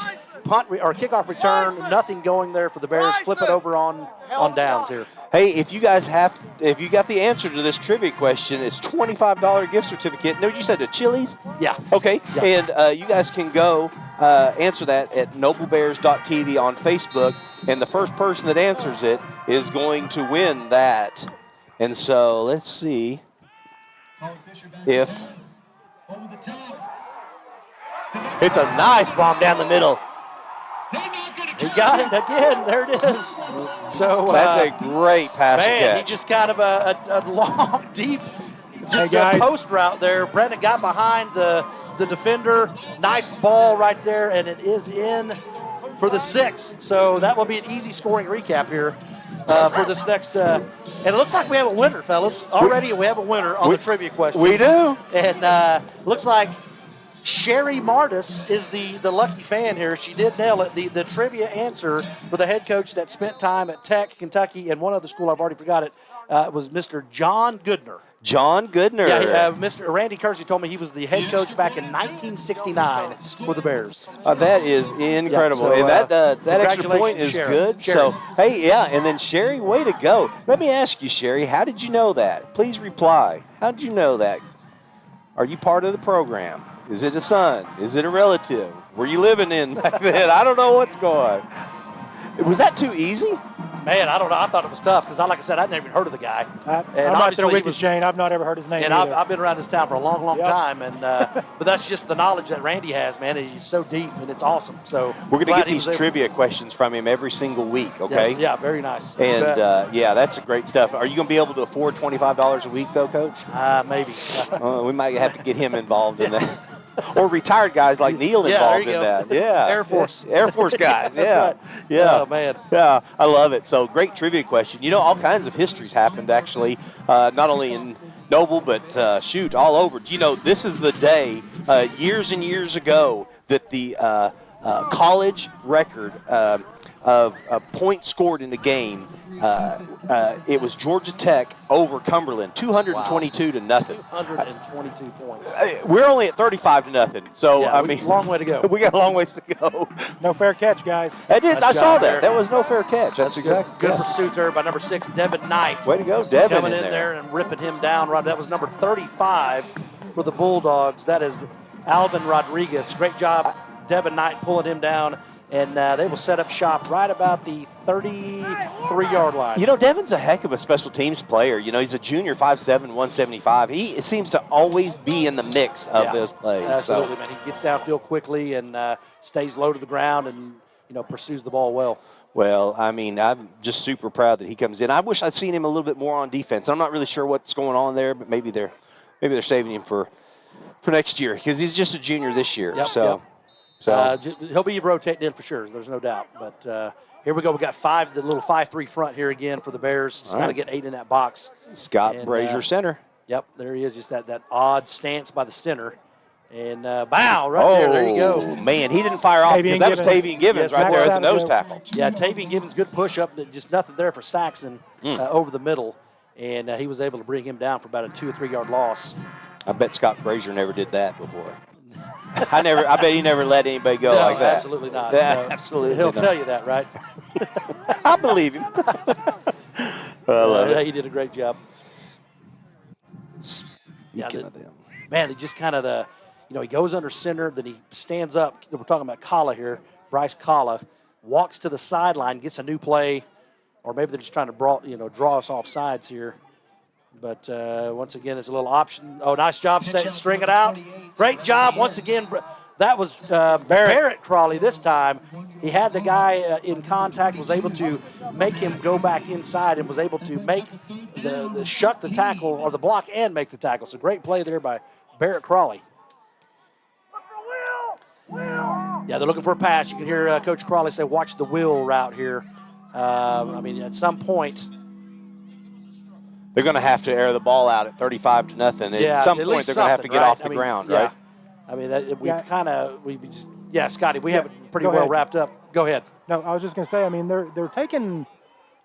punt or kickoff return. Nothing going there for the Bears. Flip it over on downs here. Hey, if you got the answer to this trivia question, it's $25 gift certificate. No, you said to Chili's? Yeah. Okay, Yeah. and you guys can go answer that at noblebears.tv on Facebook, and the first person that answers it is going to win that. And so let's see if it's a nice bomb down the middle. He got it again. There it is. So that's a great pass man, catch. he just kind of a long, deep, just guys. a post route there. Brendan got behind the defender. Nice ball right there, and it is in for the 6. So that will be an easy scoring recap here for this next. And it looks like we have a winner, fellas. Already we have a winner on the trivia question. We do. And looks like Sherry Martis is the lucky fan here. She did nail it. The trivia answer for the head coach that spent time at Tech, Kentucky, and one other school, I've already forgot it, was Mr. John Goodner. John Goodner. Yeah, Mr. Randy Kersey told me he was the head coach back in 1969 for the Bears. That is incredible. Yeah, so, and that extra point is Sherry. good. Sherry. So, hey, yeah, and then Sherry, way to go. Let me ask you, Sherry, how did you know that? Please reply. How did you know that? Are you part of the program? Is it a son? Is it a relative? Were you living in back then? I don't know what's going on. Was that too easy? Man, I don't know. I thought it was tough because, like I said, I'd never even heard of the guy. I'm right there with you, Shane. I've not ever heard his name And either. I've been around this town for a long, long time, and but that's just the knowledge that Randy has, man. He's so deep, and it's awesome. So We're going to glad get he these was able- trivia questions from him every single week, okay? Yeah, very nice. And, yeah, that's great stuff. Are you going to be able to afford $25 a week, though, Coach? Maybe. We might have to get him involved in that. Or retired guys like Neil involved in that. Yeah. Air Force. Air Force guys, yeah. Right. Yeah. Oh, man. Yeah, I love it. So great trivia question. You know, all kinds of histories happened, actually, not only in Noble, but all over. You know, this is the day, years and years ago, that the college record of points scored in the game, it was Georgia Tech over Cumberland, 222 to nothing. 222 points. We're only at 35 to nothing. So Yeah, I mean, long way to go. We got a long ways to go. No fair catch, guys. I saw that. That was no fair catch. That's exactly Good pursuit there by number 6, Devin Knight. Way to go, Devin, coming in there and ripping him down. Right, that was number 35 for the Bulldogs. That is Alvin Rodriguez. Great job, Devin Knight, pulling him down. And they will set up shop right about the 33-yard line. You know, Devin's a heck of a special teams player. You know, he's a junior, 5'7", 175. He seems to always be in the mix of those plays. Absolutely, So. man. He gets downfield quickly and stays low to the ground and, pursues the ball well. Well, I mean, I'm just super proud that he comes in. I wish I'd seen him a little bit more on defense. I'm not really sure what's going on there, but maybe they're saving him for next year because he's just a junior this year. Yep, so. yep. He'll be rotating in for sure. There's no doubt. But here we go. We got the little 5-3 front here again for the Bears. Just got to get 8 in that box. Scott Brazier, center. Yep, there he is. Just that odd stance by the center. And bow, right there. There you go. Man, he didn't fire off because that was Tavian Gibbons right there at the nose tackle. Yeah, Tavian Gibbons, good push up. Just nothing there for Saxon over the middle. And he was able to bring him down for about a 2 or 3 yard loss. I bet Scott Brazier never did that before. I bet he never let anybody go like that. Absolutely not. Yeah, No. absolutely. He'll not. tell you that, right? I believe him. He did a great job. Man, he just kind of he goes under center, then he stands up. We're talking about Kala here, Bryce Kala, walks to the sideline, gets a new play, or maybe they're just trying to draw us off sides here. But once again, it's a little option. Oh, nice job, string it out. Great job once again. That was Barrett Crawley this time. He had the guy in contact, was able to make him go back inside and was able to make the shut the tackle or the block and make the tackle. So great play there by Barrett Crawley. Yeah, they're looking for a pass. You can hear Coach Crawley say, watch the wheel route here. I mean, at some point, they're going to have to air the ball out at 35-0. At some point, they're going to have to get off the ground, right? I mean, Scotty, we have it pretty well wrapped up. Go ahead. No, I was just going to say, I mean, they're taking,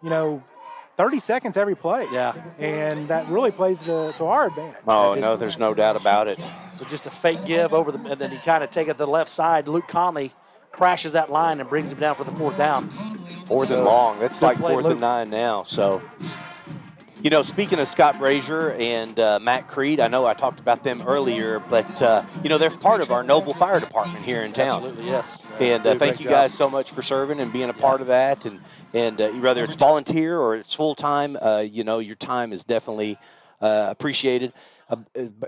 30 seconds every play. Yeah. And that really plays to our advantage. Oh, no, there's no doubt about it. So just a fake give over and then he kind of take it to the left side. Luke Conley crashes that line and brings him down for the 4th down. 4th and long. That's like 4th and 9 now. So, speaking of Scott Brazier and Matt Creed, I know I talked about them earlier, but, they're part of our Noble Fire Department here in town. Absolutely, yes. And thank you guys so much for serving and being a part of that. And whether it's volunteer or it's full-time, your time is definitely appreciated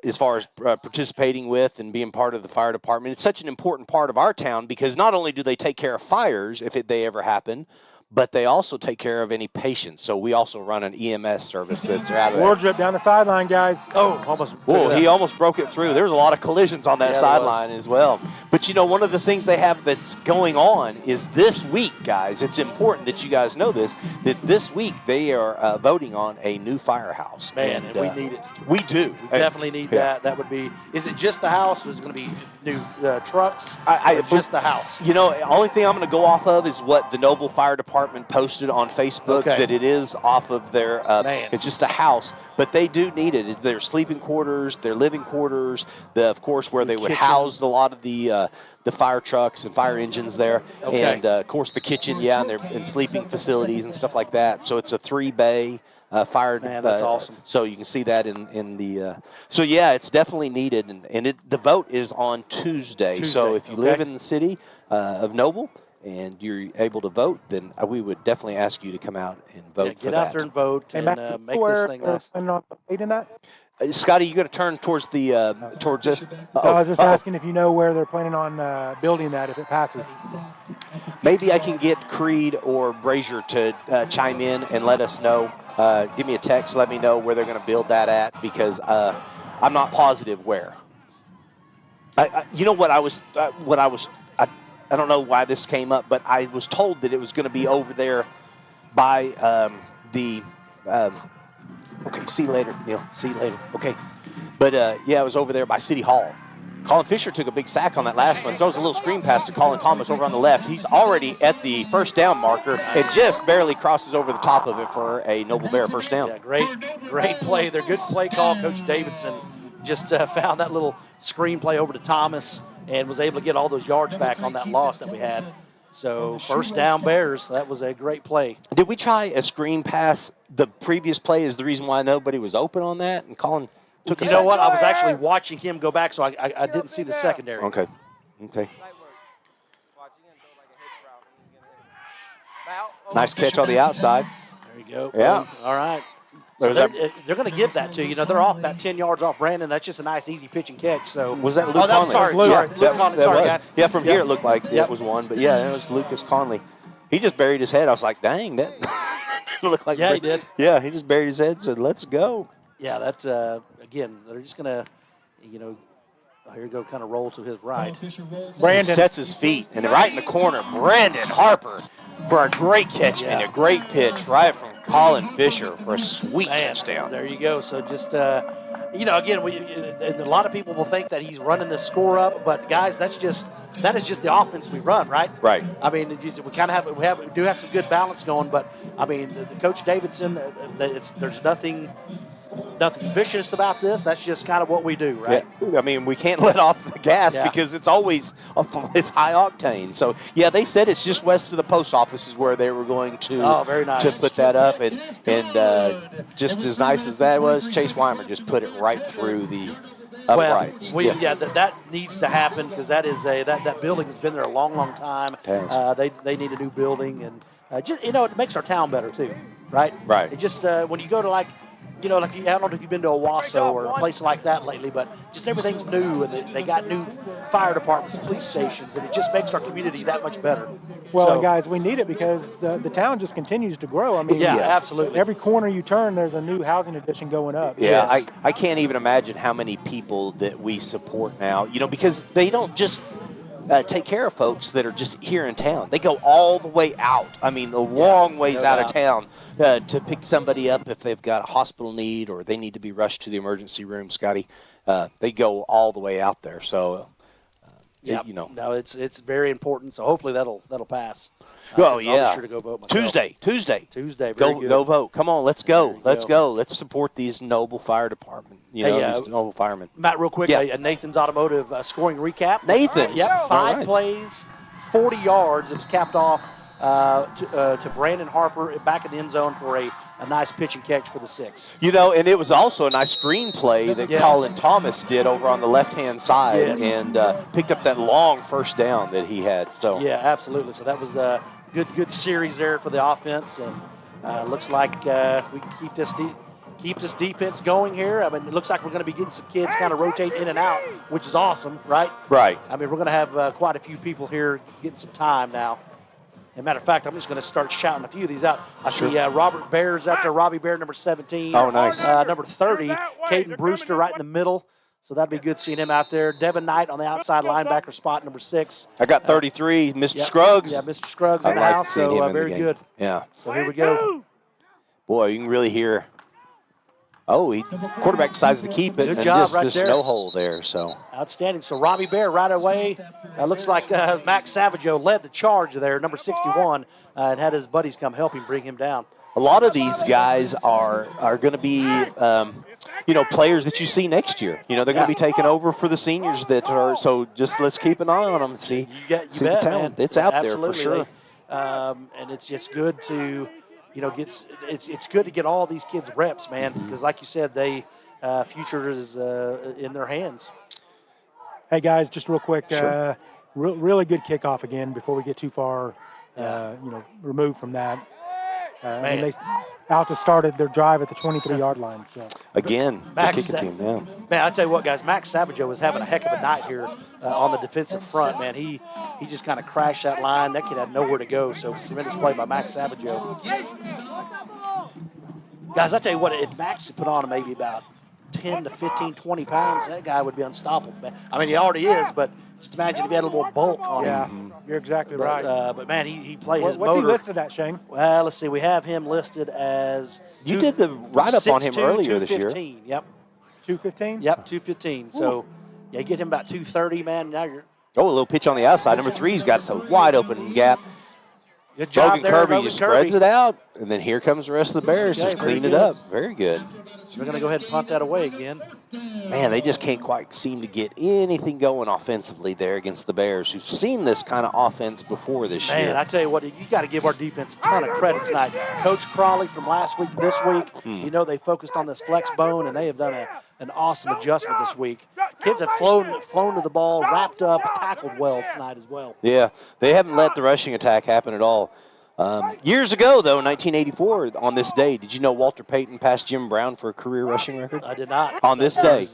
as far as participating with and being part of the fire department. It's such an important part of our town because not only do they take care of fires if they ever happen, but they also take care of any patients. So we also run an EMS service that's out of there. Wardrip down the sideline, guys. Oh, almost. He almost broke it through. There was a lot of collisions on that sideline as well. But, one of the things they have that's going on is this week, guys, it's important that you guys know this, that this week they are voting on a new firehouse. Man, and we need it. We do. We definitely need that. That would be, is it just the house or is it going to be new trucks? Just the house. The only thing I'm going to go off of is what the Noble Fire Department posted on Facebook, that it is off of their, it's just a house, but they do need it. It's their sleeping quarters, their living quarters, of course, where they would house a lot of the fire trucks and fire engines there, and of course the kitchen, and sleeping facilities and stuff like that. So it's a 3-bay fire. Man, that's awesome. So you can see that in the. So it's definitely needed, and the vote is on Tuesday. So if you live in the city of Noble and you're able to vote, then we would definitely ask you to come out and vote for that. Get out there and vote and make this thing nice. In that? Scotty, you got to turn towards the towards this. I was just asking if you know where they're planning on building that if it passes. Maybe I can get Creed or Brazier to chime in and let us know. Give me a text, let me know where they're going to build that at, because I'm not positive where. I don't know why this came up, but I was told that it was going to be over there by okay, see you later, Neil. See you later. Okay. But, it was over there by City Hall. Colin Fisher took a big sack on that last one. Throws a little screen pass to Colin Thomas over on the left. He's already at the first down marker and just barely crosses over the top of it for a Noble Bear first down. Yeah, great play. They're good play call. Coach Davidson just found that little screen play over to Thomas and was able to get all those yards back on that loss that we had. So first down Bears. That was a great play. Did we try a screen pass? The previous play is the reason why nobody was open on that, and Colin took a You know what? I was actually watching him go back, so I didn't see the secondary. Okay. Nice catch on the outside. There you go. Yeah. All right. So they're going to give that to you. They're off that 10 yards off Brandon. That's just a nice, easy pitch and catch. So was that Luke Conley? Sorry, Luke Conley. Sorry, guys. Yeah, from here it looked like it was one, but it was Lucas Conley. He just buried his head. I was like, dang, that looked like. Yeah, he did. Yeah, he just buried his head and said, let's go. Yeah, that's, again, they're just going to, here you go, kind of roll to his right. Brandon sets his feet, and right in the corner, Brandon Harper for a great catch and a great pitch right from Colin Fisher for a sweet touchdown. There you go. So just, again, and a lot of people will think that he's running the score up, but guys, that is just the offense we run, right? Right. I mean, we kind of do have some good balance going, but I mean, Coach Davidson, there's nothing vicious about this. That's just kind of what we do, right? Yeah. I mean, we can't let off the gas because it's always it's high octane. So they said it's just west of the post office is where they were going to very nice. to put that up, and just as nice as that was, Chase Weimer just put it right through the uprights. Well, that needs to happen because that building has been there a long, long time. They need a new building, and it makes our town better too, right? Right. It just when you go to you know, like I don't know if you've been to Owasso or a place like that lately, but just everything's new, and they got new fire departments, police stations, and it just makes our community that much better. Well, So- and guys, we need it because the town just continues to grow. I mean, Yeah, absolutely. Every corner you turn, there's a new housing addition going up. Yeah, I can't even imagine how many people that we support now, you know, because they don't just take care of folks that are just here in town. They go all the way out. I mean, the long ways out of town to pick somebody up if they've got a hospital need or they need to be rushed to the emergency room, Scotty. They go all the way out there. So, Yeah, you know. no, it's very important. So hopefully that'll pass. Oh, I'll yeah. be sure to go vote myself. Tuesday. Very Go good. go vote. Come on, let's go. Let's go. go. Let's support these noble fire department. You know, Hey, these noble firemen. Matt, real quick, Yeah. Nathan's Automotive scoring recap. Nathan. Yep, All 5 right. plays, 40 yards. It was capped off to Brandon Harper back in the end zone for a nice pitch and catch for the 6. You know, and it was also a nice screen play that Yeah. Colin Thomas did over on the left-hand side Yes. and picked up that long first down that he had. So Yeah, absolutely. So that was a good series there for the offense, and looks like we can keep this defense going here. I mean, it looks like we're going to be getting some kids kind of rotate in and out, which is awesome, right? Right. I mean, we're going to have quite a few people here getting some time now. As a matter of fact, I'm just going to start shouting a few of these out. I see Robert Bear's out there, Robbie Bear, number 17. Oh, nice. Number 30, Caden Brewster right in the middle. So that'd be good seeing him out there. Devin Knight on the outside linebacker spot, number 6. I got 33, Mr. Yep. Scruggs. Yeah, Mr. Scruggs I in the like house, seeing him so in the very game. good. Yeah. So here we go. Boy, you can really hear. Oh, quarterback decides to keep it, Good and job just right there. no hole there. So Outstanding. So Robbie Bear right away. Looks like Max Savaggio led the charge there, number 61, and had his buddies come help him bring him down. a lot of these guys are going to be, you know, players that you see next year. You know, they're going to be taking over for the seniors that are. So just let's keep an eye on them and see. You see bet, the talent. man. It's out Absolutely. there for sure. And it's just good to, you know, it's good to get all these kids reps, man, because like you said, they future is in their hands. Hey guys, just real quick, Sure. really good kickoff again before we get too far, you know, removed from that. And Altus started their drive at the 23-yard line. So Again, the Max, kicking team, yeah. Man, I tell you what, guys, Max Savaggio was having a heck of a night here on the defensive front. Man, he just kind of crashed that line. That kid had nowhere to go. So tremendous play by Max Savaggio. Guys, I tell you what, if Max had put on maybe about 10 to 15, 20 pounds, that guy would be unstoppable, man. I mean, he already is, but just imagine if he had a little more bulk on him. You're exactly But, right. but man, he played his What's motor. he listed at, Shane? Well, let's see. We have him listed as. You did the write-up on him 6'2", earlier this year. 215. Yep. 215? Yep, 215. So, yeah, get him about 230, man. Now you're. Oh, a little pitch on the outside. Number 3's got a wide open gap. Good job Logan there, Kirby Logan just Kirby. spreads it out, and then here comes the rest of the Bears. Okay, just very clean it good. up. Very good. We're going to go ahead and punt that away again. Man, they just can't quite seem to get anything going offensively there against the Bears, who've seen this kind of offense before this Man, year. I tell you what, you got to give our defense a ton of credit tonight. Coach Crawley from last week to this week, you know, they focused on this flex bone, and they have done an awesome adjustment this week. Kids have flown to the ball, wrapped up, tackled well tonight as well. Yeah, they haven't let the rushing attack happen at all. Years ago, though, 1984, on this day, did you know Walter Payton passed Jim Brown for a career rushing record? I did not. On this day.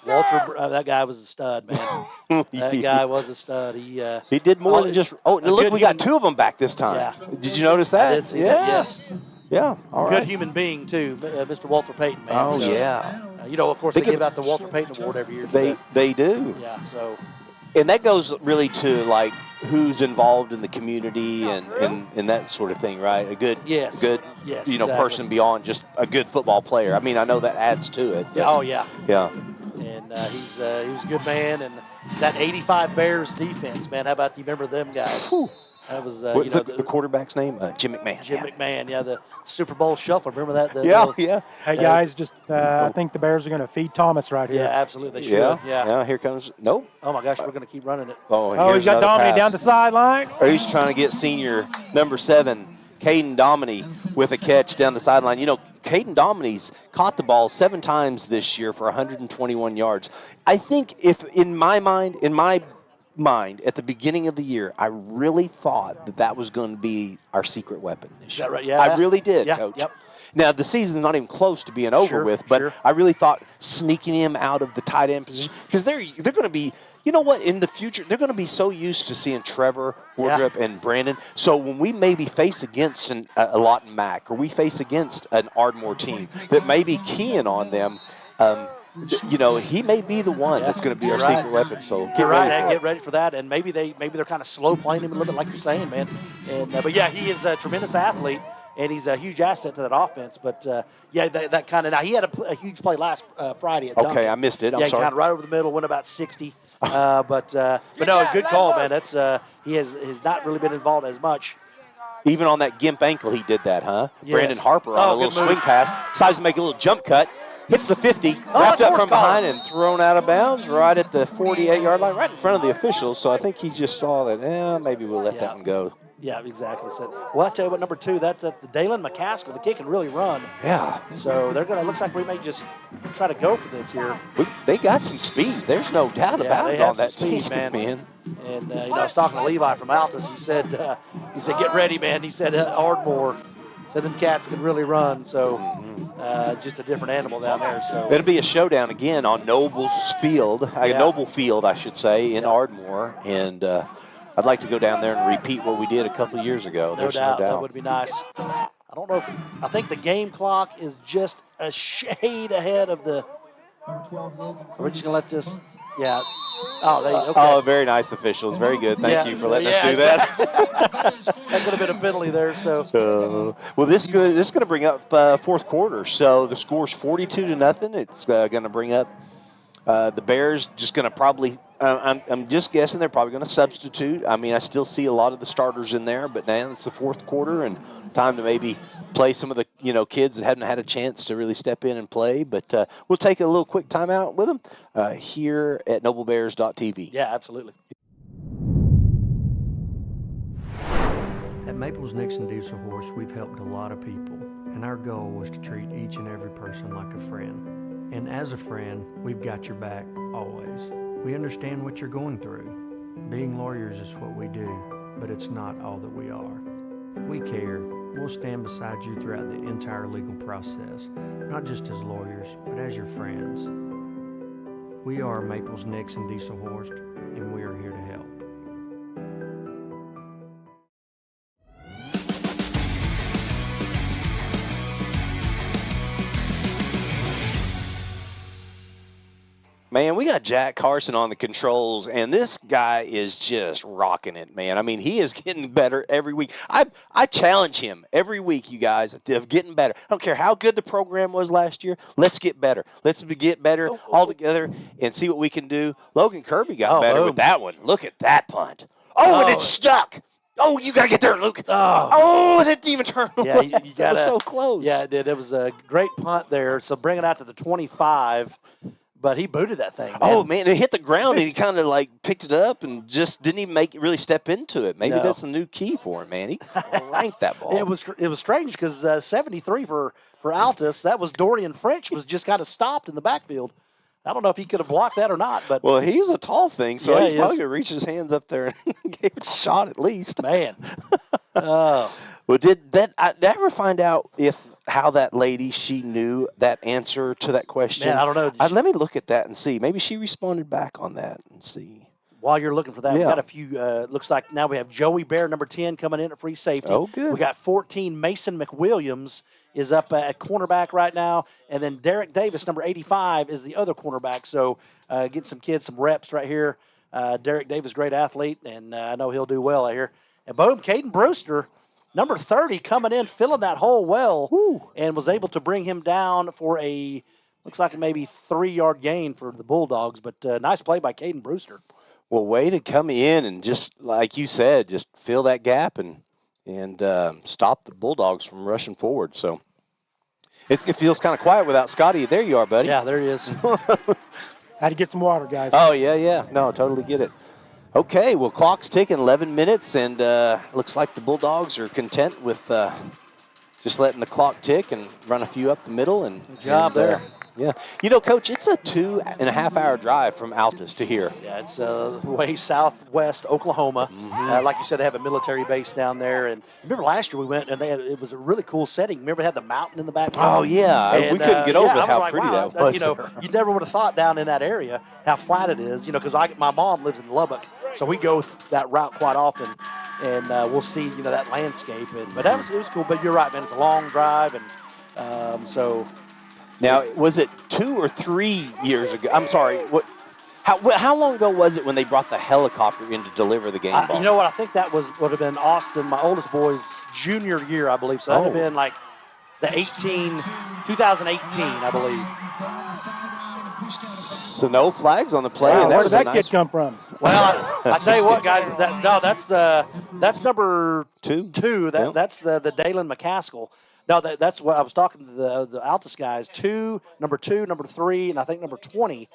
Walter, that guy was a stud, man. That guy was a stud. He did more than just. Oh, a look, good we got human- 2 of them back this time. Yeah. Did you notice that? I did see yeah. that, yes. Yeah, all Good right. human being, too, Mr. Walter Payton, man. Oh, So, yeah. you know, of course, They they give- give out the Walter Payton Award every year. They do. Yeah, so. And that goes really to, like, who's involved in the community and that sort of thing, right? A good, Yes. good Yes, you know, exactly. person beyond just a good football player. I mean, I know that adds to it. Yeah, oh, yeah. Yeah. And he was a good man. And that 85 Bears defense, man, how about you remember them guys? That was, What's you know, the quarterback's name? Jim McMahon. Jim McMahon, yeah, the Super Bowl shuffle. Remember that? Yeah. Hey, guys, just I think the Bears are going to feed Thomas right here. Yeah, absolutely. They should. Yeah, here comes. Nope. Oh, my gosh, we're going to keep running it. Oh, here's he's got another Dominic pass. down the sideline. Or he's trying to get senior number 7, Caden Dominy, with a catch down the sideline. You know, Caden Dominy's caught the ball 7 times this year for 121 yards. I think if, in my mind, in my mind, at the beginning of the year, I really thought that was going to be our secret weapon this year. Right? Yeah, I really did, yeah, Coach. Yep. Now, the season's not even close to being over with, but I really thought sneaking him out of the tight end position, because they're going to be, you know what, in the future, they're going to be so used to seeing Trevor, Wardrop, and Brandon. So when we maybe face against a Lawton Mack, or we face against an Ardmore team that may be keying on them, he may be the one that's going to be our secret weapon. So get ready for that. And maybe they're kind of slow playing him a little bit, like you're saying, man. And but yeah, he is a tremendous athlete. And he's a huge asset to that offense. But, that kind of – now, he had a huge play last Friday at Duncan. Okay, I missed it. I'm sorry. Kind of right over the middle, went about 60. But no, good call, man. That's he has not really been involved as much. Even on that gimp ankle, he did that, huh? Yes. Brandon Harper on a little swing pass, decides to make a little jump cut, hits the 50, wrapped up from behind and thrown out of bounds right at the 48-yard line, right in front of the officials. So I think he just saw that, maybe we'll let that one go. Yeah, exactly. So, well, I'll tell you what, number 2, that's Dalen McCaskill. The kid can really run. Yeah. So they're going to, looks like we may just try to go for this here. They got some speed. There's no doubt about it on that speed, team, man. And, I was talking to Levi from Altus. He said, get ready, man. He said, Ardmore said them cats can really run. So just a different animal down there. So it'll be a showdown again on Noble Field, I should say, in Ardmore. And, I'd like to go down there and repeat what we did a couple of years ago. No doubt. That would be nice. I don't know. I think the game clock is just a shade ahead of the. We're just going to let this. Yeah. Oh, okay. Oh, very nice officials. Very good. Thank you for letting us do that. That could have been a penalty there. So. Well, this is going to bring up fourth quarter. So the score's 42-0. It's going to bring up the Bears. Just going to probably. I'm just guessing they're probably going to substitute. I mean, I still see a lot of the starters in there, but now it's the fourth quarter and time to maybe play some of the kids that haven't had a chance to really step in and play. But we'll take a little quick timeout with them here at noblebears.tv. Yeah, absolutely. At Maples Nixon Diesel Horse, we've helped a lot of people, and our goal was to treat each and every person like a friend. And as a friend, we've got your back always. We understand what you're going through. Being lawyers is what we do, but it's not all that we are. We care. We'll stand beside you throughout the entire legal process, not just as lawyers, but as your friends. We are Maples Nixon Diesel Horse, and we are here to help. Man, we got Jack Carson on the controls, and this guy is just rocking it, man. I mean, he is getting better every week. I challenge him every week, you guys, of getting better. I don't care how good the program was last year. Let's get better. Let's get better all together and see what we can do. Logan Kirby got better with that one. Look at that punt. And it's stuck. Oh, you got to get there, Luke. It didn't even turn. Yeah, you got That was so close. Yeah, it did. It was a great punt there. So bring it out to the 25. But he booted that thing. Man. Oh, man, it hit the ground, and he kind of, picked it up and just didn't even really step into it. Maybe that's the new key for him, man. He ranked that ball. It was strange because 73 for Altus, that was Dorian French was just kind of stopped in the backfield. I don't know if he could have blocked that or not. But well, he's a tall thing, so he's probably going to reach his hands up there and give it a shot at least. Man. Well, did I ever find out how that lady, she knew that answer to that question? Man, I don't know. Let me look at that and see. Maybe she responded back on that and see. While you're looking for that, we got a few. Looks like now we have Joey Bear, number 10, coming in at free safety. Oh, good. We got 14, Mason McWilliams is up at cornerback right now. And then Derek Davis, number 85, is the other cornerback. So get some kids some reps right here. Derek Davis, great athlete, and I know he'll do well out here. And boom, Caden Brewster, number 30, coming in, filling that hole well, and was able to bring him down for looks like maybe 3-yard gain for the Bulldogs. But nice play by Caden Brewster. Well, way to come in and just, like you said, just fill that gap and stop the Bulldogs from rushing forward. So it feels kind of quiet without Scotty. There you are, buddy. Yeah, there he is. Had to get some water, guys. Oh, yeah. No, totally get it. Okay, well, clock's ticking, 11 minutes, and looks like the Bulldogs are content with just letting the clock tick and run a few up the middle. And Good job there. Yeah. You know, Coach, it's a 2.5-hour drive from Altus to here. Yeah, it's way southwest Oklahoma. Like you said, they have a military base down there. And remember last year we went, and it was a really cool setting. Remember they had the mountain in the background? Oh, yeah. And, we couldn't get over how like, pretty wow, that was. You know, you never would have thought down in that area how flat it is, you know, because my mom lives in Lubbock, so we go that route quite often, and we'll see, you know, that landscape. But it was cool. But you're right, man. It's a long drive, and so. Now, was it 2 or 3 years ago? I'm sorry. How long ago was it when they brought the helicopter in to deliver the game ball? You know what? I think that would have been Austin, my oldest boy's junior year, I believe. So that would have been like the 2018, I believe. So no flags on the play. Wow, and where did that nice kid come from? Well, I tell you what, guys. That's number 2. That's the Dalen McCaskill. No, that's what I was talking to the Altus guys. Number 2, number 3, and I think number 20.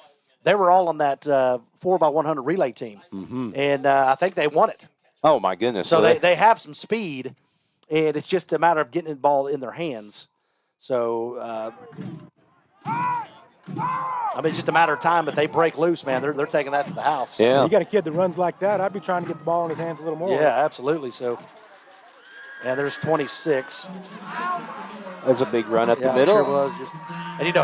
They were all on that 4x100 relay team, and I think they won it. Oh my goodness! So they have some speed, and it's just a matter of getting the ball in their hands. So I mean, it's just a matter of time that they break loose, man. They're taking that to the house. Yeah. You got a kid that runs like that, I'd be trying to get the ball in his hands a little more. Yeah, absolutely. So. And there's 26. That's a big run up the It middle. sure was. And, you know,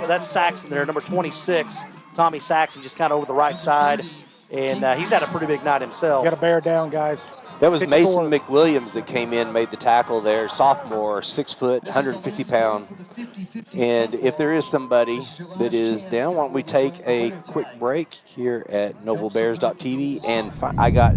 that's Saxon there, number 26. Tommy Saxon just kind of over the right side. And he's had a pretty big night himself. You got to bear down, guys. That was 54. Mason McWilliams that came in, made the tackle there. Sophomore, 6 foot, 150 pound. And if there is somebody that is down, why don't we take a quick break here at noblebears.tv? And I got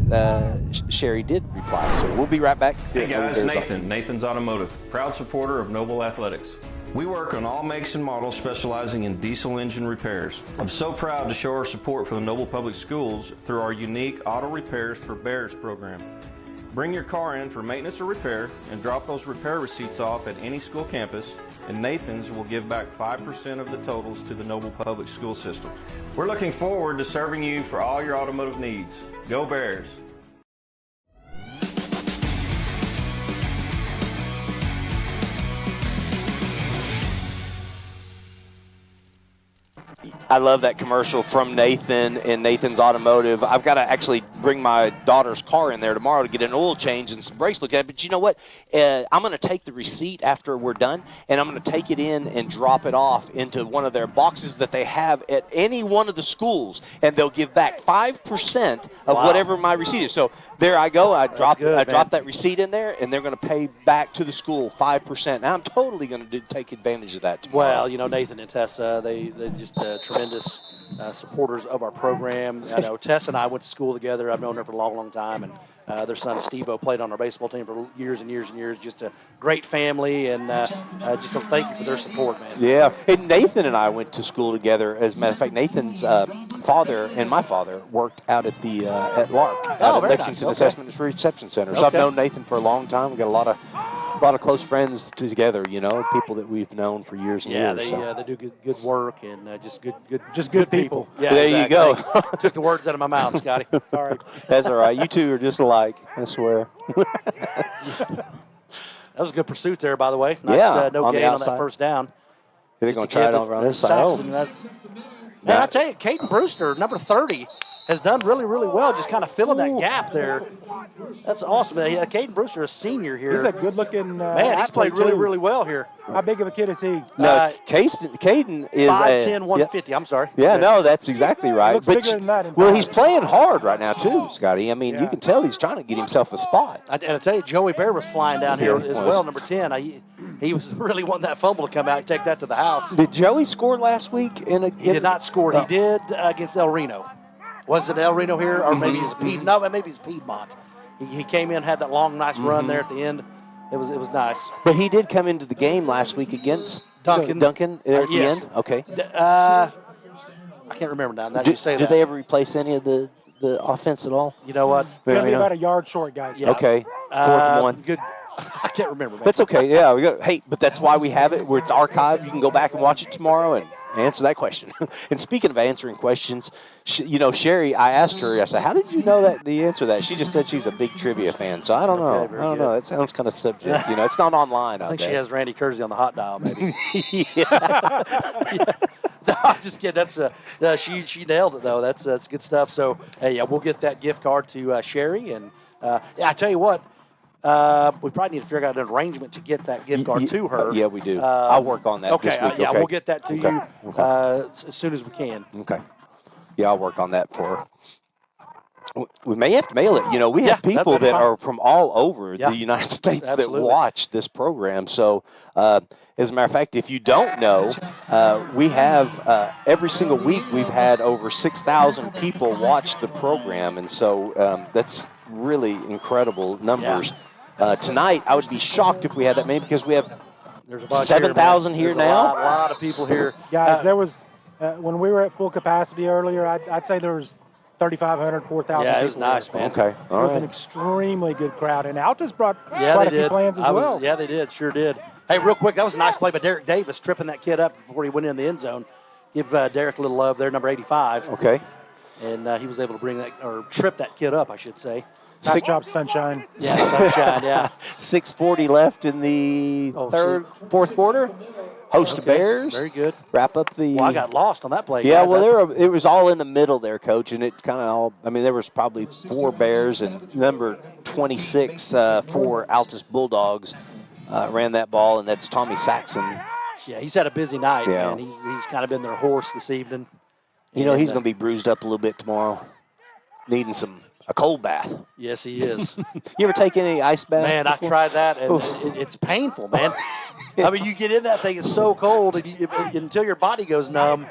Sherry did reply, so we'll be right back. Hey guys, Nathan's Automotive, proud supporter of Noble Athletics. We work on all makes and models specializing in diesel engine repairs. I'm so proud to show our support for the Noble Public Schools through our unique Auto Repairs for Bears program. Bring your car in for maintenance or repair and drop those repair receipts off at any school campus, and Nathan's will give back 5% of the totals to the Noble Public School System. We're looking forward to serving you for all your automotive needs. Go Bears! I love that commercial from Nathan and Nathan's Automotive. I've got to actually bring my daughter's car in there tomorrow to get an oil change and some brakes looked at. But you know what? I'm going to take the receipt after we're done, and I'm going to take it in and drop it off into one of their boxes that they have at any one of the schools, and they'll give back 5% of whatever my receipt is. So there I go. I drop that receipt in there, and they're going to pay back to the school 5%. Now I'm totally going to take advantage of that tomorrow. Well, you know, Nathan and Tessa, they just tremendous supporters of our program. I know Tessa and I went to school together. I've known her for a long, long time, and their son Steve-O played on our baseball team for years and years and years. Just a great family, and just a thank you for their support, man. Yeah, and Nathan and I went to school together. As a matter of fact, Nathan's father and my father worked out at the at LARC, out at Lexington Assessment and Reception Center. So I've known Nathan for a long time. We've got a lot of close friends together. You know, people that we've known for years and years. Yeah, they do good work, and just good people. Yeah, there you go. Took the words out of my mouth, Scotty. Sorry. That's all right. You two are just alike, I swear. That was a good pursuit there, by the way. Nice, no gain on that first down. They're going to try it over on this side. Man, I tell you, Caden Brewster, number 30, has done really, really well, just kind of filling that gap there. That's awesome. Yeah, Caden Brewster, a senior here. He's a good-looking man. He's played really, really well here. How big of a kid is he? No, Caden is 5'10", 150. I'm sorry. Yeah, no, that's exactly right. He looks bigger than that. Well, he's playing hard right now too, Scotty. I mean, you can tell he's trying to get himself a spot. And I tell you, Joey Bear was flying down here as well, number 10. He was really wanting that fumble to come out and take that to the house. Did Joey score last week? He did not score. He did against El Reno. Was it El Reno here, or maybe it's Piedmont? No, maybe it's Piedmont. He came in, had that long, nice run there at the end. It was nice. But he did come into the game last week against Duncan there at the end? Okay. I can't remember now. Did they ever replace any of the offense at all? You know what? Going to be about a yard short, guys. Yeah. Okay. 4th and 1. Good. I can't remember. Man. That's okay. Yeah. But that's why we have it where it's archived. You can go back and watch it tomorrow, and answer that question. And speaking of answering questions, Sherry, I asked her, I said, how did you know the answer to that? She just said she's a big trivia fan. So I don't know. I don't know. It sounds kind of subject. It's not online. I think she has Randy Kersey on the hot dial, maybe. Yeah. No, I'm just kidding. That's she nailed it though. That's good stuff. So hey, we'll get that gift card to Sherry, and I tell you what, we probably need to figure out an arrangement to get that gift card to her. Yeah, we do. I'll work on that. Okay. This week, yeah, okay? we'll get that to you as soon as we can. Okay. Yeah, I'll work on that for her. We may have to mail it. We have people that are from all over the United States that watch this program. So, as a matter of fact, if you don't know, we have every single week we've had over 6,000 people watch the program, and so that's really incredible numbers. Tonight, I would be shocked if we had that many because we have 7,000 here now. A lot of people here, guys. There was when we were at full capacity earlier. I'd say there was 3,500, 4,000 people. Yeah, it was nice, man. Okay, it was an extremely good crowd, and Altus brought quite a few plans as well. Yeah, they did, sure did. Hey, real quick, that was a nice play by Derek Davis, tripping that kid up before he went in the end zone. Give Derek a little love there, number 85. Okay. And he was able to trip that kid up, I should say. Nice job, Sunshine. Yeah, Sunshine, yeah. 6:40 left in the fourth quarter. Host of Bears. Very good. Wrap up the. Well, I got lost on that play. Yeah, guys. it was all in the middle there, Coach, and it kind of all. I mean, there was probably 4 Bears and number 26 for Altus Bulldogs ran that ball, and that's Tommy Saxon. Yeah, he's had a busy night, Yeah. man. He's kind of been their horse this evening. He's going to be bruised up a little bit tomorrow, needing a cold bath. Yes, he is. You ever take any ice baths? Man, before? I tried that, and it's painful, man. I mean, you get in that thing, it's so cold, and until your body goes numb,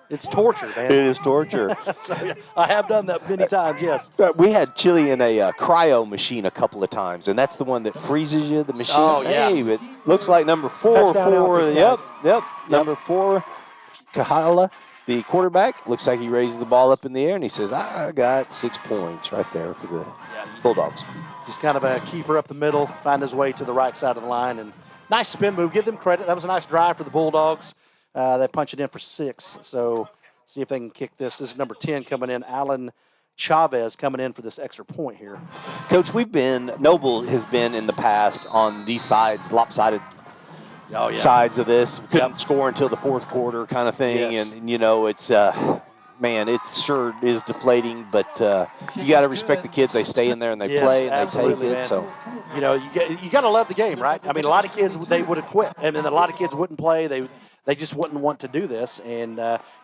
it's torture, man. It is torture. So, yeah, I have done that many times, yes. We had chili in a cryo machine a couple of times, and that's the one that freezes you, the machine. Oh, yeah. Hey, it looks like number 4. Touchdown Altus, Yep. Number 4, Kahala, the quarterback. Looks like he raises the ball up in the air, and he says, I got 6 points right there for the Bulldogs. Just kind of a keeper up the middle, find his way to the right side of the line, and nice spin move. Give them credit. That was a nice drive for the Bulldogs. They punch it in for 6. So see if they can kick this. This is number 10 coming in. Alan Chavez coming in for this extra point here. Coach, Noble has been in the past on these sides, lopsided sides of this. Couldn't score until the fourth quarter kind of thing. Yes. And, it's, it sure is deflating, but you got to respect the kids. They stay in there and they play and they take it. Man. So, you got to love the game, right? I mean, a lot of kids, they would have quit. I mean, a lot of kids wouldn't play. They just wouldn't want to do this. And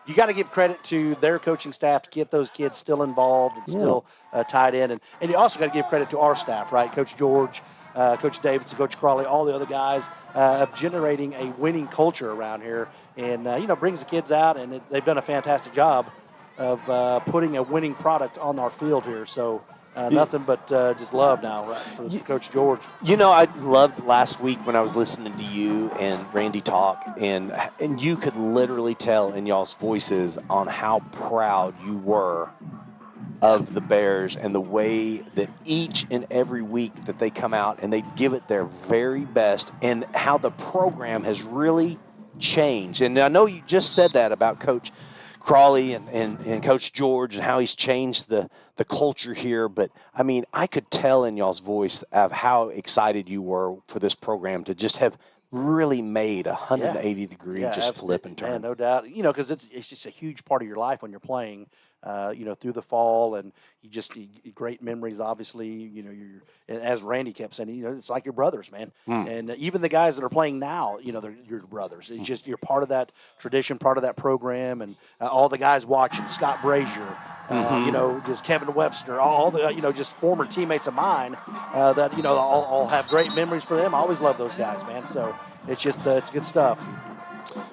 you got to give credit to their coaching staff to get those kids still involved and still tied in. And you also got to give credit to our staff, right? Coach George, Coach Davidson, Coach Crawley, all the other guys of generating a winning culture around here. And, brings the kids out, and they've done a fantastic job of putting a winning product on our field here. So nothing but just love now for Coach George. I loved last week when I was listening to you and Randy talk, and you could literally tell in y'all's voices on how proud you were of the Bears and the way that each and every week that they come out and they give it their very best, and how the program has really changed. And I know you just said that about Coach Crawley and Coach George and how he's changed the culture here. But, I mean, I could tell in y'all's voice of how excited you were for this program to just have really made a 180 degree flip and turn. Yeah, no doubt. Because it's just a huge part of your life when you're playing, through the fall, and great memories, obviously. You're, as Randy kept saying, it's like your brothers, man. And even the guys that are playing now, they're your brothers. It's just you're part of that tradition, part of that program, and all the guys watching, Scott Brazier, just Kevin Webster, all the, just former teammates of mine that, I'll have great memories for them. I always love those guys, man. So it's just, it's good stuff.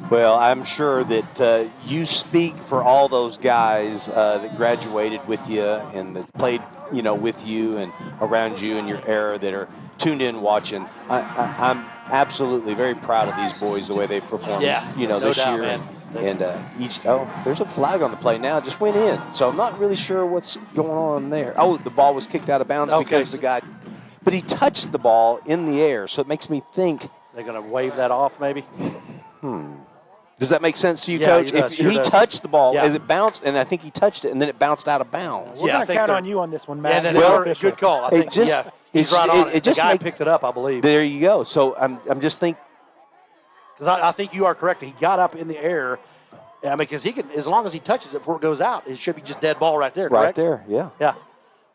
Well, I'm sure that you speak for all those guys that graduated with you and that played, with you and around you in your era that are tuned in watching. I'm absolutely very proud of these boys, the way they performed, no this doubt, year. Man. And there's a flag on the play now. It just went in. So I'm not really sure what's going on there. Oh, the ball was kicked out of bounds because the guy, but he touched the ball in the air. So it makes me think. They're going to wave that off maybe? Does that make sense to you, Yeah, Coach? it does, If sure he does. touched the ball, Yeah. as it bounced, and I think he touched it, and then it bounced out of bounds. We're Yeah, I going to think count they're- on you on this one, Matt. And then You're well, official. good call. I It think, just- yeah, he's it's- right on it it. just the guy make- picked it up, I believe. There you go. So I'm just thinking. Because I think you are correct. He got up in the air. I mean, because he can, as long as he touches it before it goes out, it should be just dead ball right there, Right correct? there, yeah.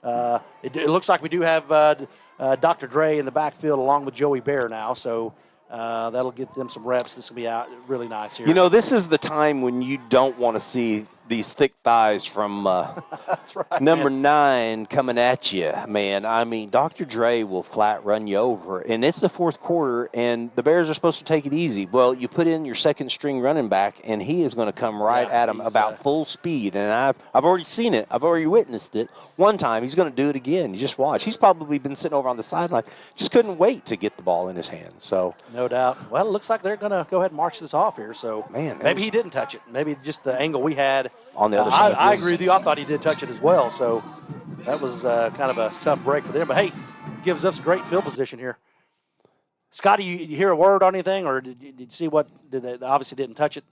Yeah. It looks like we do have Dr. Dre in the backfield along with Joey Bear now, so that'll get them some reps. This will be out really nice here. You know, this is the time when you don't want to see these thick thighs from That's right, number man. 9 coming at you, man. I mean, Dr. Dre will flat run you over. And it's the fourth quarter, and the Bears are supposed to take it easy. Well, you put in your second-string running back, and he is going to come right at him about full speed. And I've already seen it. I've already witnessed it. One time, he's going to do it again. You just watch. He's probably been sitting over on the sideline. Just couldn't wait to get the ball in his hands. So, No doubt. Well, it looks like they're going to go ahead and march this off here. So man, that maybe was- he didn't touch it. Maybe just the angle we had. On the other side. I agree with you. I thought he did touch it as well. So that was kind of a tough break for them. But, hey, gives us great field position here. Scotty, you hear a word on anything, or did you see what? Did they obviously didn't touch it?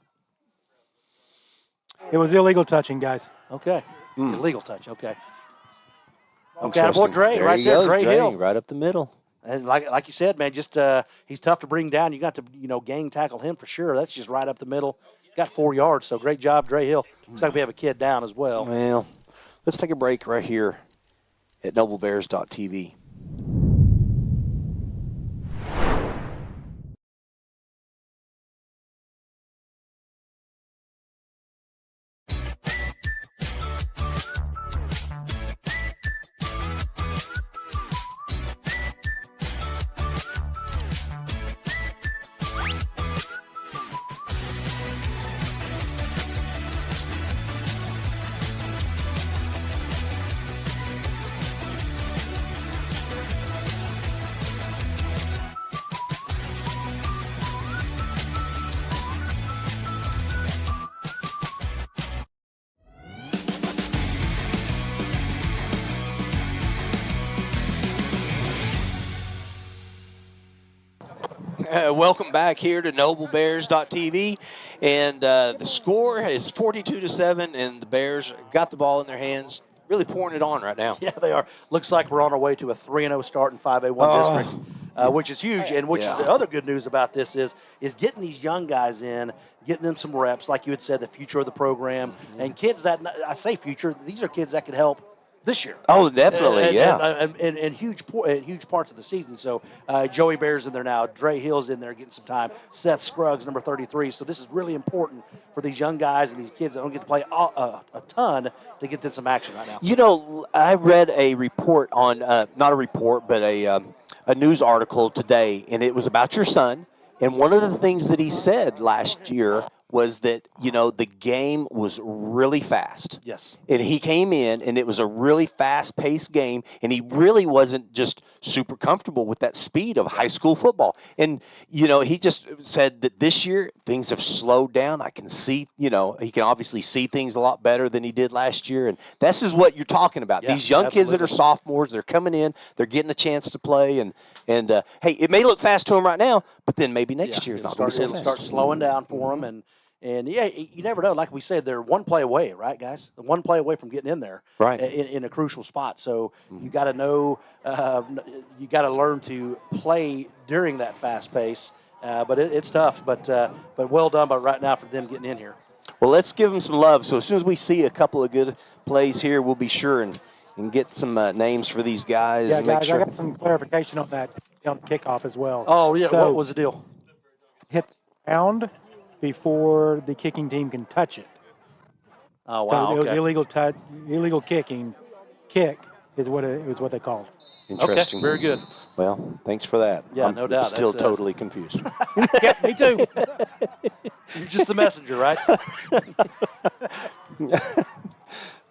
It was illegal touching, guys. Okay. Illegal touch. Okay. Okay, Interesting. boy, Dre, There right you there, go, Dre Hill. right up the middle. And like you said, man, just he's tough to bring down. You got to gang tackle him for sure. That's just right up the middle. Got 4 yards, so great job, Dre Hill. Looks like we have a kid down as well. Well, let's take a break right here at noblebears.tv. Welcome back here to noblebears.tv, and the score is 42-7, and the Bears got the ball in their hands, really pouring it on right now. Yeah, they are. Looks like we're on our way to a 3-0 start in 5A1 district, which is huge. And which is the other good news about this is getting these young guys in, getting them some reps, like you had said, the future of the program, and kids that I say future, these are kids that could help this year. Oh, definitely, And huge parts of the season. So Joey Bear's in there now. Dre Hill's in there getting some time. Seth Scruggs, number 33. So this is really important for these young guys and these kids that don't get to play a ton to get them some action right now. You know, I read a report on, not a report, but a news article today, and it was about your son. And one of the things that he said last year was that, you know, the game was really fast. Yes. And he came in, and it was a really fast-paced game, and he really wasn't just super comfortable with that speed of high school football. And, you know, he just said that this year things have slowed down. I can see, you know, he can obviously see things a lot better than he did last year. And this is what you're talking about. Yeah, these young kids that are absolutely. sophomores, they're coming in, they're getting a chance to play, and hey, it may look fast to them right now, but then maybe next year it's not going to be so It'll fast. start slowing down for them, and yeah, you never know. Like we said, they're one play away, right, guys? One play away from getting in there, Right. in a crucial spot. So you got to know, you got to learn to play during that fast pace. But it's tough. But well done. But right now for them getting in here. Well, let's give them some love. So as soon as we see a couple of good plays here, we'll be sure and get some names for these guys. Yeah, and make guys, sure. I got some clarification on that on kickoff as well. Oh yeah, So, what was the deal? hit the ground before the kicking team can touch it. Oh So wow, it was okay. illegal kicking. Kick is what it was what they called. Interesting. Okay, very good. Well, thanks for that. Yeah, I'm no doubt. Still That's, totally confused. Yeah, me too. You're just the messenger, right?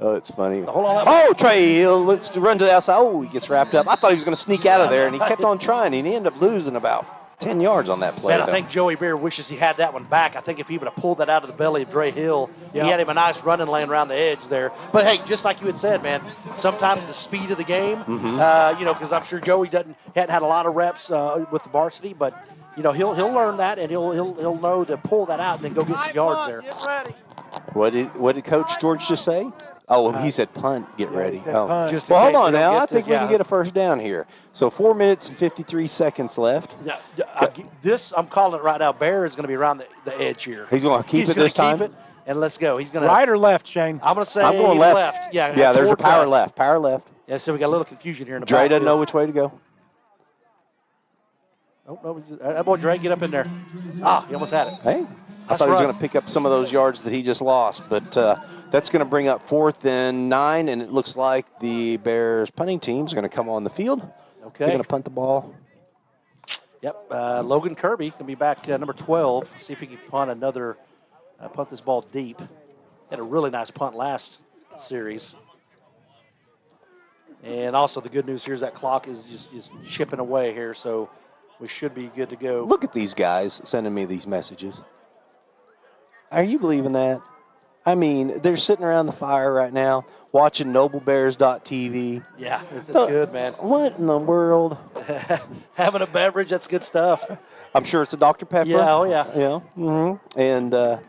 Oh, it's funny. Hold on. Oh, Trey Hill looks to run to the outside. Oh, he gets wrapped up. I thought he was going to sneak out of there, and he kept on trying, and he ended up losing about 10 yards on that play. Man, I think Joey Bear wishes he had that one back. I think if he would have pulled that out of the belly of Dre Hill, he had him a nice running lane around the edge there. But hey, just like you had said, man, sometimes the speed of the game, you know, because I'm sure Joey hadn't had a lot of reps with the varsity, but he'll learn that, and he'll know to pull that out and then go get some yards there. Get ready. What did Coach George just say? Oh, he said punt, get ready. said Oh. punt. Well, hold on now. I think we can get a first down here. So 4 minutes and 53 seconds left. Yeah, I'm calling it right now. Bear is going to be around the edge here. He's going to keep it this time? Keep it, and let's go. He's going to Right or left, Shane? I'm going to say I'm going left. Yeah, there's a power us. left. Power left. Yeah, so we got a little confusion here in the Dre backfield. doesn't know which way to go. No, that boy Dre, get up in there. He almost had it. Hey, I thought he was going to pick up some of those yards that he just lost, but that's going to bring up 4th and 9, and it looks like the Bears punting team is going to come on the field. Okay. They're going to punt the ball. Yep, Logan Kirby can be back number 12. See if he can punt this ball deep. Had a really nice punt last series. And also the good news here is that clock is just chipping away here, so we should be good to go. Look at these guys sending me these messages. Are you believing that? I mean, they're sitting around the fire right now watching NobleBears.tv. Yeah, it's good, man. What in the world? Having a beverage, that's good stuff. I'm sure it's a Dr. Pepper. Yeah, oh yeah. Yeah. Mm-hmm. And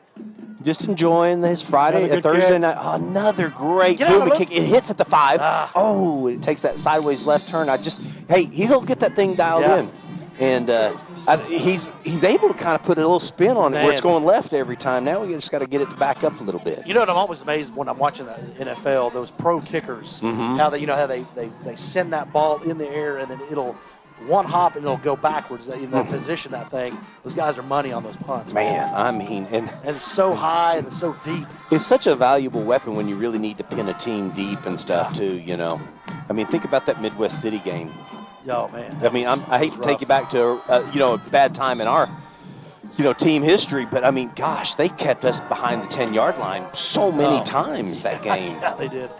just enjoying this Friday, Thursday kick. night. Oh, another great booming kick. It hits at the 5. Oh, it takes that sideways left turn. He'll get that thing dialed in. And he's able to kind of put a little spin on it where it's going left every time. Now we just got to get it to back up a little bit. You know what I'm always amazed when I'm watching the NFL, those pro kickers, how they send that ball in the air and then it'll one hop and it'll go backwards in that position, that thing. Those guys are money on those punts. Man, I mean. And it's so high and it's so deep. It's such a valuable weapon when you really need to pin a team deep and stuff, too, I mean, think about that Midwest City game. Oh, man. I mean, I hate to take you back to, a bad time in our, team history, but, I mean, gosh, they kept us behind the 10-yard line so many times that game. Yeah, they did.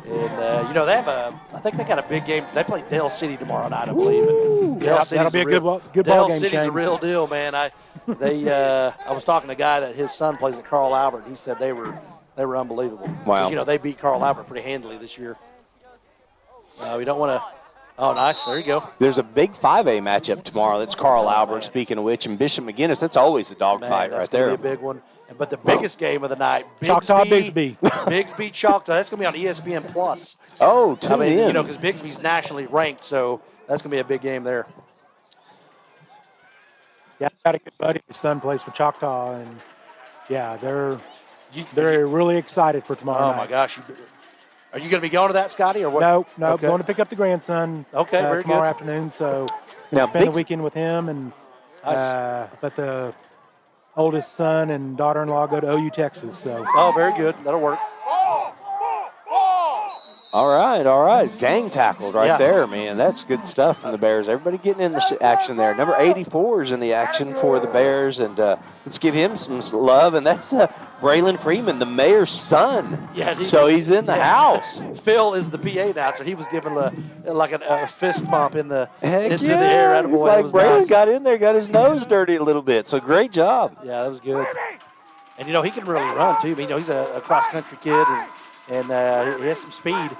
And, they have I think they got a big game. They play Dale City tomorrow night, I believe. And that'll be a good ball game, Dale City's Shane. the real deal, man. I was talking to a guy that his son plays at Carl Albert. He said they were unbelievable. Wow. They beat Carl Albert pretty handily this year. We don't want to. Oh, nice. There you go. There's a big 5A matchup tomorrow. That's Carl Albert, speaking of which, and Bishop McGinnis. That's always a dogfight right there. That's going to be a big one. But the biggest game of the night, Bigsby. Bigsby Choctaw. That's going to be on ESPN Plus. Oh, tune in. Because Bigsby's nationally ranked, so that's going to be a big game there. Yeah, I've got a good buddy. His son plays for Choctaw, and yeah, they're really excited for tomorrow night. Oh my gosh! Are you going to be going to that, Scotty, or what? No, Okay. going to pick up the grandson. Okay, very tomorrow good. afternoon. So Now, spend the weekend with him, and Nice. let the oldest son and daughter-in-law go to OU, Texas. So very good. That'll work. All right. Gang tackled right there, man. That's good stuff from the Bears. Everybody getting in the action there. Number 84 is in the action for the Bears, and let's give him some love. And that's Braylon Freeman, the mayor's son. Yeah. So he's in the house. Phil is the PA announcer. He was given a fist bump into the Heck air. yeah. Attaboy. It's like That was Braylon nice. got in there, got his nose dirty a little bit. So great job. Yeah, that was good. And, he can really run, too. I mean, he's a cross-country kid, and he has some speed.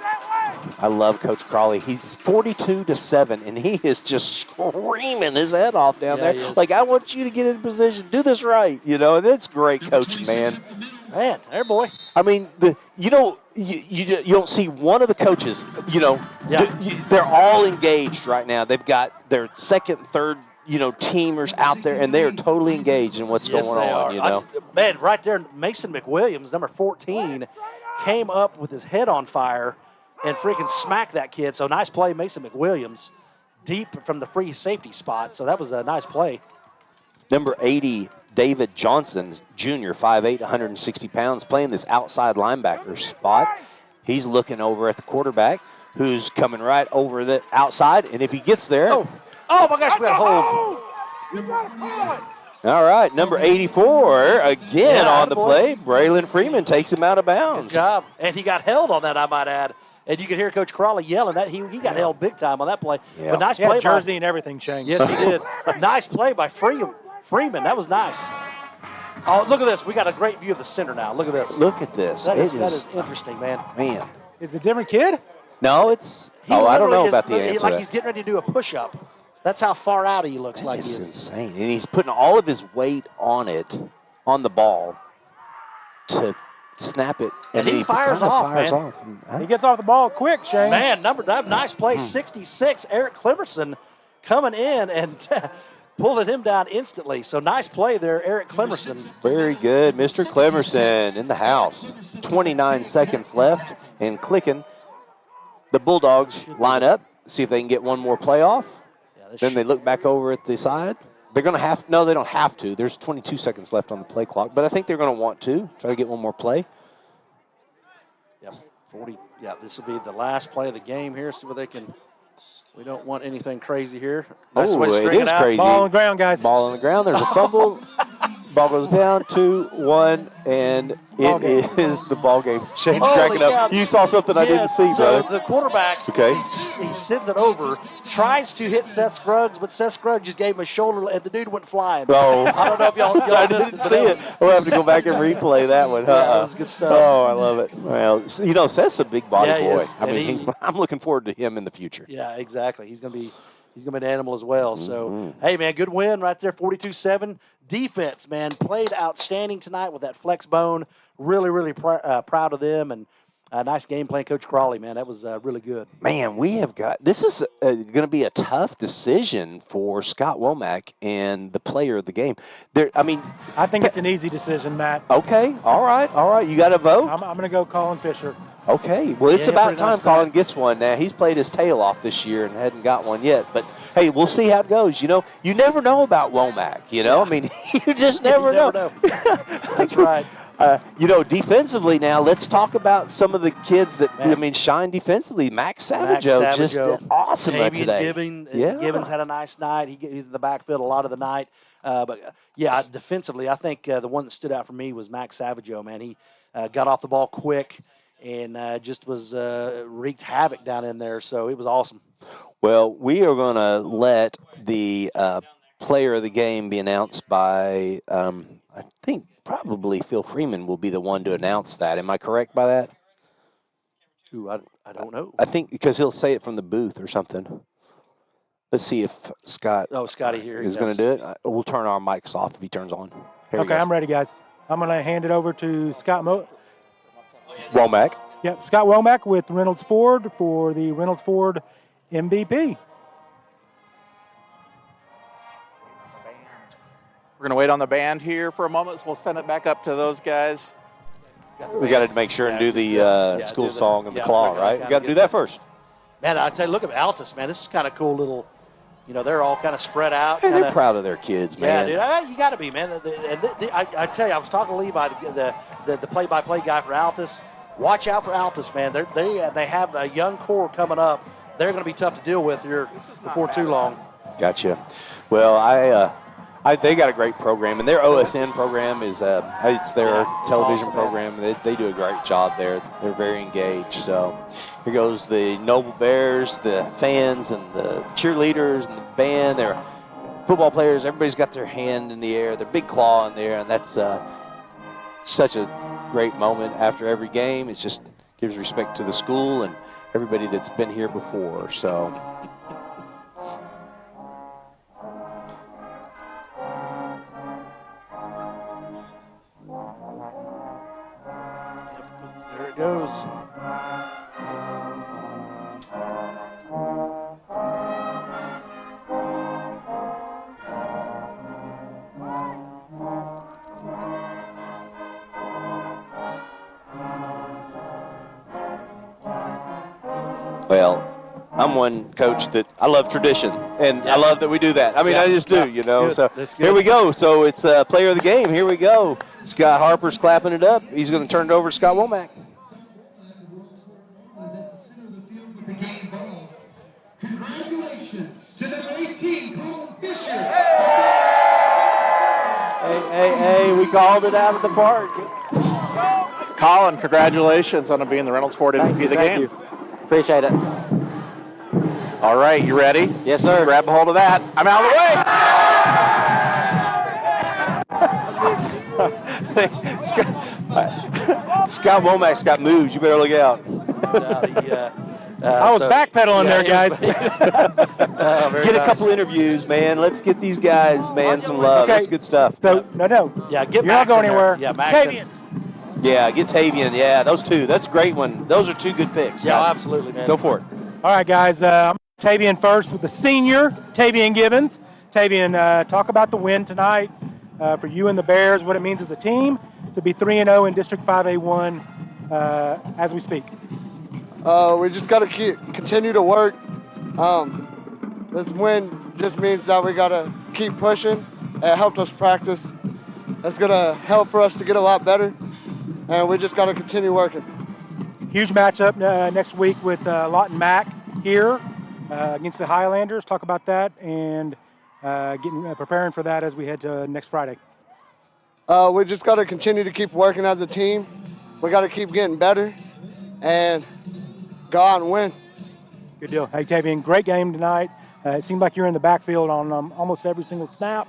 I love Coach Crawley. He's 42-7, and he is just screaming his head off down Yeah, he there. is. Like, I want you to get in position, do this right, and it's great coaching, man. Man, there, boy. I mean, you don't see one of the coaches, they're all engaged right now. They've got their second, third, teamers out there, and they are totally engaged in what's going on, Man, right there, Mason McWilliams, number 14, came up with his head on fire and freaking smacked that kid. So nice play, Mason McWilliams, deep from the free safety spot. So that was a nice play. Number 80, David Johnson, Jr., 5'8", 160 pounds, playing this outside linebacker spot. He's looking over at the quarterback, who's coming right over the outside, and if he gets there... Oh my gosh, we got a hold. All right, number 84, again on the play. Braylon Freeman takes him out of bounds. Good job. And he got held on that, I might add. And you could hear Coach Crawley yelling that he got held big time on that play. Yeah. But nice Yeah, play jersey and everything, Shane. Yes, he did. Nice play by Freeman. That was nice. Oh, look at this. We got a great view of the center now. Look at this. Look at this. That is interesting, man. Man. Is it a different kid? No, it's... I don't know about the answer. Like he's getting ready to do a push-up. That's how far out he looks like he It's is. insane. And he's putting all of his weight on the ball, to snap it. And then he fires off, fires man. off. He gets off the ball quick, Shane. Man, nice play, 66. Eric Clemmerson coming in and pulling him down instantly. So nice play there, Eric Clemmerson. Very good. Mr. Clemmerson in the house. 29 seconds left and clicking. The Bulldogs line up, see if they can get one more play off. Then they look back over at the side. They're going to have, no, they don't have to. There's 22 seconds left on the play clock, but I think they're going to want to try to get one more play. Yep, 40. Yeah, this will be the last play of the game here. See what they can. We don't want anything crazy here. Nice way to Oh, it string is out. crazy. Ball on the ground, guys. Ball on the ground. There's a fumble. Ball goes down, 2-1, and it is the ball game. Shane's cracking up. You saw something I didn't see, so brother. the quarterback, Okay. he sends it over, tries to hit Seth Scruggs, but Seth Scruggs just gave him a shoulder, and the dude went flying. Oh. I don't know if y'all I missed didn't but see that it. We'll have to go back and replay that one. Yeah, that was good stuff. Oh, I love it. Well, Seth's a big body Yeah, he boy. is. I And mean, I'm looking forward to him in the future. Yeah, exactly. He's gonna be an animal as well. So, hey, man, good win right there, 42-7. Defense, man, played outstanding tonight with that flex bone. Really, really proud of them, and nice game plan, Coach Crawley, man. That was really good. Man, we have got – this is going to be a tough decision for Scott Womack and the player of the game. I think it's an easy decision, Matt. Okay, all right. You got to vote? I'm going to go Colin Fisher. Okay, well, it's Yeah, about pretty time nice Colin gets one now. He's played his tail off this year and hadn't got one yet. But, hey, we'll see how it goes. You know, you never know about Womack, you know? I mean, you just never know. That's right. Defensively now, let's talk about some of the kids that, shine defensively. Max Savageau just did awesome today. Gibbons had a nice night. He's in the backfield a lot of the night. Defensively, I think the one that stood out for me was Max Savageau, man. He got off the ball quick and just was wreaked havoc down in there. So it was awesome. Well, we are going to let the player of the game be announced by, I think, probably Phil Freeman will be the one to announce that. Am I correct by that? Ooh, I don't know. I think because he'll say it from the booth or something. Let's see if Scott Scotty here is going to do it. We'll turn our mics off if he turns on. Here we Okay, go. I'm ready, guys. I'm going to hand it over to Scott Womack. Yep, Scott Womack with Reynolds Ford for the Reynolds Ford MVP. We're going to wait on the band here for a moment. So we'll send it back up to those guys. We got to make sure and do the school song and the claw, right? We got to do that first. Man, I tell you, look at Altus, man. This is kind of cool little, they're all kind of spread out. Hey, they're proud of their kids, man. Yeah, dude, you got to be, man. I tell you, I was talking to Levi, the play-by-play guy for Altus. Watch out for Altus, man. They have a young core coming up. They're going to be tough to deal with here before too long. Gotcha. Well, they got a great program, and their OSN program is it's their television program. They do a great job there. They're very engaged. So here goes the Noble Bears, the fans, and the cheerleaders, and the band. Their football players. Everybody's got their hand in the air, their big claw in there, and that's such a great moment after every game. It just gives respect to the school and everybody that's been here before. So. There it goes. Well, I'm one coach that I love tradition, and I love that we do that. I mean, I just do, Good. So That's here good. we go. So it's player of the game. Here we go. Scott Harper's clapping it up. He's going to turn it over to Scott Womack. Congratulations to number 18, Colin Fisher. Hey, we called it out of the park. Colin, congratulations on being the Reynolds Ford MVP of the game. Appreciate it. All right, you ready? Yes, sir. Grab a hold of that. I'm out of the way. Scott Womack's got moves. You better look out. I was backpedaling there, guys. Get a couple interviews, man. Let's get these guys, man, some love. That's good stuff. So, no. Yeah, get You're not Max going in there. anywhere. Yeah, Max. Tavian. Yeah, get Tavian. Yeah, those two. That's a great one. Those are two good picks. Yeah, guys. absolutely, man. Go for it. All right, guys. Tavian first with the senior, Tavian Gibbons. Tavian, talk about the win tonight for you and the Bears, what it means as a team to be 3-0 in District 5A1 as we speak. We just got to continue to work. This win just means that we got to keep pushing. It helped us practice. That's going to help for us to get a lot better, and we just got to continue working. Huge matchup next week with Lawton Mack here against the Highlanders. Talk about that and preparing for that as we head to next Friday. We just got to continue to keep working as a team. We got to keep getting better and go out and win. Good deal. Hey, Tavian, great game tonight. It seemed like you're in the backfield on almost every single snap.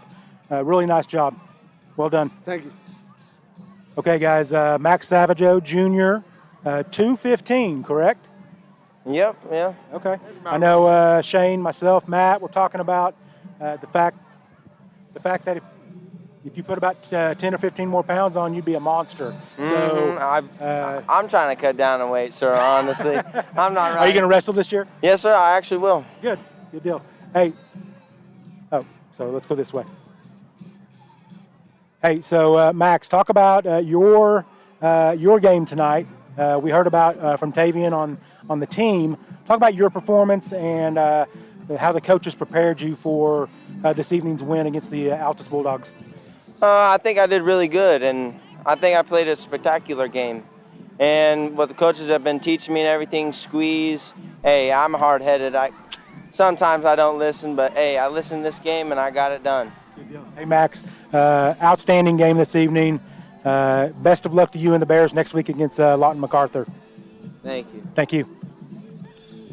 Really nice job. Well done. Thank you. Okay, guys, Max Savageau, Jr., 215, correct? Yep, yeah. Okay. I know Shane, myself, Matt, we're talking about the fact that if you put about 10 or 15 more pounds on, you'd be a monster. So I'm trying to cut down on weight, sir, honestly. I'm not right. Are you going to wrestle this year? Yes, sir, I actually will. Good deal. Hey, so let's go this way. Hey, so Max, talk about your game tonight. We heard about from Tavian on the team. Talk about your performance and how the coaches prepared you for this evening's win against the Altus Bulldogs. I think I did really good, and I think I played a spectacular game. And what the coaches have been teaching me and everything, squeeze. Hey, I'm hard-headed. Sometimes I don't listen, but hey, I listened this game and I got it done. Good deal. Hey, Max, outstanding game this evening. Best of luck to you and the Bears next week against Lawton MacArthur. Thank you. Thank you.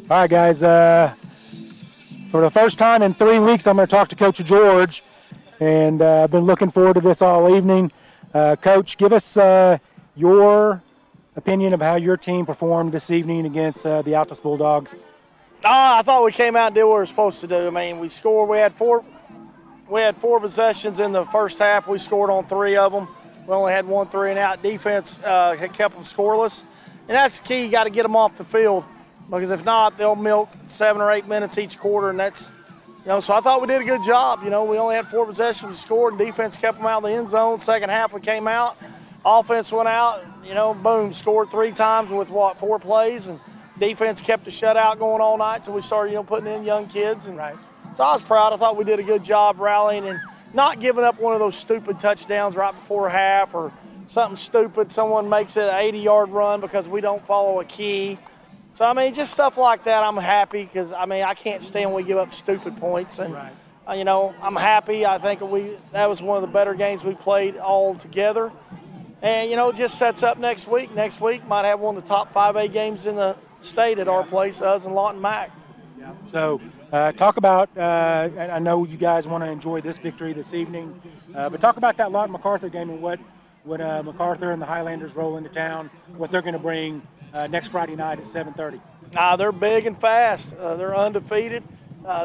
All right, guys. For the first time in 3 weeks, I'm going to talk to Coach George, and I've been looking forward to this all evening. Coach, give us your opinion of how your team performed this evening against the Altus Bulldogs. I thought we came out and did what we were supposed to do. I mean, we scored. We had four possessions in the first half. We scored on 3 of them. We only had 1 3-and-out. Defense had kept them scoreless, and that's the key. You got to get them off the field, because if not, they'll milk 7 or 8 minutes each quarter, and that's, So I thought we did a good job. We only had 4 possessions. We scored, and defense kept them out of the end zone. Second half, we came out. Offense went out. Boom, scored 3 times with 4 plays, and defense kept the shutout going all night till we started, putting in young kids. And right. So I was proud. I thought we did a good job rallying and not giving up one of those stupid touchdowns right before half or something stupid. Someone makes it an 80-yard run because we don't follow a key. So, just stuff like that, I'm happy because, I can't stand when we give up stupid points. And, right. I'm happy. I think that was one of the better games we played all together. And, it just sets up next week. Next week might have one of the top 5A games in the state at our place, us and Lawton Mack. Yeah. So talk about, I know you guys want to enjoy this victory this evening, but talk about that Lawton MacArthur game and what MacArthur and the Highlanders roll into town, what they're going to bring next Friday night at 7:30. They're big and fast. They're undefeated.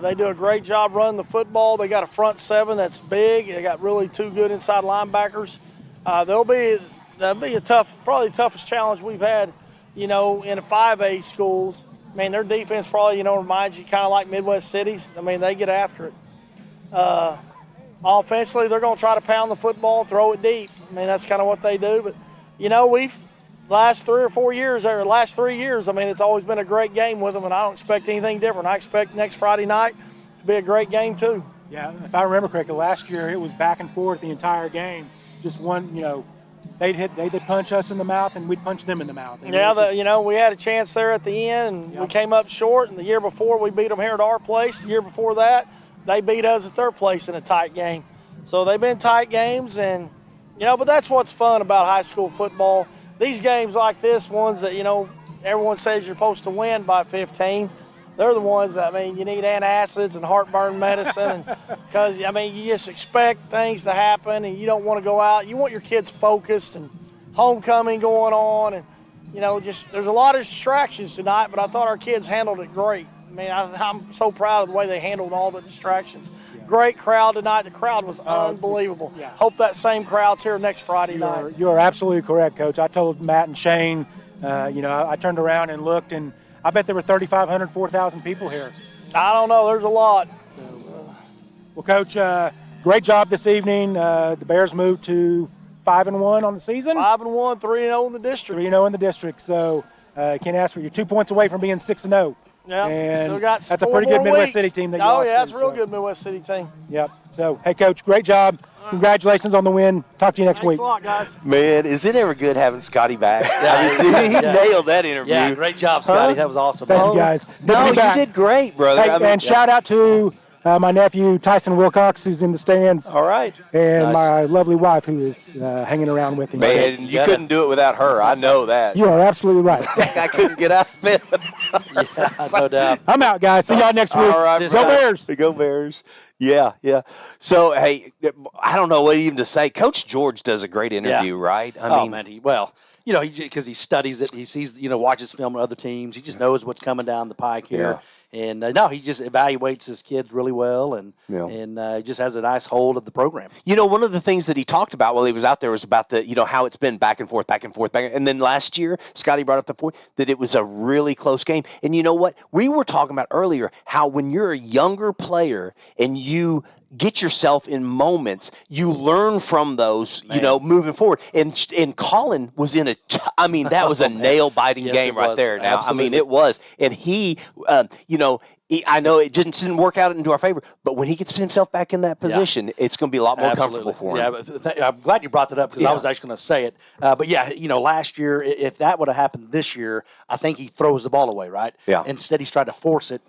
They do a great job running the football. They got a front 7 that's big. They got really 2 good inside linebackers. That'll be probably the toughest challenge we've had, in the 5A schools. Their defense probably, reminds you kind of like Midwest cities. They get after it. Offensively, they're going to try to pound the football, throw it deep. That's kind of what they do. But, we've last 3 or 4 years, or last 3 years, it's always been a great game with them, and I don't expect anything different. I expect next Friday night to be a great game too. Yeah, if I remember correctly, last year it was back and forth the entire game. Just one, they'd punch us in the mouth and we'd punch them in the mouth. Yeah, we had a chance there at the end, and we came up short. And the year before, we beat them here at our place. The year before that, they beat us at their place in a tight game. So they've been tight games, and but that's what's fun about high school football. These games like this, ones that everyone says you're supposed to win by 15. They're the ones that, you need antacids and heartburn medicine, because, you just expect things to happen and you don't want to go out. You want your kids focused and homecoming going on. And, just there's a lot of distractions tonight, but I thought our kids handled it great. I mean, I'm so proud of the way they handled all the distractions. Great crowd tonight. The crowd was unbelievable. Hope that same crowd's here next Friday night. You are absolutely correct, Coach. I told Matt and Shane, I turned around and looked, and I bet there were 3,500, 4,000 people here. I don't know. There's a lot. Well, Coach, great job this evening. The Bears moved to 5-1 on the season. 5-1, 3-0 in the district. 3-0 in the district. So can't ask for. You're 2 points away from being 6-0. Yeah, and still got that's a pretty good Midwest weeks. City team that you lost yeah, it's to, a real good Midwest City team. Yep. So, hey, Coach, great job. Congratulations on the win. Talk to you next week. Thanks a lot, guys. Man, is it ever good having Scotty back? He nailed that interview. Yeah, great job, Scotty. That was awesome. Thank you, guys. Good to No, be you back. did great, brother. Hey, shout out to my nephew, Tyson Wilcox, who's in the stands. All right. And my lovely wife, who is hanging around with him. Man, you couldn't do it without her. I know that. You are absolutely right. I couldn't get out of bed. No doubt. I'm out, guys. See y'all next week. All right, Go brother. Bears. Go Bears. Yeah. So, hey, I don't know what even to say. Coach George does a great interview, right? I mean, man, because he studies it, he sees, watches film of other teams. He just knows what's coming down the pike here. And he just evaluates his kids really well, and just has a nice hold of the program. One of the things that he talked about while he was out there was about the, how it's been back and forth. And then last year, Scotty brought up the point that it was a really close game. And you know what? We were talking about earlier how when you're a younger player and you get yourself in moments, you learn from those, moving forward. And Colin was in that was a nail-biting game right there. Now, Absolutely. it was. And he, I know it didn't work out into our favor, but when he gets himself back in that position, it's going to be a lot more comfortable for him. Yeah, but I'm glad you brought that up because I was actually going to say it. But last year, if that would have happened this year, I think he throws the ball away, right? Yeah. Instead, he's trying to force it.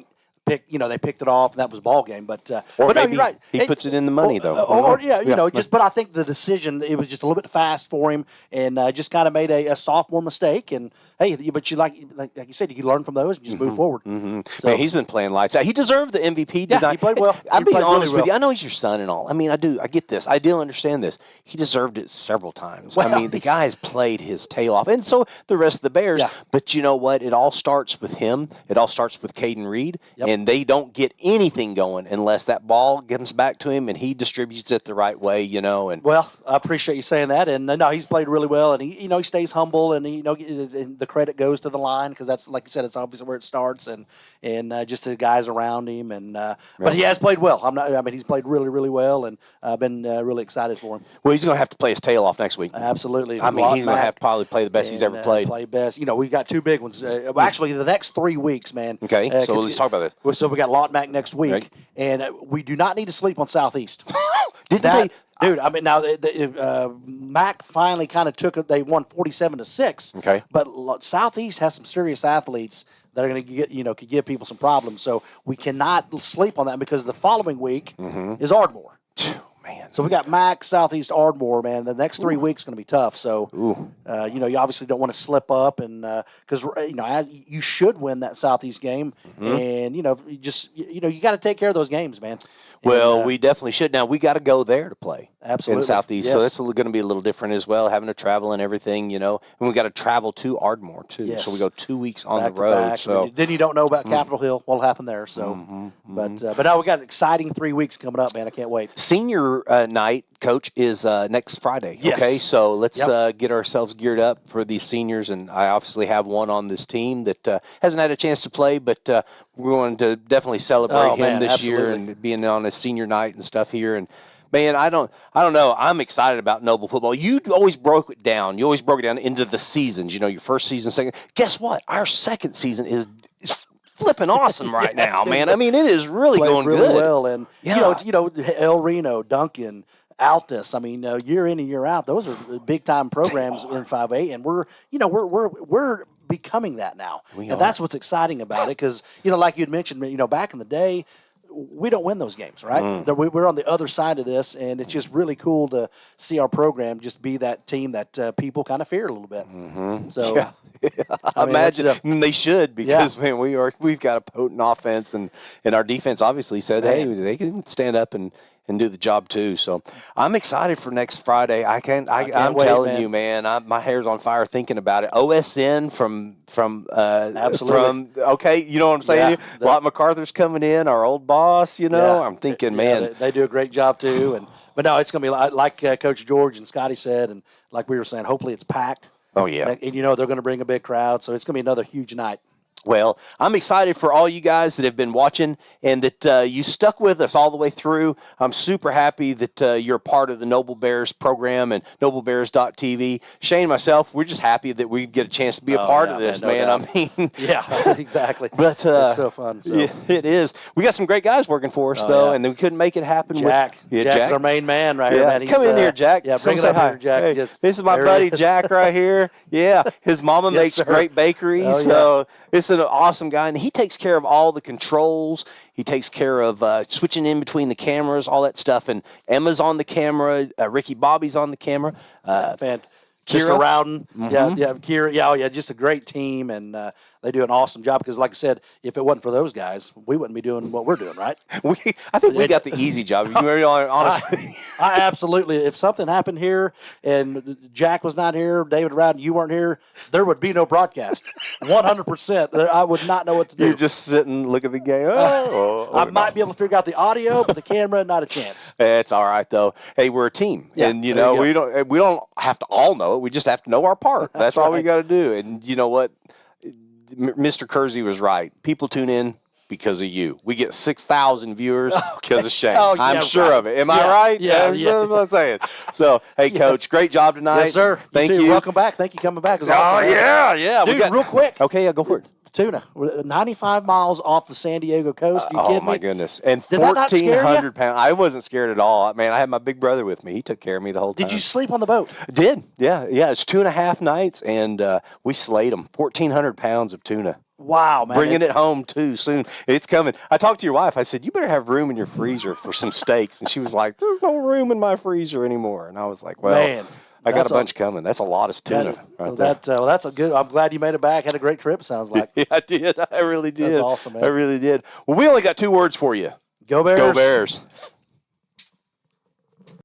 They picked it off, and that was ball game. But maybe no, you're right. He puts it in the money, though. But I think the decision, it was just a little bit fast for him, and just kind of made a sophomore mistake. And hey, but you like you said, you can learn from those and just move forward. Mm-hmm. So, Man, he's been playing lights out. He deserved the MVP. He played well. I'm being honest really with you. well. I know he's your son and all. I mean, I do. I get this. I do understand this. He deserved it several times. Well, the guy's played his tail off, and so the rest of the Bears. Yeah. But you know what? It all starts with him. It all starts with Caden Reed, and they don't get anything going unless that ball comes back to him and he distributes it the right way. And well, I appreciate you saying that. And no, he's played really well, and he stays humble, and and the credit goes to the line because that's, like you said, it's obviously where it starts, and just the guys around him. And but he has played well. He's played really, really well, and I've been really excited for him. Well, he's going to have to play his tail off next week. Absolutely. He's going to have to probably play the best he's ever played. Play best. We've got two big ones. Actually, the next 3 weeks, man. Okay, so let's talk about that. So we got Lawton Mac next week, right. And we do not need to sleep on Southeast. Dude, Mac finally kind of took it. They won 47-6. Okay. But Southeast has some serious athletes that are going to get, could give people some problems. So we cannot sleep on that because the following week is Ardmore. Man. So we got Mac, Southeast, Ardmore, man. The next 3 weeks going to be tough. So, you obviously don't want to slip up, and because as you should win that Southeast game, and you got to take care of those games, man. Well, And, we definitely should. Now, we got to go there to play. Absolutely. In Southeast. Yes. So that's going to be a little different as well, having to travel and everything, And we got to travel to Ardmore, too. Yes. So we go 2 weeks on back the road. to back. So Then you don't know about Capitol Hill, what'll happen there. So, but now we got exciting 3 weeks coming up, man. I can't wait. Senior night, Coach, is next Friday. Yes. Okay, so let's get ourselves geared up for these seniors. And I obviously have one on this team that hasn't had a chance to play, but we're going to definitely celebrate him this year and being on a senior night and stuff here. And man, I don't know. I'm excited about Noble football. You always broke it down. You always broke it down into the seasons. Your first season, second. Guess what? Our second season is flipping awesome right now, man. It is really going really good. well, and El Reno, Duncan, Altus. Year in and year out, those are big time programs in 5A, and we're becoming that now, and that's what's exciting about it. Because like you had mentioned, back in the day, we don't win those games, right? We're on the other side of this, and it's just really cool to see our program just be that team that people kind of fear a little bit. So, I imagine they should because man, we've got a potent offense, and our defense obviously said, hey, they can stand up and and do the job too. So I'm excited for next Friday. I'm wait, telling man. you, man, my hair's on fire thinking about it. OSN from Absolutely. okay, you know what I'm saying? Yeah, Lot MacArthur's coming in, our old boss. You know, Yeah. I'm thinking, Yeah, man, they do a great job too. But no, it's going to be like Coach George and Scotty said, and like we were saying, hopefully it's packed. oh yeah. And you know they're going to bring a big crowd, so it's going to be another huge night. Well, I'm excited for all you guys that have been watching and that you stuck with us all the way through. I'm super happy that you're part of the Noble Bears program and noblebears.tv. Shane and myself, we're just happy that we get a chance to be a part of this, man. man. I mean, Yeah, exactly. but It's so fun. So. yeah, it is. We got some great guys working for us, though, yeah. and we couldn't make it happen Jack. with Jack's our main man right here, man. Come in here, Jack. Yeah, bring it Say up hi. here, Jack. Hey, Just- this is my there buddy he is. Jack right here. Yeah, his mama Yes, makes sir. great bakeries, Oh, yeah. so it's an awesome guy, and he takes care of all the controls. He takes care of switching in between the cameras, all that stuff. And Emma's on the camera. Ricky Bobby's on the camera. Mr. Kira. Rowden, Mhm. yeah, Kira, yeah, just a great team, and they do an awesome job. Because, like I said, if it wasn't for those guys, we wouldn't be doing what we're doing, right? I think we got the easy job. If you're very honest. I absolutely. If something happened here and Jack was not here, David Rowden, you weren't here, there would be no broadcast. 100%. I would not know what to do. You're just sitting, look at the game. I might be able to figure out the audio, but the camera, not a chance. It's all right though. Hey, we're a team, Yeah, and you there know you we don't have to all know it. We just have to know our part. That's all we right. got to do. And you know what, Mr. Kersey was right. People tune in because of you. We get 6,000 viewers because of Shane. Oh, yeah, I'm sure right. of it. Am I Yeah, right? yeah, That's yeah. what I'm saying. So, hey, Yes. Coach, great job tonight. Yes, sir. Thank too. you. Welcome back. Thank you coming back. It was Oh awesome, man. yeah. Dude, We got real quick. Okay, yeah, go for it. Tuna, we're 95 miles off the San Diego coast. You Oh kidding my me? goodness! And Did that not scare ya? 1,400 pounds. I wasn't scared at all. Man, I had my big brother with me. He took care of me the whole time. Did you sleep on the boat? Did. Yeah. It's 2.5 nights, and we slayed them. 1,400 pounds of tuna. Wow, man. Bringing it home too soon. It's coming. I talked to your wife. I said, you better have room in your freezer for some steaks. And she was like, there's no room in my freezer anymore. And I was like, well, Man, I got that's a bunch coming. That's a lot of tuna right there. That's a good. I'm glad you made it back. Had a great trip. Sounds like. Yeah, I did. I really did. That's awesome, man. I really did. Well, we only got 2 words for you. Go Bears. Go Bears.